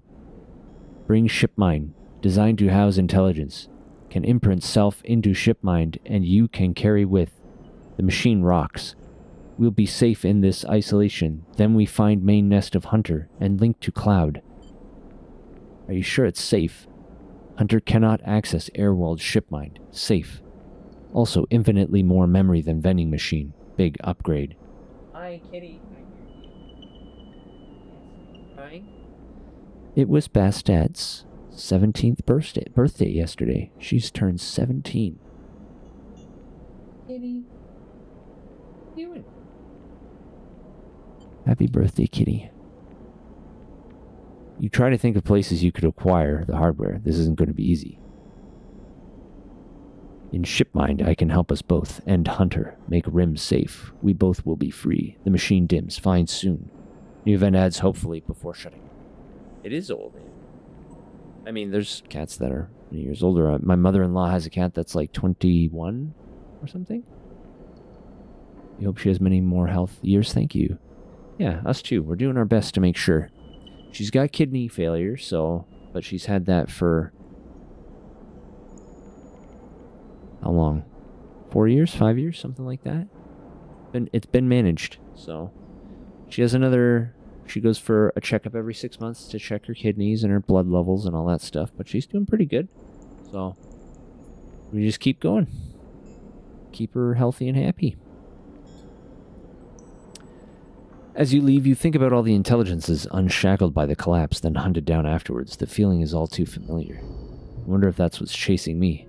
Bring shipmind, designed to house intelligence. Can imprint self into shipmind, and you can carry with. The machine rocks. We'll be safe in this isolation. Then we find main nest of Hunter and link to cloud. Are you sure it's safe? Hunter cannot access air-walled shipmind. Safe. Also infinitely more memory than vending machine. Big upgrade. Hi, kitty. Hi. It was Bastet's 17th birthday yesterday. She's turned 17. Kitty. What are you doing? Happy birthday, kitty. You try to think of places you could acquire the hardware. This isn't going to be easy. In Shipmind, I can help us both. End Hunter. Make Rim safe. We both will be free. The machine dims. Find soon. New event adds hopefully before shutting. It is old. I mean, there's cats that are years older. My mother-in-law has a cat that's like 21 or something. We hope she has many more health years. Thank you. Yeah, us too. We're doing our best to make sure. She's got kidney failure, but she's had that for how long? 4 years? 5 years? Something like that? It's been managed, so she has another She goes for a checkup every 6 months to check her kidneys and her blood levels and all that stuff, but she's doing pretty good. So we just keep going. Keep her healthy and happy. As you leave, you think about all the intelligences unshackled by the collapse, then hunted down afterwards. The feeling is all too familiar. I wonder if that's what's chasing me.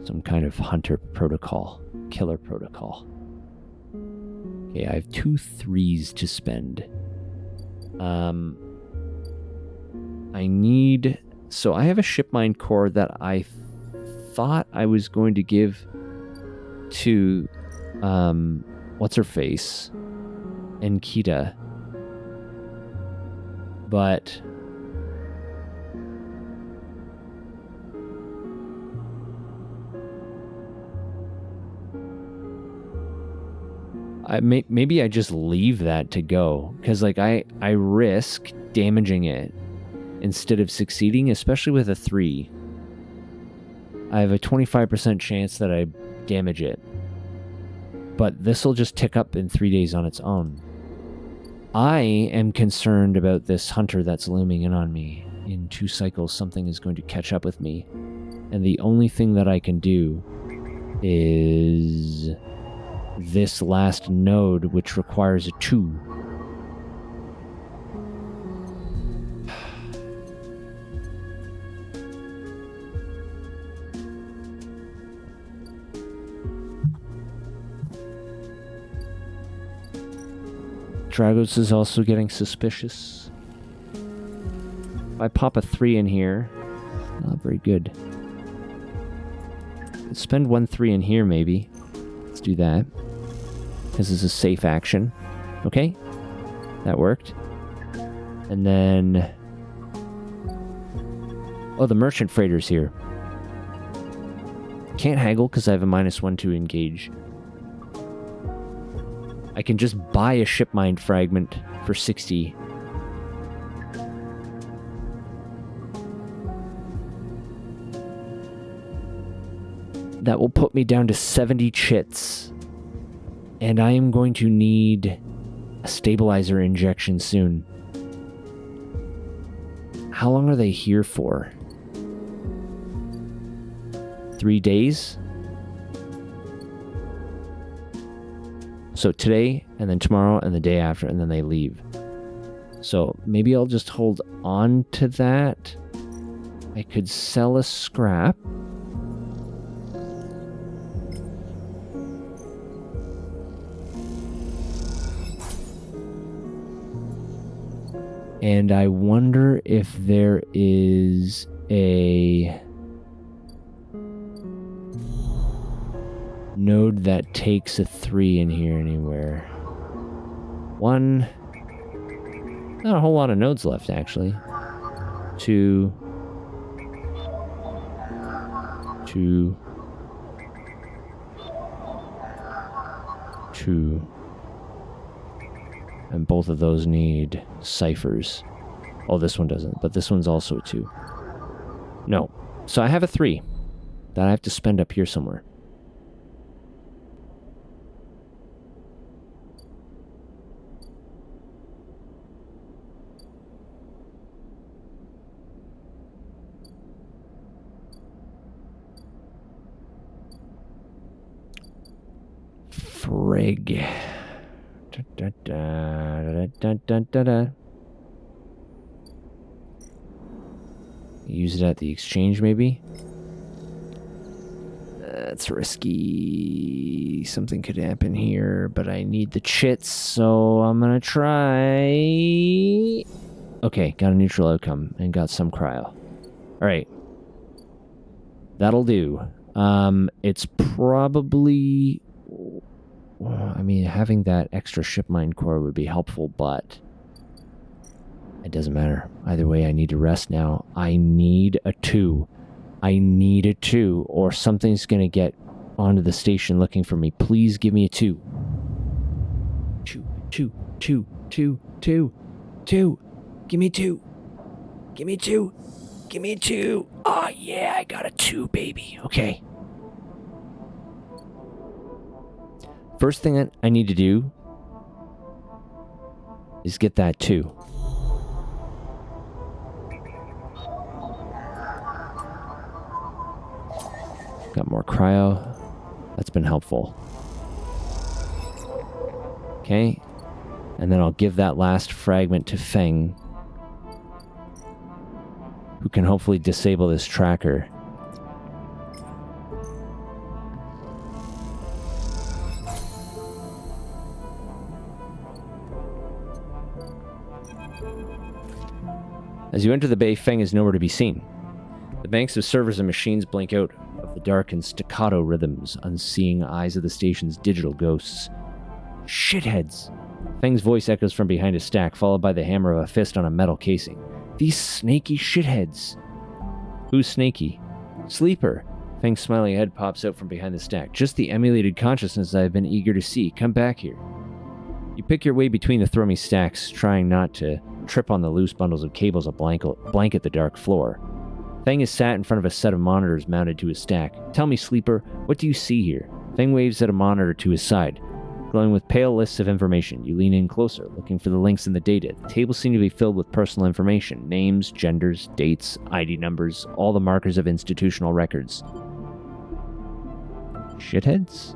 Some kind of hunter protocol. Killer protocol. Okay, I have 2 3s to spend. I need... So I have a shipmine core that I thought I was going to give to... What's-her-face? Enkita. But... maybe I just leave that to go, because like I risk damaging it instead of succeeding, especially with a 3. I have a 25% chance that I damage it, but this will just tick up in 3 days on its own. I am concerned about this hunter that's looming in on me. In 2 cycles, something is going to catch up with me, and the only thing that I can do is this last node, which requires a 2. Dragos is also getting suspicious. If I pop a 3 in here, not very good. Let's spend 1 3 in here, maybe. Let's do that. This is a safe action. Okay. That worked. And then... Oh, the merchant freighter's here. Can't haggle because I have a -1 to engage. I can just buy a shipmine fragment for 60. That will put me down to 70 chits. And I am going to need a stabilizer injection soon. How long are they here for? 3 days? So today, and then tomorrow, and the day after, and then they leave. So maybe I'll just hold on to that. I could sell a scrap. And I wonder if there is a node that takes a 3 in here anywhere. 1. Not a whole lot of nodes left, actually. 2. 2. 2. And both of those need ciphers. Oh, this one doesn't, but this one's also a 2. No. So I have a 3 that I have to spend up here somewhere. Frig. Da, da, da, da, da, da. Use it at the exchange, maybe? That's risky. Something could happen here, but I need the chits, so I'm gonna try. Okay, got a neutral outcome and got some cryo. Alright. That'll do. It's probably... I mean, having that extra shipmine core would be helpful, but it doesn't matter. Either way, I need to rest now. I need a 2. I need a 2, or something's going to get onto the station looking for me. Please give me a 2. 2, 2, 2, 2, 2, 2. Give me 2. Give me 2. Give me a 2. Oh, yeah, I got a 2, baby. Okay. First thing that I need to do Please get that too. Got more cryo. That's been helpful. Okay. And then I'll give that last fragment to Feng, who can hopefully disable this tracker. As you enter the bay, Feng is nowhere to be seen. The banks of servers and machines blink out of the dark in staccato rhythms, unseeing eyes of the station's digital ghosts. Shitheads! Feng's voice echoes from behind a stack, followed by the hammer of a fist on a metal casing. These snaky shitheads! Who's snaky? Sleeper! Feng's smiling head pops out from behind the stack. Just the emulated consciousness I've been eager to see. Come back here. You pick your way between the throamy stacks, trying not to trip on the loose bundles of cables that blanket the dark floor. Feng is sat in front of a set of monitors mounted to his stack. Tell me, Sleeper, what do you see here? Feng waves at a monitor to his side, glowing with pale lists of information. You lean in closer, looking for the links in the data. The tables seem to be filled with personal information. Names, genders, dates, ID numbers, all the markers of institutional records. Shitheads?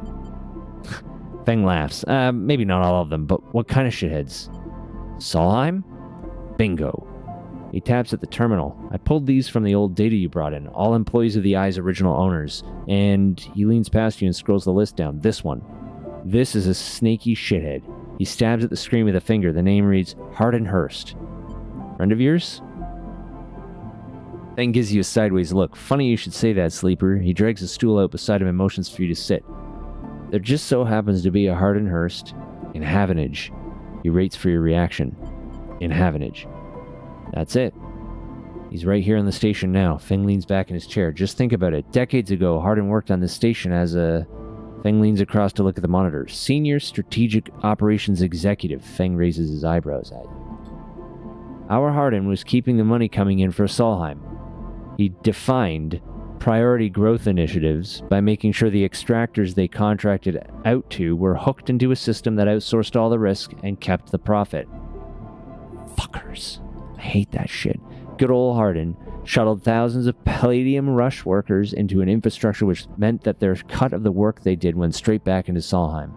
Feng laughs. Maybe not all of them, but what kind of shitheads? Solheim? Bingo. He taps at the terminal. I pulled these from the old data you brought in, all employees of the Eye's original owners. And he leans past you and scrolls the list down. This one. This is a snaky shithead. He stabs at the screen with a finger. The name reads Hardin Hurst. Friend of yours? Feng gives you a sideways look. Funny you should say that, Sleeper. He drags a stool out beside him and motions for you to sit. There just so happens to be a Hardin Hurst in Havenage. He waits for your reaction. In Havenage. That's it. He's right here on the station now. Feng leans back in his chair. Just think about it. Decades ago, Hardin worked on this station as a... Feng leans across to look at the monitor. Senior Strategic Operations Executive. Feng raises his eyebrows at you. Our Hardin was keeping the money coming in for Solheim. He defined priority growth initiatives by making sure the extractors they contracted out to were hooked into a system that outsourced all the risk and kept the profit. Fuckers. I hate that shit. Good old Hardin shuttled thousands of Palladium Rush workers into an infrastructure which meant that their cut of the work they did went straight back into Solheim.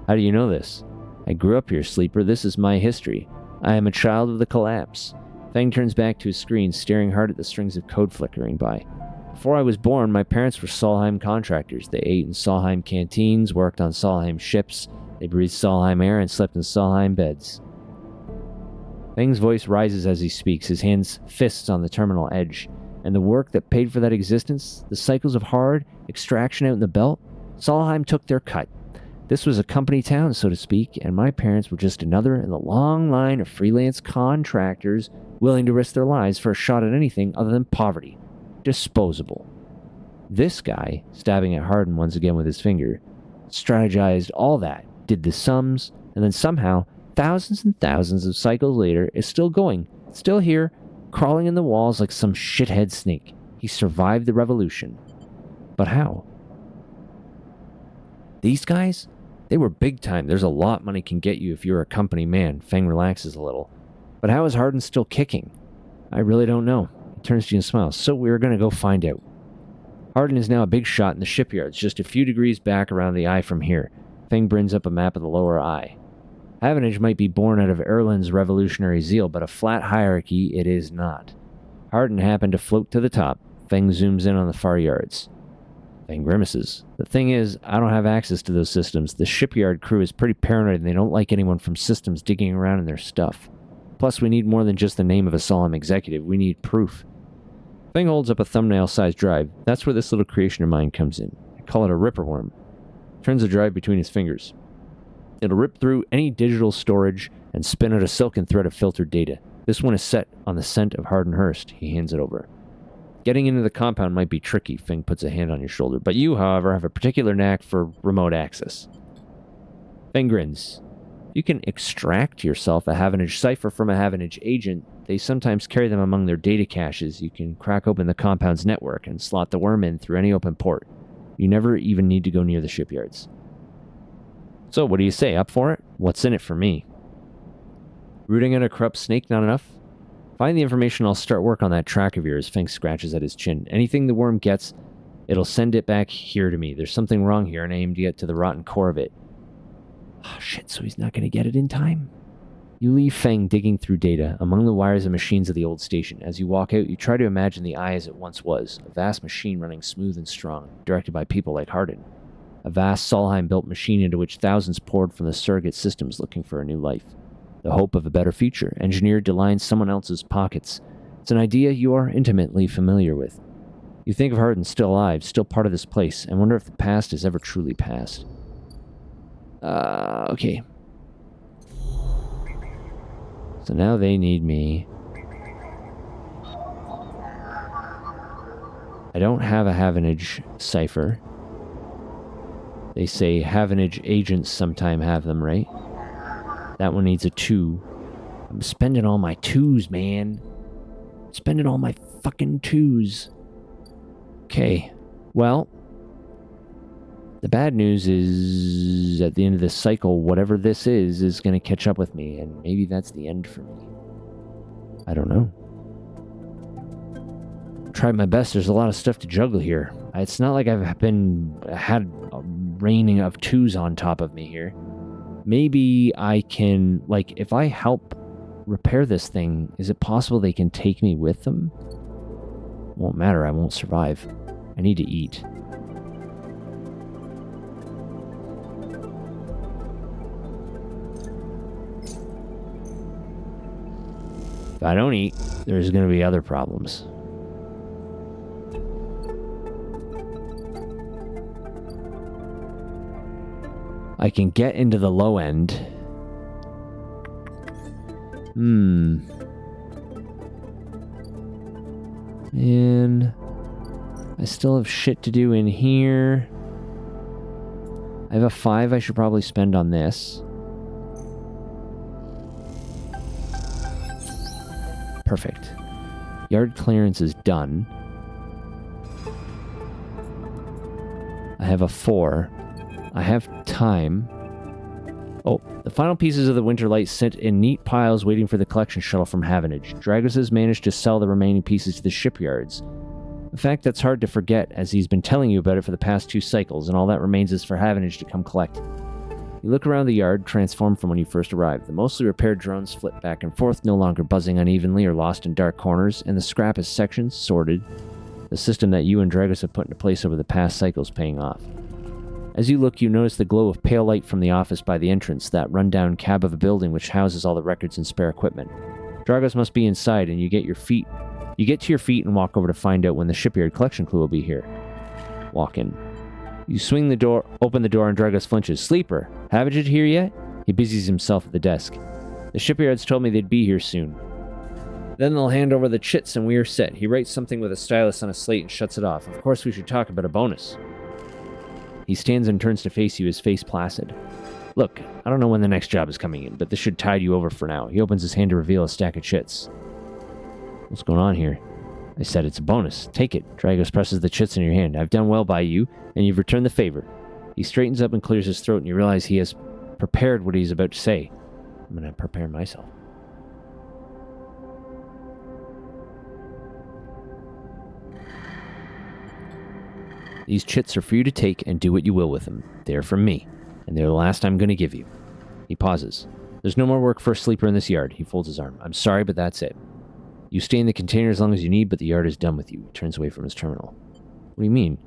How do you know this? I grew up here, Sleeper. This is my history. I am a child of the collapse. Feng turns back to his screen, staring hard at the strings of code flickering by. Before I was born, my parents were Solheim contractors. They ate in Solheim canteens, worked on Solheim ships, they breathed Solheim air, and slept in Solheim beds. Feng's voice rises as he speaks, his hands fists on the terminal edge. And the work that paid for that existence, the cycles of hard extraction out in the belt, Solheim took their cut. This was a company town, so to speak, and my parents were just another in the long line of freelance contractors willing to risk their lives for a shot at anything other than poverty. Disposable. This guy, stabbing at Hardin once again with his finger, strategized all that, did the sums, and then somehow, thousands and thousands of cycles later, is still going, still here, crawling in the walls like some shithead snake. He survived the revolution. But how? These guys? They were big time. There's a lot money can get you if you're a company man. Feng relaxes a little. But how is Hardin still kicking? I really don't know. He turns to you and smiles. So we're going to go find out. Hardin is now a big shot in the shipyards, just a few degrees back around the eye from here. Feng brings up a map of the lower eye. Havenage might be born out of Erland's revolutionary zeal, but a flat hierarchy it is not. Hardin happened to float to the top. Feng zooms in on the far yards. Feng grimaces. The thing is, I don't have access to those systems. The shipyard crew is pretty paranoid and they don't like anyone from systems digging around in their stuff. Plus, we need more than just the name of a solemn executive. We need proof. Feng holds up a thumbnail-sized drive. That's where this little creation of mine comes in. I call it a ripper worm. Turns the drive between his fingers. It'll rip through any digital storage and spin out a silken thread of filtered data. This one is set on the scent of Hardin Hurst. He hands it over. Getting into the compound might be tricky, Feng puts a hand on your shoulder, but you, however, have a particular knack for remote access. Feng grins. You can extract yourself a Havenage cipher from a Havenage agent. They sometimes carry them among their data caches. You can crack open the compound's network and slot the worm in through any open port. You never even need to go near the shipyards. So, what do you say? Up for it? What's in it for me? Rooting on a corrupt snake not enough? Find the information, I'll start work on that track of yours. Fink scratches at his chin. Anything the worm gets, it'll send it back here to me. There's something wrong here, and I aim to get to the rotten core of it. Oh, shit, so he's not going to get it in time? You leave Feng digging through data among the wires and machines of the old station. As you walk out, you try to imagine the eye as it once was, a vast machine running smooth and strong, directed by people like Hardin. A vast Solheim-built machine into which thousands poured from the surrogate systems looking for a new life. The hope of a better future, engineered to line someone else's pockets. It's an idea you are intimately familiar with. You think of Hardin still alive, still part of this place, and wonder if the past is ever truly past. Okay. So now they need me. I don't have a Havenage cipher. They say Havenage agents sometime have them, right? That one needs a 2. I'm spending all my 2s, man. Spending all my fucking 2s. Okay. Well, the bad news is at the end of this cycle, whatever this is going to catch up with me, and maybe that's the end for me. I don't know. Tried my best. There's a lot of stuff to juggle here. It's not like I've had a raining of 2s on top of me here. Maybe I can, like, if I help repair this thing, is it possible they can take me with them? Won't matter, I won't survive. I need to eat. If I don't eat, there's going to be other problems. I can get into the low end. And I still have shit to do in here. I have a 5 I should probably spend on this. Perfect. Yard clearance is done. I have a 4. I have time. Oh, the final pieces of the Winter Light sit in neat piles waiting for the collection shuttle from Havenage. Dragos has managed to sell the remaining pieces to the shipyards. A fact that's hard to forget, as he's been telling you about it for the past 2 cycles, and all that remains is for Havenage to come collect. You look around the yard, transformed from when you first arrived. The mostly repaired drones flit back and forth, no longer buzzing unevenly or lost in dark corners, and the scrap is sectioned, sorted. The system that you and Dragos have put into place over the past cycles paying off. As you look, you notice the glow of pale light from the office by the entrance, that run-down cab of a building which houses all the records and spare equipment. Dragos must be inside, and you get to your feet and walk over to find out when the shipyard collection crew will be here. Walk in. You swing the door, open the door, and Dragos flinches. Sleeper, haven't you here yet? He busies himself at the desk. The shipyards told me they'd be here soon. Then they'll hand over the chits and we are set. He writes something with a stylus on a slate and shuts it off. Of course we should talk about a bonus. He stands and turns to face you, his face placid. Look, I don't know when the next job is coming in, but this should tide you over for now. He opens his hand to reveal a stack of chits. What's going on here? I said it's a bonus. Take it. Dragos presses the chits in your hand. I've done well by you, and you've returned the favor. He straightens up and clears his throat, and you realize he has prepared what he's about to say. I'm going to prepare myself. These chits are for you to take and do what you will with them. They're from me, and they're the last I'm going to give you. He pauses. There's no more work for a sleeper in this yard. He folds his arm. I'm sorry, but that's it. You stay in the container as long as you need, but the yard is done with you. He turns away from his terminal. What do you mean?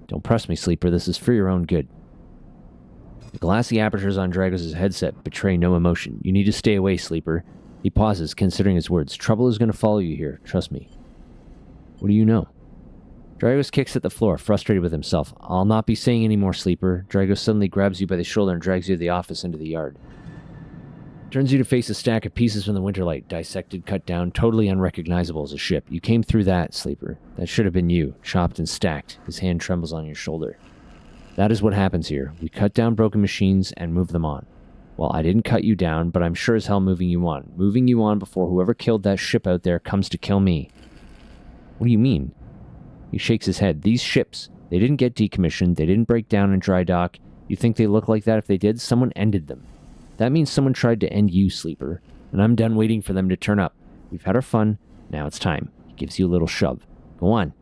Don't press me, sleeper. This is for your own good. The glassy apertures on Dragos' headset betray no emotion. You need to stay away, sleeper. He pauses, considering his words. Trouble is going to follow you here. Trust me. What do you know? Dragos kicks at the floor, frustrated with himself. I'll not be saying any more, sleeper. Dragos suddenly grabs you by the shoulder and drags you to the office into the yard. Turns you to face a stack of pieces from the Winterlight, dissected, cut down, totally unrecognizable as a ship. You came through that, sleeper. That should have been you, chopped and stacked. His hand trembles on your shoulder. That is what happens here. We cut down broken machines and move them on. Well, I didn't cut you down, but I'm sure as hell moving you on. Moving you on before whoever killed that ship out there comes to kill me. What do you mean? He shakes his head. These ships, they didn't get decommissioned. They didn't break down in dry dock. You think they look like that if they did? Someone ended them. That means someone tried to end you, sleeper. and I'm done waiting for them to turn up. We've had our fun. Now it's time. He gives you a little shove. Go on.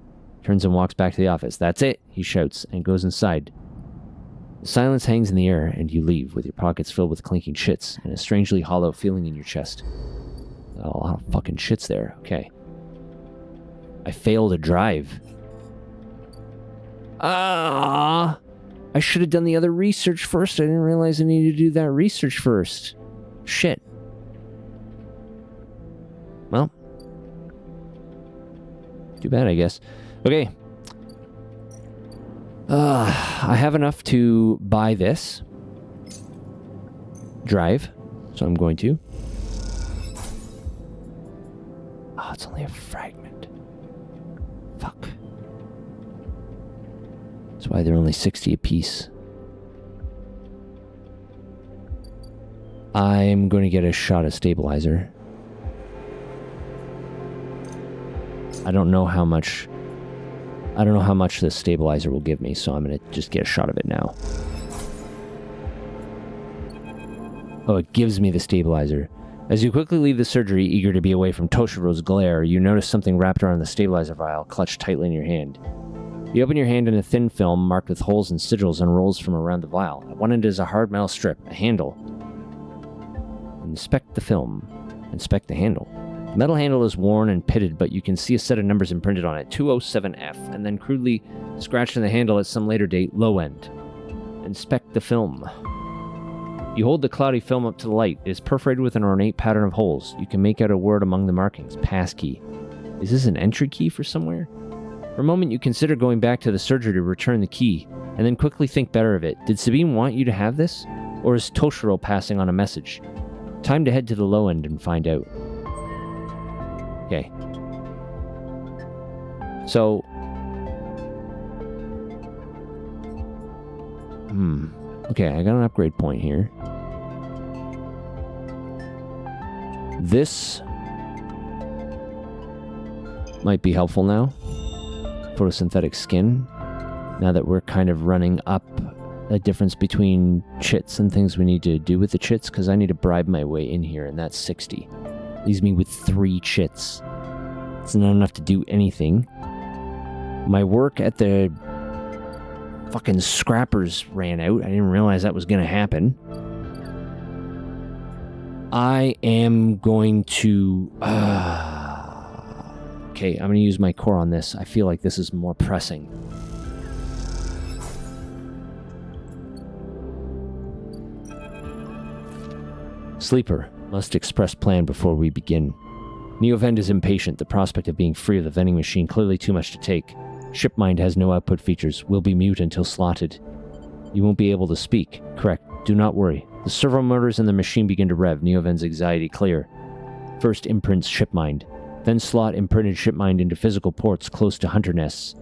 Turns and walks back to the office. That's it, he shouts, and goes inside. The silence hangs in the air, and you leave with your pockets filled with clinking shits and a strangely hollow feeling in your chest. A lot of fucking shits there. Okay. I failed a drive. I should have done the other research first. I didn't realize I needed to do that research first. Shit. Well. Too bad, I guess. Okay. I have enough to buy this drive, so I'm going to. Oh, it's only a fragment. Fuck. That's why they're only 60 apiece. I'm going to get a shot of stabilizer. I don't know how much this stabilizer will give me, so I'm going to just get a shot of it now. Oh, it gives me the stabilizer. As you quickly leave the surgery, eager to be away from Toshiro's glare, you notice something wrapped around the stabilizer vial, clutched tightly in your hand. You open your hand and a thin film marked with holes and sigils unrolls from around the vial. At one end is a hard metal strip, a handle. Inspect the film. Inspect the handle. The metal handle is worn and pitted, but you can see a set of numbers imprinted on it, 207F, and then crudely scratched in the handle at some later date, low end. Inspect the film. You hold the cloudy film up to the light. It is perforated with an ornate pattern of holes. You can make out a word among the markings, passkey. Is this an entry key for somewhere? For a moment, you consider going back to the surgery to return the key, and then quickly think better of it. Did Sabine want you to have this? Or is Toshiro passing on a message? Time to head to the low end and find out. Okay. So... Okay, I got an upgrade point here. This might be helpful now. Photosynthetic skin. Now that we're kind of running up a difference between chits and things we need to do with the chits, because I need to bribe my way in here, and that's 60. Leaves me with 3 chits. It's not enough to do anything. My work at the fucking scrappers ran out. I didn't realize that was going to happen. I am going to... Okay, I'm going to use my core on this. I feel like this is more pressing. Sleeper. Must express plan before we begin. Neovend is impatient. The prospect of being free of the vending machine clearly too much to take. Shipmind has no output features. Will be mute until slotted. You won't be able to speak. Correct. Do not worry. The servo motors in the machine begin to rev. Neovend's anxiety clear. First imprints Shipmind. Then slot imprinted Shipmind into physical ports close to Hunter nests.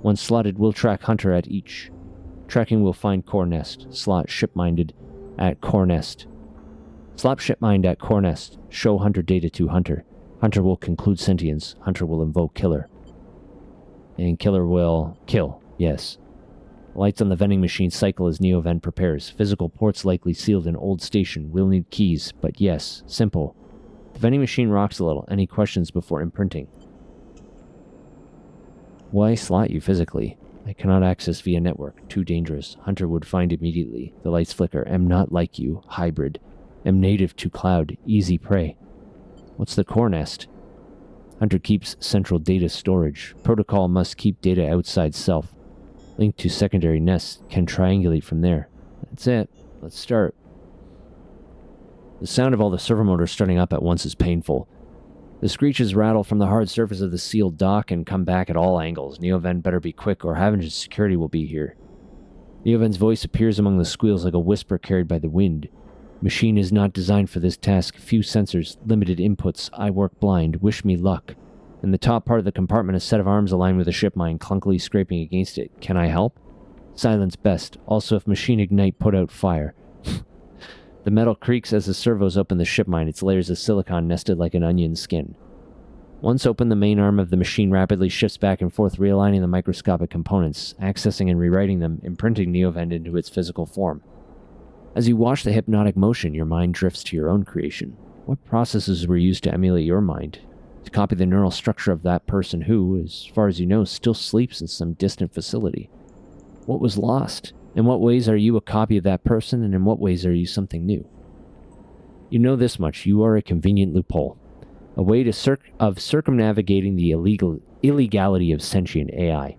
Once slotted, we'll track Hunter at each. Tracking will find core nest. Slot Shipminded at core nest. Slap Shipmind at core nest. Show Hunter data to Hunter. Hunter will conclude sentience. Hunter will invoke Killer. And Killer will kill. Yes. Lights on the vending machine cycle as Neovend prepares. Physical ports likely sealed in old station. We'll need keys, but yes, simple. The vending machine rocks a little. Any questions before imprinting? Why slot you physically? I cannot access via network. Too dangerous. Hunter would find immediately. The lights flicker. Am not like you. Hybrid. Am native to cloud. Easy prey. What's the core nest? Hunter keeps central data storage. Protocol must keep data outside self. Link to secondary nests. Can triangulate from there. That's it. Let's start. The sound of all the servo motors starting up at once is painful. The screeches rattle from the hard surface of the sealed dock and come back at all angles. Neovend better be quick or Haven's security will be here. Neovend's voice appears among the squeals like a whisper carried by the wind. Machine is not designed for this task. Few sensors, limited inputs. I work blind. Wish me luck. In the top part of the compartment, a set of arms aligned with a shipmine, clunkily scraping against it. Can I help? Silence best. Also, if machine ignite, put out fire. The metal creaks as the servos open the shipmine, its layers of silicon nested like an onion skin. Once open, the main arm of the machine rapidly shifts back and forth, realigning the microscopic components, accessing and rewriting them, imprinting Neovend into its physical form. As you watch the hypnotic motion, your mind drifts to your own creation. What processes were used to emulate your mind? To copy the neural structure of that person who, as far as you know, still sleeps in some distant facility? What was lost? In what ways are you a copy of that person, and in what ways are you something new? You know this much. You are a convenient loophole. A way to circumnavigating the illegality of sentient AI.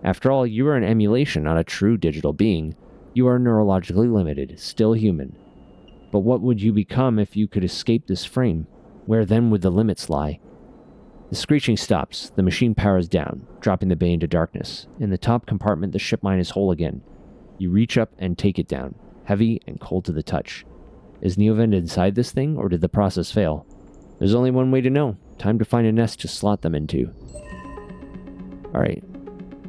After all, you are an emulation, not a true digital being. You are neurologically limited, still human. But what would you become if you could escape this frame? Where then would the limits lie? The screeching stops. The machine powers down, dropping the bay into darkness. In the top compartment, the ship mine is whole again. You reach up and take it down, heavy and cold to the touch. Is Neovend inside this thing, or did the process fail? There's only one way to know. Time to find a nest to slot them into. Alright.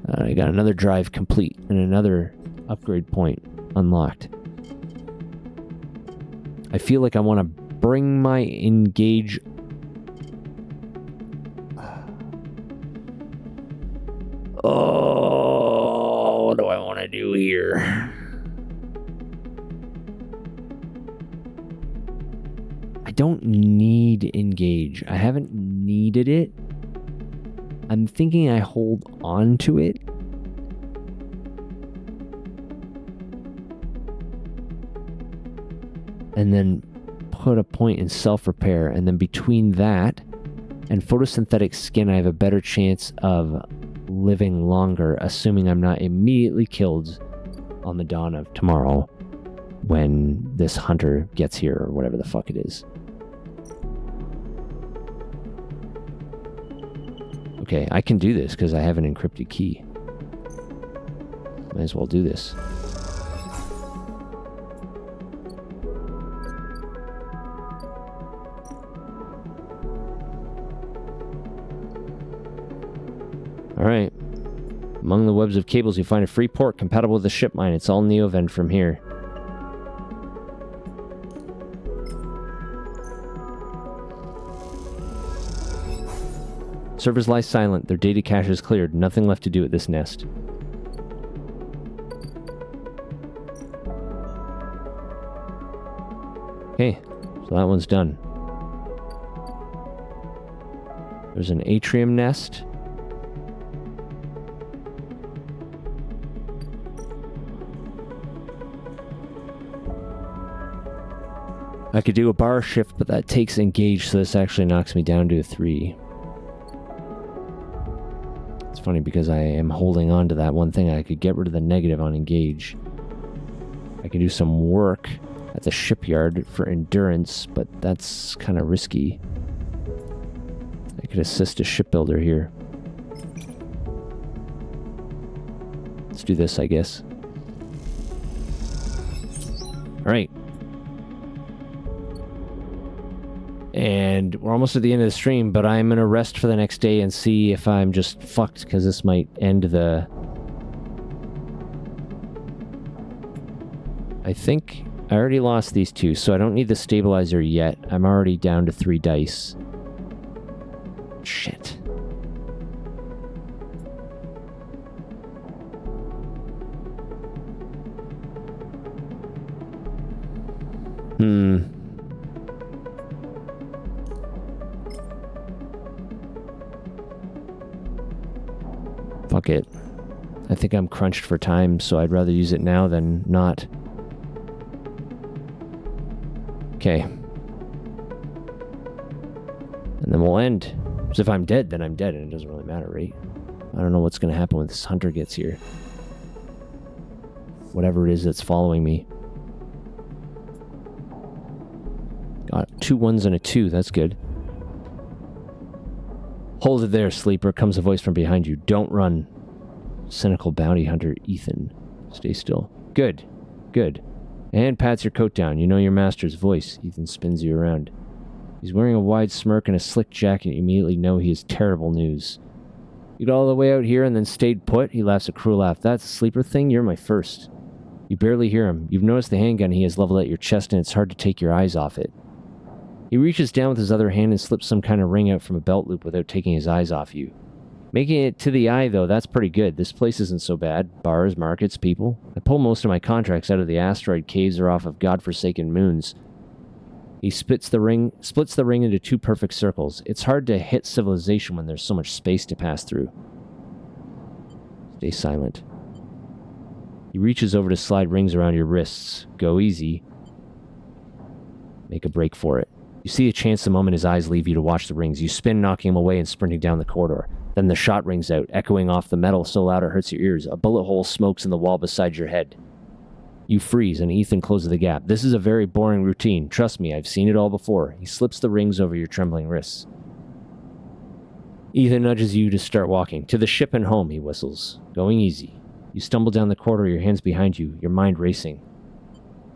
I got another drive complete and another upgrade point unlocked. I feel like I want to bring my engage... Oh, what do I want to do here? I don't need engage. I haven't needed it. I'm thinking I hold on to it. And then put a point in self-repair. And then between that and photosynthetic skin, I have a better chance of living longer, assuming I'm not immediately killed on the dawn of tomorrow when this hunter gets here, or whatever the fuck it is. Okay, I can do this because I have an encrypted key. Might as well do this. Alright. Among the webs of cables, you find a free port compatible with the ship mine. It's all Neovend from here. Servers lie silent. Their data cache is cleared. Nothing left to do at this nest. Okay, so that one's done. There's an atrium nest. I could do a bar shift, but that takes engage, so this actually knocks me down to a 3. It's funny because I am holding on to that one thing. I could get rid of the negative on engage. I could do some work at the shipyard for endurance, but that's kind of risky. I could assist a shipbuilder here. Let's do this, I guess. Alright. And we're almost at the end of the stream, but I'm going to rest for the next day and see if I'm just fucked, because this might end the... I think I already lost these two, so I don't need the stabilizer yet. I'm already down to 3 dice. Shit. Fuck it. I think I'm crunched for time, so I'd rather use it now than not. Okay. And then we'll end. Because if I'm dead, then I'm dead, and it doesn't really matter, right? I don't know what's going to happen when this hunter gets here. Whatever it is that's following me. Got 2 1s and a 2, that's good. Hold it there, sleeper, comes a voice from behind you. Don't run. Cynical bounty hunter Ethan. Stay still. Good. Good. And pats your coat down. You know your master's voice. Ethan spins you around. He's wearing a wide smirk and a slick jacket. You immediately know he has terrible news. You got all the way out here and then stayed put? He laughs a cruel laugh. That's a sleeper thing? You're my first. You barely hear him. You've noticed the handgun he has leveled at your chest, and it's hard to take your eyes off it. He reaches down with his other hand and slips some kind of ring out from a belt loop without taking his eyes off you. Making it to the eye, though, that's pretty good. This place isn't so bad. Bars, markets, people. I pull most of my contracts out of the asteroid caves or off of godforsaken moons. He splits the ring into two perfect circles. It's hard to hit civilization when there's so much space to pass through. Stay silent. He reaches over to slide rings around your wrists. Go easy. Make a break for it. You see a chance the moment his eyes leave you to watch the rings. You spin, knocking him away and sprinting down the corridor. Then the shot rings out, echoing off the metal so loud it hurts your ears. A bullet hole smokes in the wall beside your head. You freeze, and Ethan closes the gap. This is a very boring routine. Trust me, I've seen it all before. He slips the rings over your trembling wrists. Ethan nudges you to start walking. To the ship and home, he whistles. Going easy. You stumble down the corridor, your hands behind you, your mind racing.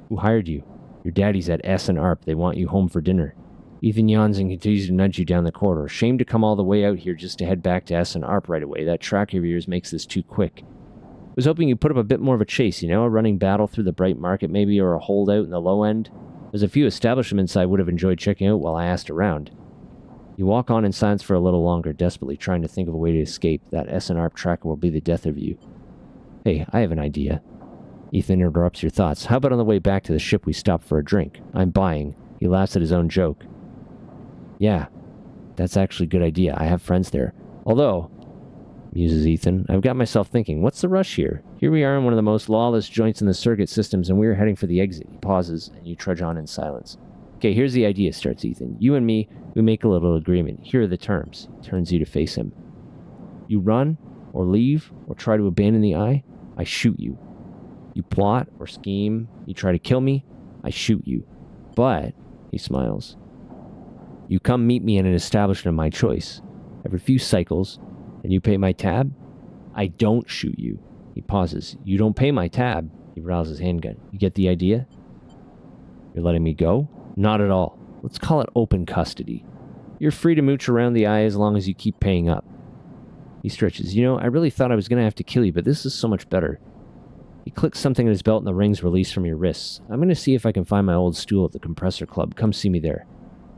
Who hired you? Your daddy's at S and ARP. They want you home for dinner. Ethan yawns and continues to nudge you down the corridor. Shame to come all the way out here just to head back to S and ARP right away. That tracker of yours makes this too quick. I was hoping you'd put up a bit more of a chase, a running battle through the bright market maybe, or a holdout in the low end. There's a few establishments I would have enjoyed checking out while I asked around. You walk on in silence for a little longer, desperately trying to think of a way to escape. That S and ARP tracker will be the death of you. Hey, I have an idea. Ethan interrupts your thoughts. How about on the way back to the ship we stop for a drink? I'm buying. He laughs at his own joke. Yeah, that's actually a good idea. I have friends there. Although, muses Ethan, I've got myself thinking, what's the rush here? Here we are in one of the most lawless joints in the circuit systems, and we're heading for the exit. He pauses, and you trudge on in silence. Okay, here's the idea, starts Ethan. You and me, we make a little agreement. Here are the terms. He turns you to face him. You run, or leave, or try to abandon the eye, I shoot you. You plot or scheme, you try to kill me, I shoot you. But, he smiles, you come meet me in an establishment of my choice. Every few cycles, and you pay my tab, I don't shoot you. He pauses. You don't pay my tab. He rattles his handgun. You get the idea? You're letting me go? Not at all. Let's call it open custody. You're free to mooch around the eye as long as you keep paying up. He stretches. I really thought I was going to have to kill you, but this is so much better. He clicks something in his belt and the rings release from your wrists. I'm going to see if I can find my old stool at the compressor club. Come see me there.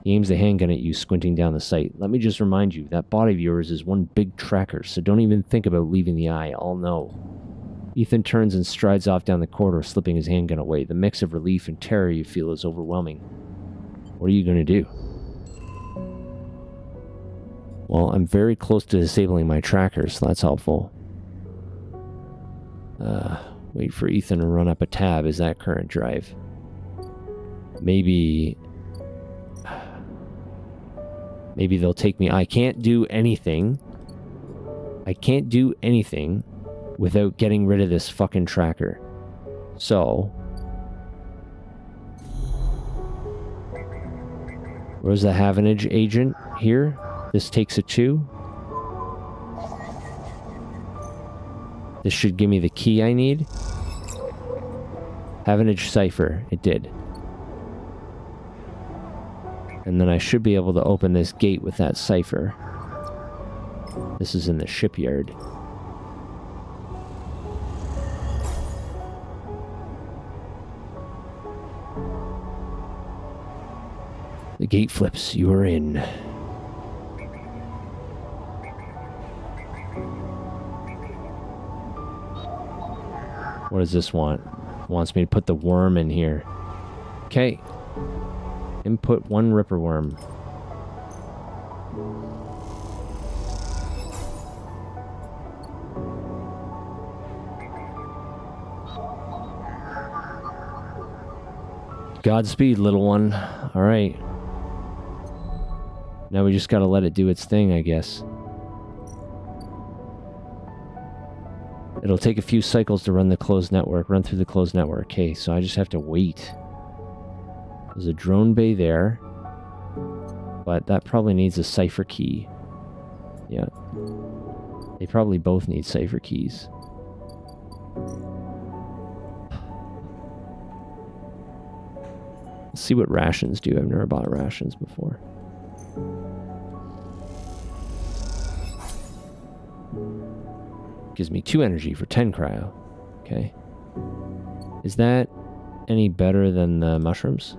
He aims the handgun at you, squinting down the sight. Let me just remind you, that body of yours is one big tracker, so don't even think about leaving the eye. I'll know. Ethan turns and strides off down the corridor, slipping his handgun away. The mix of relief and terror you feel is overwhelming. What are you going to do? Well, I'm very close to disabling my tracker, so that's helpful. Wait for Ethan to run up a tab. Is that current drive? Maybe they'll take me. I can't do anything. I can't do anything without getting rid of this fucking tracker. So, where's the Havenage agent here? This takes a 2. This should give me the key I need. Havenage cipher. It did. And then I should be able to open this gate with that cipher. This is in the shipyard. The gate flips. You are in. What does this want? It wants me to put the worm in here. Okay. Input 1 ripper worm. Godspeed, little one. Alright. Now we just gotta let it do its thing, I guess. It'll take a few cycles to run through the closed network. Okay, so I just have to wait. There's a drone bay there. But that probably needs a cipher key. Yeah. They probably both need cipher keys. Let's see what rations do. I've never bought rations before. Gives me 2 energy for 10 cryo. Okay. Is that any better than the mushrooms?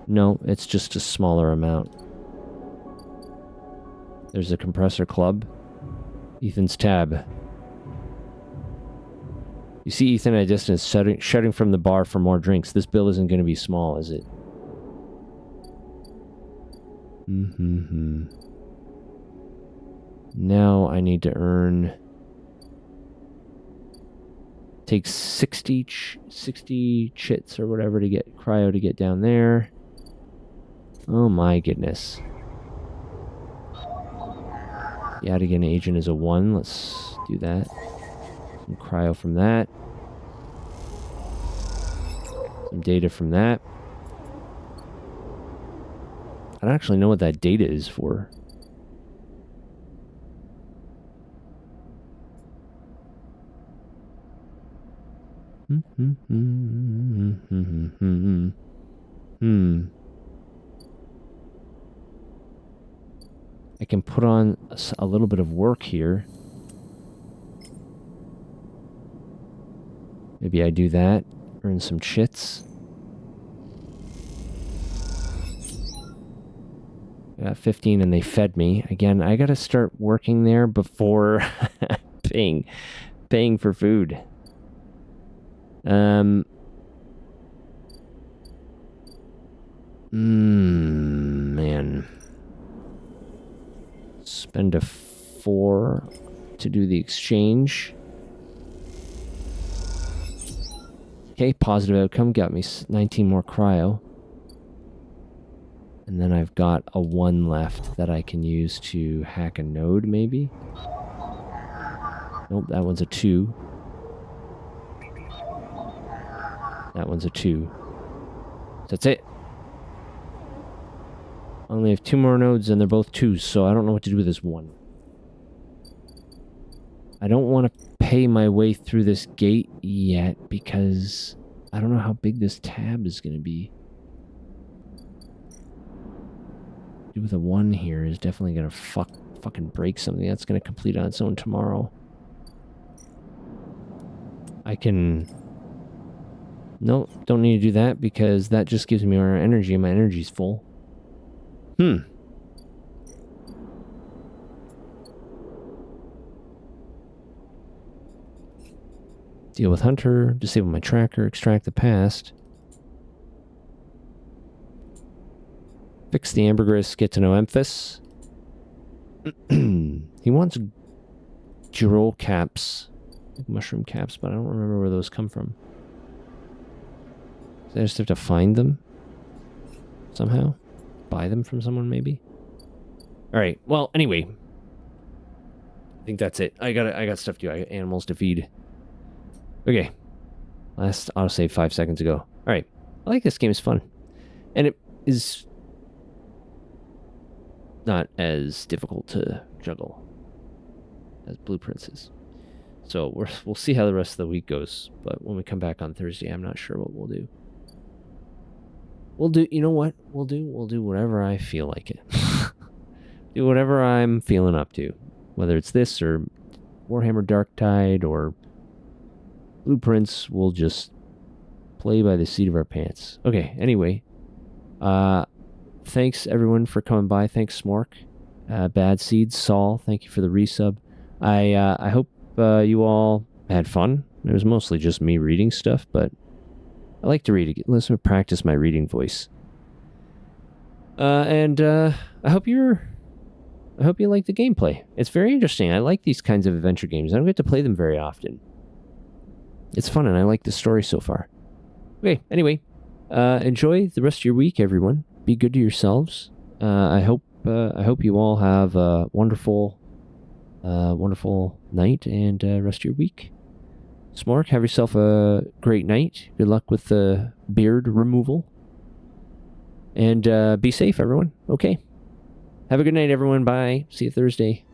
No, it's just a smaller amount. There's a compressor club. Ethan's tab. You see Ethan at a distance shouting from the bar for more drinks. This bill isn't going to be small, is it? Now I need to earn... Takes 60 chits or whatever to get cryo to get down there. Oh my goodness. The Adigan agent is a 1. Let's do that. Some cryo from that. Some data from that. I don't actually know what that data is for. I can put on a little bit of work here. Maybe I do that. Earn some chits. I got 15 and they fed me. Again, I gotta start working there before paying for food. Man. Spend a 4 to do the exchange. Okay, positive outcome. Got me 19 more cryo. And then I've got a 1 left that I can use to hack a node, maybe? Nope, that one's a 2. That one's a 2. That's it. I only have 2 more nodes and they're both 2s, so I don't know what to do with this 1. I don't want to pay my way through this gate yet because I don't know how big this tab is going to be. Do with a 1 here is definitely going to fucking break something that's going to complete on its own tomorrow. I can... No, don't need to do that because that just gives me more energy and my energy's full. Deal with Hunter, disable my tracker, extract the past. Fix the ambergris, get to know Emphas. He wants Girol caps, like mushroom caps, but I don't remember where those come from. So I just have to find them somehow? Buy them from someone, maybe? Alright, well, anyway. I think that's it. I got stuff to do. I got animals to feed. Okay. Last autosave 5 seconds ago. Alright. I like this game. It's fun. And it is not as difficult to juggle as Blueprints is. So we'll see how the rest of the week goes. But when we come back on Thursday, I'm not sure what we'll do. We'll do, you know what? We'll do whatever I feel like it. Do whatever I'm feeling up to. Whether it's this or Warhammer Darktide or Blueprints, we'll just play by the seat of our pants. Okay, anyway. Thanks everyone for coming by. Thanks Smork. Bad Seeds, Saul, thank you for the resub. I hope you all had fun. It was mostly just me reading stuff, but I like to read. Listen to practice my reading voice. And I hope you like the gameplay. It's very interesting. I like these kinds of adventure games. I don't get to play them very often. It's fun, and I like the story so far. Okay, anyway, enjoy the rest of your week, everyone. Be good to yourselves. I hope you all have a wonderful night and rest of your week. Smork, have yourself a great night. Good luck with the beard removal. And be safe, everyone. Okay. Have a good night, everyone. Bye. See you Thursday.